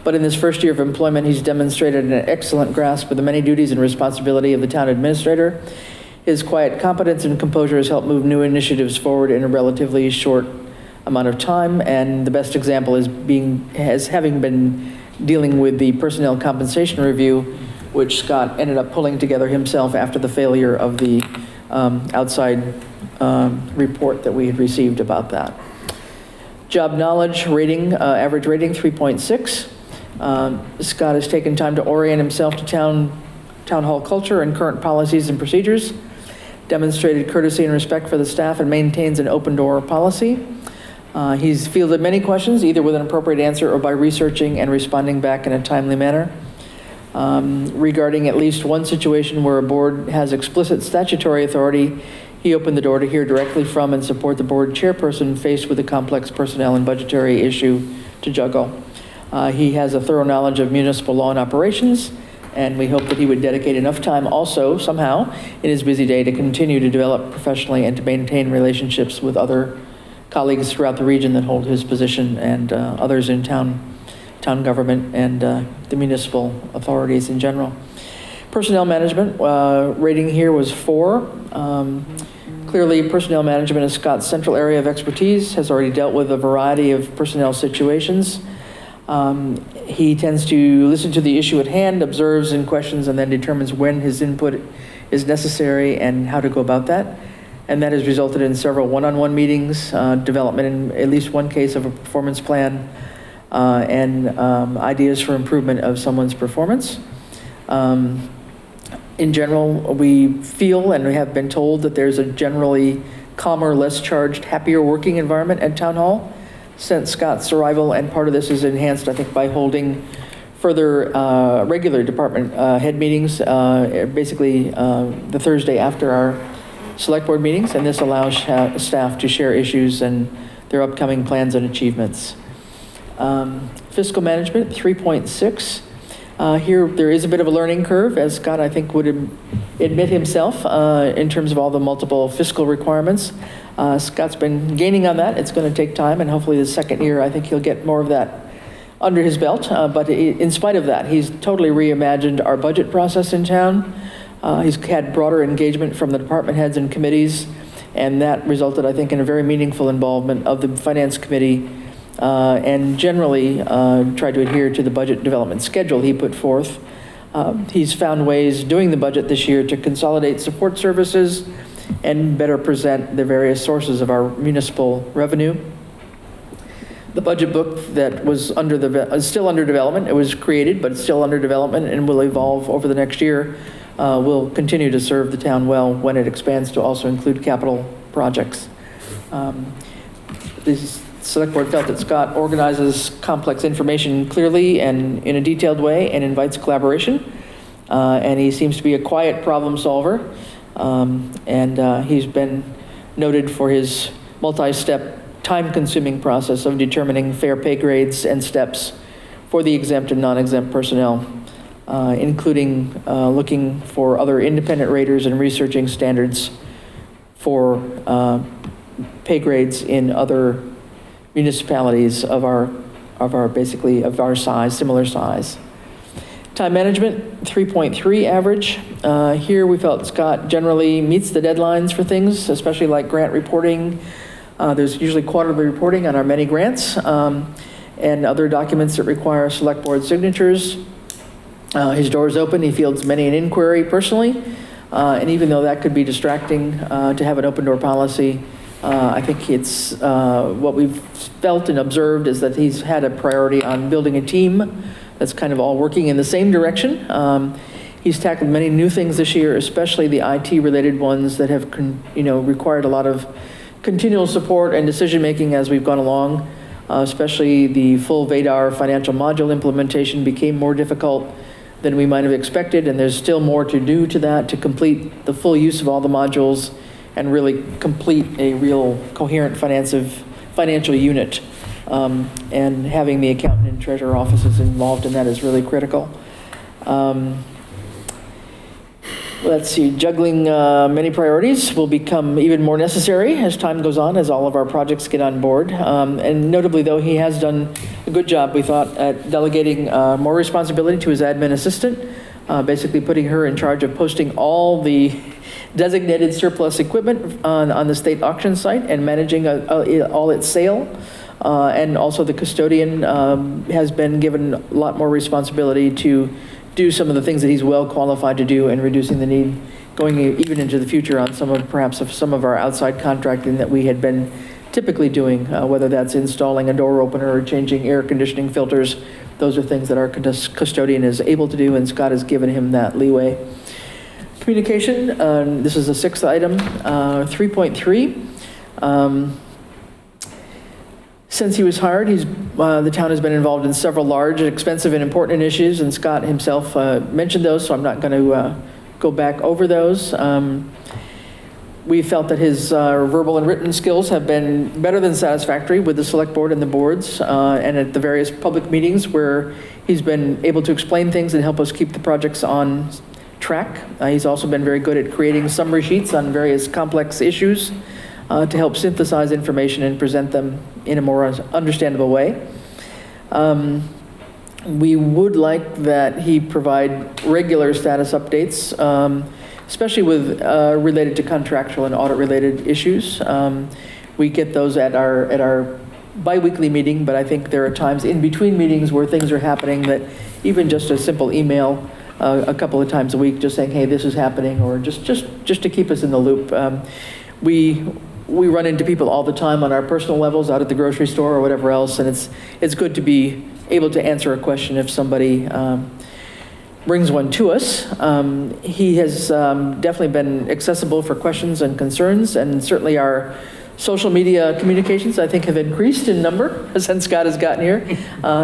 but in this first year of employment, he's demonstrated an excellent grasp of the many duties and responsibility of the town administrator. His quiet competence and composure has helped move new initiatives forward in a relatively short amount of time, and the best example is having been dealing with the personnel compensation review, which Scott ended up pulling together himself after the failure of the outside report that we had received about that. Job knowledge rating, average rating 3.6. Scott has taken time to orient himself to town hall culture and current policies and procedures, demonstrated courtesy and respect for the staff, and maintains an open door policy. He's fielded many questions, either with an appropriate answer or by researching and responding back in a timely manner. Regarding at least one situation where a board has explicit statutory authority, he opened the door to hear directly from and support the board chairperson faced with a complex personnel and budgetary issue to juggle. He has a thorough knowledge of municipal law and operations, and we hope that he would dedicate enough time also, somehow, in his busy day to continue to develop professionally and to maintain relationships with other colleagues throughout the region that hold his position and others in town government and the municipal authorities in general. Personnel management rating here was 4. Clearly, personnel management is Scott's central area of expertise, has already dealt with a variety of personnel situations. He tends to listen to the issue at hand, observes and questions, and then determines when his input is necessary and how to go about that. And that has resulted in several one-on-one meetings, development in at least one case of a performance plan, and ideas for improvement of someone's performance. In general, we feel and we have been told that there's a generally calmer, less charged, happier working environment at Town Hall since Scott's arrival, and part of this is enhanced, I think, by holding further regular department head meetings, basically the Thursday after our select board meetings, and this allows staff to share issues and their upcoming plans and achievements. Fiscal management, 3.6. Here, there is a bit of a learning curve, as Scott, I think, would admit himself in terms of all the multiple fiscal requirements. Scott's been gaining on that. It's going to take time, and hopefully the second year, I think he'll get more of that under his belt. But in spite of that, he's totally reimagined our budget process in town. He's had broader engagement from the department heads and committees, and that resulted, I think, in a very meaningful involvement of the finance committee, and generally tried to adhere to the budget development schedule he put forth. He's found ways doing the budget this year to consolidate support services and better present the various sources of our municipal revenue. The budget book that was still under development, it was created, but it's still under development and will evolve over the next year, will continue to serve the town well when it expands to also include capital projects. This Select Board felt that Scott organizes complex information clearly and in a detailed way and invites collaboration. And he seems to be a quiet problem solver. And he's been noted for his multi-step, time-consuming process of determining fair pay grades and steps for the exempt and non-exempt personnel, including looking for other independent raters and researching standards for pay grades in other municipalities of our size, similar size. Time management, 3.3 average. Here we felt Scott generally meets the deadlines for things, especially like grant reporting. There's usually quarterly reporting on our many grants and other documents that require select board signatures. His door is open. He fields many an inquiry personally. And even though that could be distracting to have an open door policy, I think it's what we've felt and observed is that he's had a priority on building a team that's kind of all working in the same direction. He's tackled many new things this year, especially the IT-related ones that have required a lot of continual support and decision-making as we've gone along. Especially the full VADAR financial module implementation became more difficult than we might have expected, and there's still more to do to that to complete the full use of all the modules and really complete a real coherent financial unit. And having the accountant and treasurer offices involved in that is really critical. Let's see, juggling many priorities will become even more necessary as time goes on, as all of our projects get on board. And notably, though, he has done a good job, we thought, at delegating more responsibility to his admin assistant, basically putting her in charge of posting all the designated surplus equipment on the state auction site and managing all its sale. And also the custodian has been given a lot more responsibility to do some of the things that he's well qualified to do and reducing the need going even into the future on some of our outside contracting that we had been typically doing, whether that's installing a door opener or changing air conditioning filters. Those are things that our custodian is able to do, and Scott has given him that leeway. Communication, this is the sixth item, 3.3. Since he was hired, the town has been involved in several large, expensive, and important issues, and Scott himself mentioned those, so I'm not going to go back over those. We felt that his verbal and written skills have been better than satisfactory with the select board and the boards, and at the various public meetings where he's been able to explain things and help us keep the projects on track. He's also been very good at creating summary sheets on various complex issues to help synthesize information and present them in a more understandable way. We would like that he provide regular status updates, especially with related to contractual and audit-related issues. We get those at our bi-weekly meeting, but I think there are times in between meetings where things are happening that even just a simple email a couple of times a week, just saying, hey, this is happening, or just to keep us in the loop. We run into people all the time on our personal levels, out at the grocery store or whatever else, and it's good to be able to answer a question if somebody brings one to us. He has definitely been accessible for questions and concerns, and certainly our social media communications, I think, have increased in number since Scott has gotten here.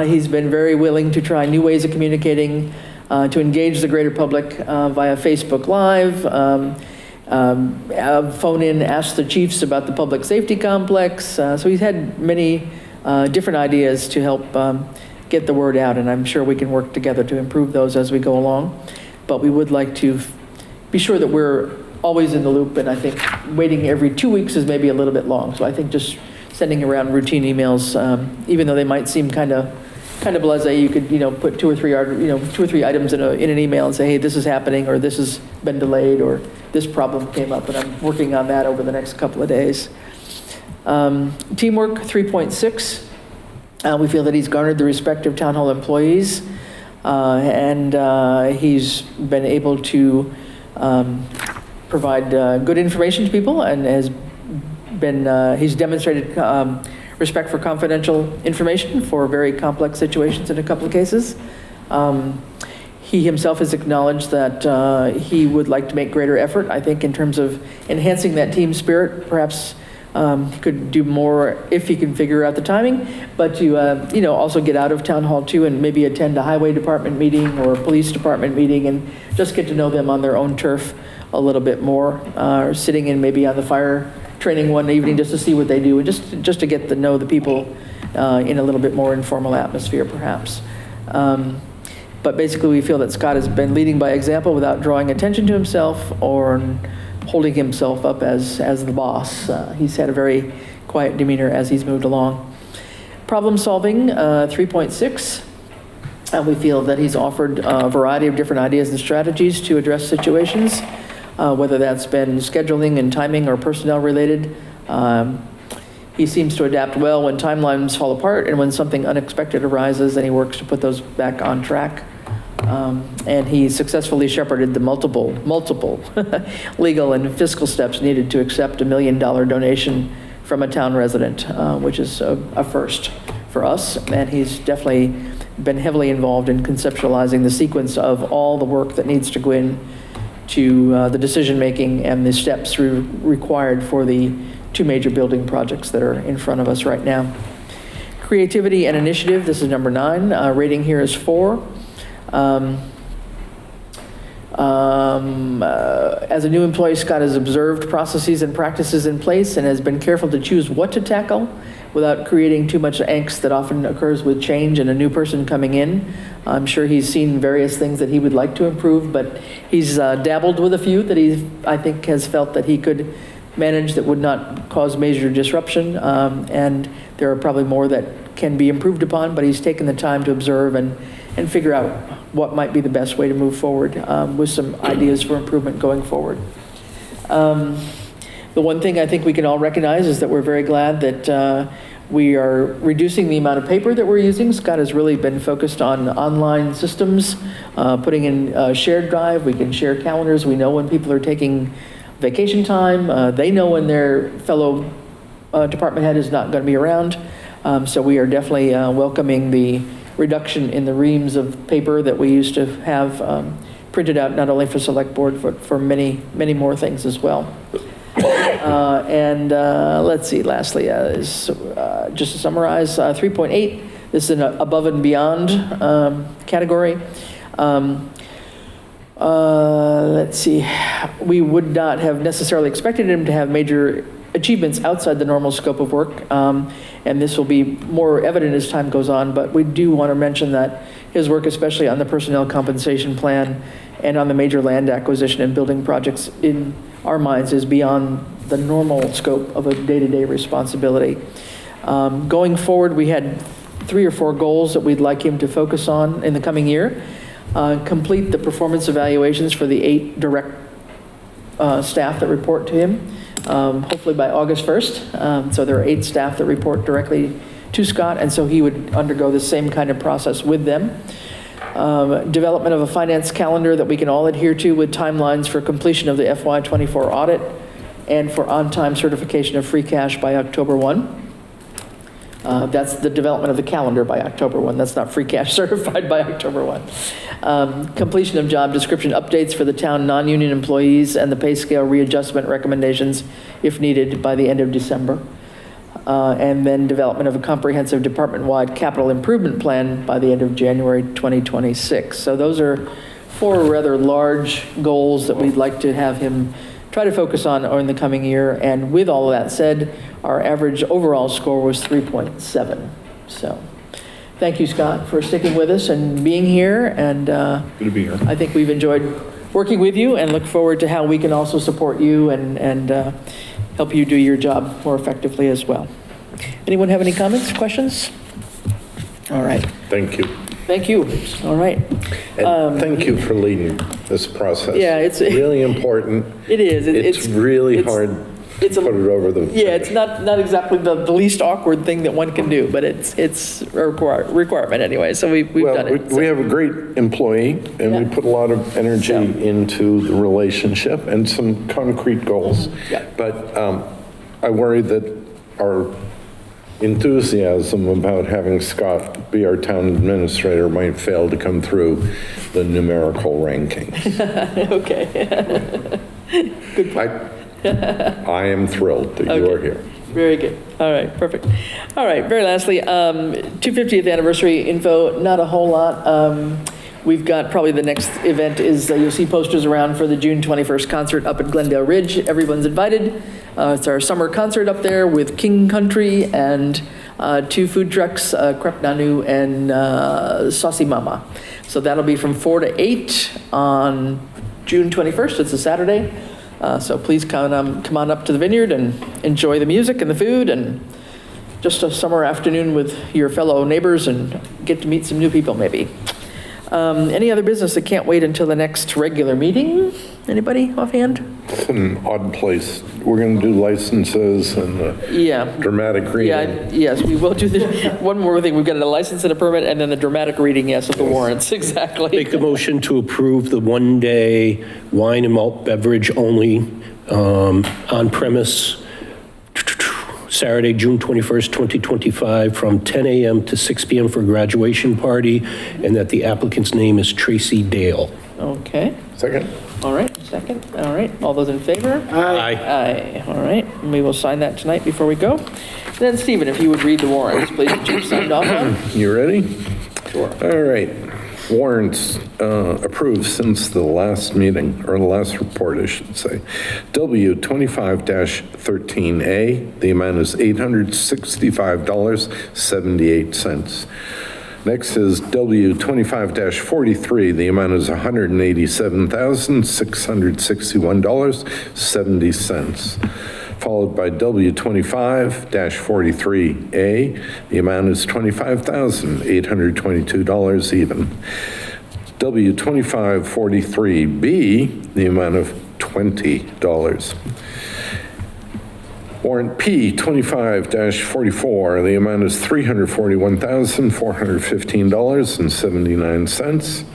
He's been very willing to try new ways of communicating, to engage the greater public via Facebook Live, phone in, ask the chiefs about the public safety complex. So he's had many different ideas to help get the word out, and I'm sure we can work together to improve those as we go along. But we would like to be sure that we're always in the loop, and I think waiting every 2 weeks is maybe a little bit long. So I think just sending around routine emails, even though they might seem kind of blasé, you could put two or three items in an email and say, hey, this is happening, or this has been delayed, or this problem came up, and I'm working on that over the next couple of days. Teamwork, 3.6. We feel that he's garnered the respect of town hall employees, and he's been able to provide good information to people, and he's demonstrated respect for confidential information for very complex situations in a couple of cases. He himself has acknowledged that he would like to make greater effort, I think, in terms of enhancing that team spirit. Perhaps he could do more if he can figure out the timing, but to also get out of town hall too and maybe attend a highway department meeting or a police department meeting and just get to know them on their own turf a little bit more, or sitting in maybe on the fire training one evening just to see what they do, and just to get to know the people in a little bit more informal atmosphere, perhaps. But basically, we feel that Scott has been leading by example without drawing attention to himself or holding himself up as the boss. He's had a very quiet demeanor as he's moved along. Problem solving, 3.6. We feel that he's offered a variety of different ideas and strategies to address situations, whether that's been scheduling and timing or personnel related. He seems to adapt well when timelines fall apart and when something unexpected arises, and he works to put those back on track. And he successfully shepherded the multiple legal and fiscal steps needed to accept $1 million donation from a town resident, which is a first for us. And he's definitely been heavily involved in conceptualizing the sequence of all the work that needs to go in to the decision-making and the steps required for the two major building projects that are in front of us right now. Creativity and initiative, this is number 9. Rating here is 4. As a new employee, Scott has observed processes and practices in place and has been careful to choose what to tackle without creating too much angst that often occurs with change and a new person coming in. I'm sure he's seen various things that he would like to improve, but he's dabbled with a few that I think has felt that he could manage that would not cause major disruption, and there are probably more that can be improved upon, but he's taken the time to observe and figure out what might be the best way to move forward with some ideas for improvement going forward. The one thing I think we can all recognize is that we're very glad that we are reducing the amount of paper that we're using. Scott has really been focused on online systems, putting in shared drive. We can share calendars. We know when people are taking vacation time. They know when their fellow department head is not going to be around. So we are definitely welcoming the reduction in the reams of paper that we used to have printed out, not only for select board, but for many, many more things as well. And let's see, lastly, just to summarize, 3.8, this is an above and beyond category. Let's see, we would not have necessarily expected him to have major achievements outside the normal scope of work, and this will be more evident as time goes on, but we do want to mention that his work, especially on the personnel compensation plan and on the major land acquisition and building projects, in our minds is beyond the normal scope of a day-to-day responsibility. Going forward, we had 3 or 4 goals that we'd like him to focus on in the coming year. Complete the performance evaluations for the 8 direct staff that report to him, hopefully by August 1st. So there are 8 staff that report directly to Scott, and so he would undergo the same kind of process with them. Development of a finance calendar that we can all adhere to with timelines for completion of the FY24 audit and for on-time certification of free cash by October 1. That's the development of the calendar by October 1. That's not free cash certified by October 1. Completion of job description updates for the town non-union employees and the pay scale readjustment recommendations, if needed, by the end of December. And then development of a comprehensive department-wide capital improvement plan by the end of January 2026. So those are 4 rather large goals that we'd like to have him try to focus on in the coming year. And with all of that said, our average overall score was 3.7. So thank you, Scott, for sticking with us and being here. And Good to be here. I think we've enjoyed working with you and look forward to how we can also support you and help you do your job more effectively as well. Anyone have any comments, questions? All right. Thank you. Thank you. All right. And thank you for leading this process. Yeah, it's really important. It is. It's really hard to put it over the finish. Yeah, it's not exactly the least awkward thing that one can do, but it's a requirement anyway, so we've done it. We have a great employee, and we put a lot of energy into the relationship and some concrete goals. Yeah. But I worry that our enthusiasm about having Scott be our town administrator might fail to come through the numerical rankings. Okay. Good point. I am thrilled that you are here. Very good. All right, perfect. All right, very lastly, 250th anniversary info, not a whole lot. We've got probably the next event is, you'll see posters around for the June 21st concert up at Glendale Ridge. Everyone's invited. It's our summer concert up there with King Country and 2 food trucks, Crepe Nanu and Saucy Mama. So that'll be from 4 to 8 on June 21st. It's a Saturday. So please come on up to the vineyard and enjoy the music and the food and just a summer afternoon with your fellow neighbors and get to meet some new people maybe. Any other business that can't wait until the next regular meeting? Anybody offhand? It's an odd place. We're going to do licenses and dramatic reading. Yes, we will do one more thing. We've got a license and a permit and then the dramatic reading, of the warrants, exactly. Make the motion to approve the 1-day wine and malt beverage only on premise Saturday, June 21st, 2025, from 10 a.m. to 6 p.m. for a graduation party, and that the applicant's name is Tracy Dale. Okay. Second. All right, second. All right, all those in favor? Aye. Aye. All right, and we will sign that tonight before we go. And then, Stephen, if you would read the warrants, please, that you've signed off on. You ready? Sure. All right. Warrants approved since the last meeting, or the last report, I should say. W 25-13A, the amount is $865.78. Next is W 25-43, the amount is $187,661.70. Followed by W 25-43A, the amount is $25,822 even. W 25-43B, the amount of $20. Warrant P 25-44, the amount is $341,415.79.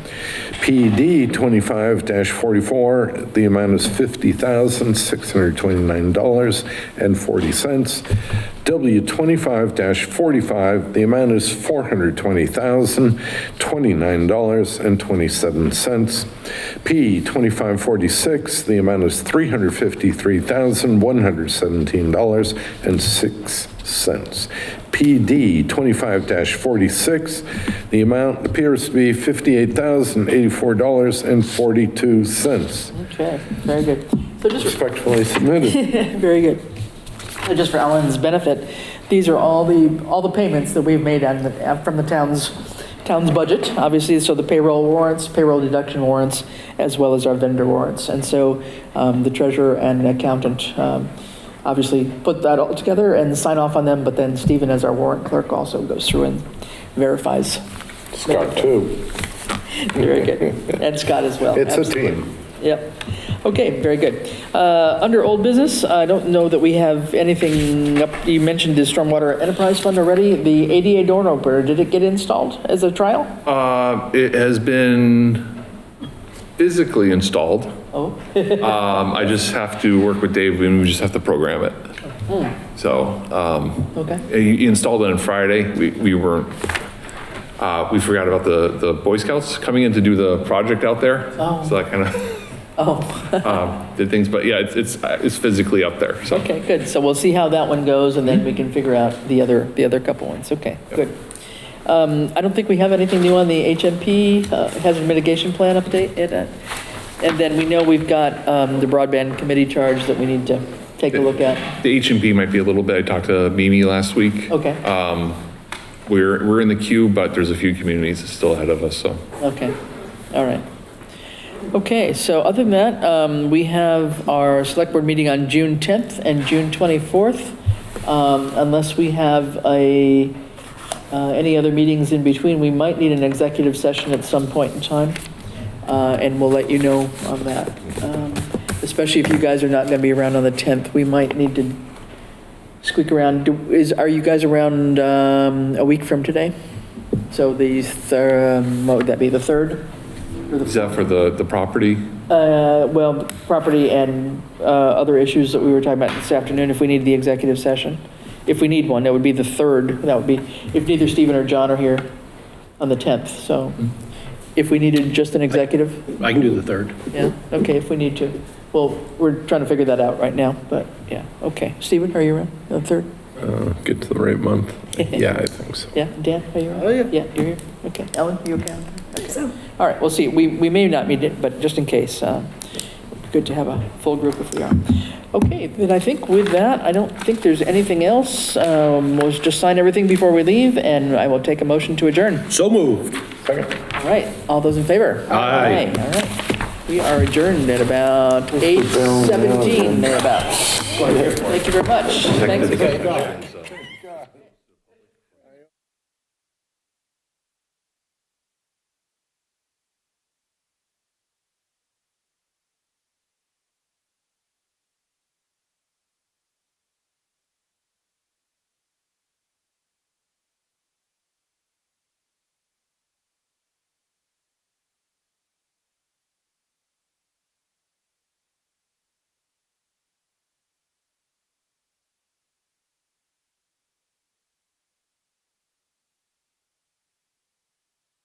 PD 25-44, the amount is $50,629.40. W 25-45, the amount is $420,029.27. P 2546, the amount is $353,117.06. PD 25-46, the amount appears to be $58,084.42. Okay, very good. So just Respectfully submitted. very good. So just for Alan's benefit, these are all the payments that we've made from the town's budget, obviously, so the payroll warrants, payroll deduction warrants, as well as our vendor warrants. And so the treasurer and accountant obviously put that all together and sign off on them, but then Stephen, as our warrant clerk, also goes through and verifies. Scott, too. Very good. And Scott as well. It's Absolutely. a team. Yep. Okay, very good. Under old business, I don't know that we have anything up. You mentioned the Stormwater Enterprise Fund already. The ADA door opener, did it get installed as a trial? It has been physically installed. Oh. I just have to work with Dave and we just have to program it. So, Okay. he installed it on Friday. We weren't, we forgot about the Boy Scouts coming in to do the project out there. Oh. So that kind of did things, but yeah, it's physically up there, so. Okay, good. So we'll see how that one goes, and then we can figure out the other couple ones. Okay, good. I don't think we have anything new on the HMP, Hazard Mitigation Plan update. And then we know we've got the broadband committee charge that we need to take a look at. The HMP might be a little bit, I talked to Mimi last week. Okay. We're in the queue, but there's a few communities still ahead of us, so. Okay, all right. Okay, so other than that, we have our select board meeting on June 10th and June 24th. Unless we have any other meetings in between, we might need an executive session at some point in time. And we'll let you know on that. Especially if you guys are not going to be around on the 10th, we might need to squeak around. Are you guys around a week from today? So what would that be, the 3rd? Is that for the property? Well, property and other issues that we were talking about this afternoon, if we need the executive session. If we need one, that would be the 3rd. That would be if neither Stephen or John are here on the 10th. So if we needed just an executive. I can do the 3rd. Yeah, okay, if we need to. Well, we're trying to figure that out right now, but yeah, okay. Stephen, are you around the 3rd? Get to the right month. Yeah, I think so. Yeah, Dan, are you around? Oh, yeah. Yeah, you're here? Okay. Ellen, you okay? Okay. So. All right, we'll see. We may not meet it, but just in case, good to have a full group if we are. Okay, then I think with that, I don't think there's anything else. We'll just sign everything before we leave, and I will take a motion to adjourn. So moved. All right, all those in favor? Aye. All right. We are adjourned at about 8:17 thereabouts. Thank you very much. Thanks for coming.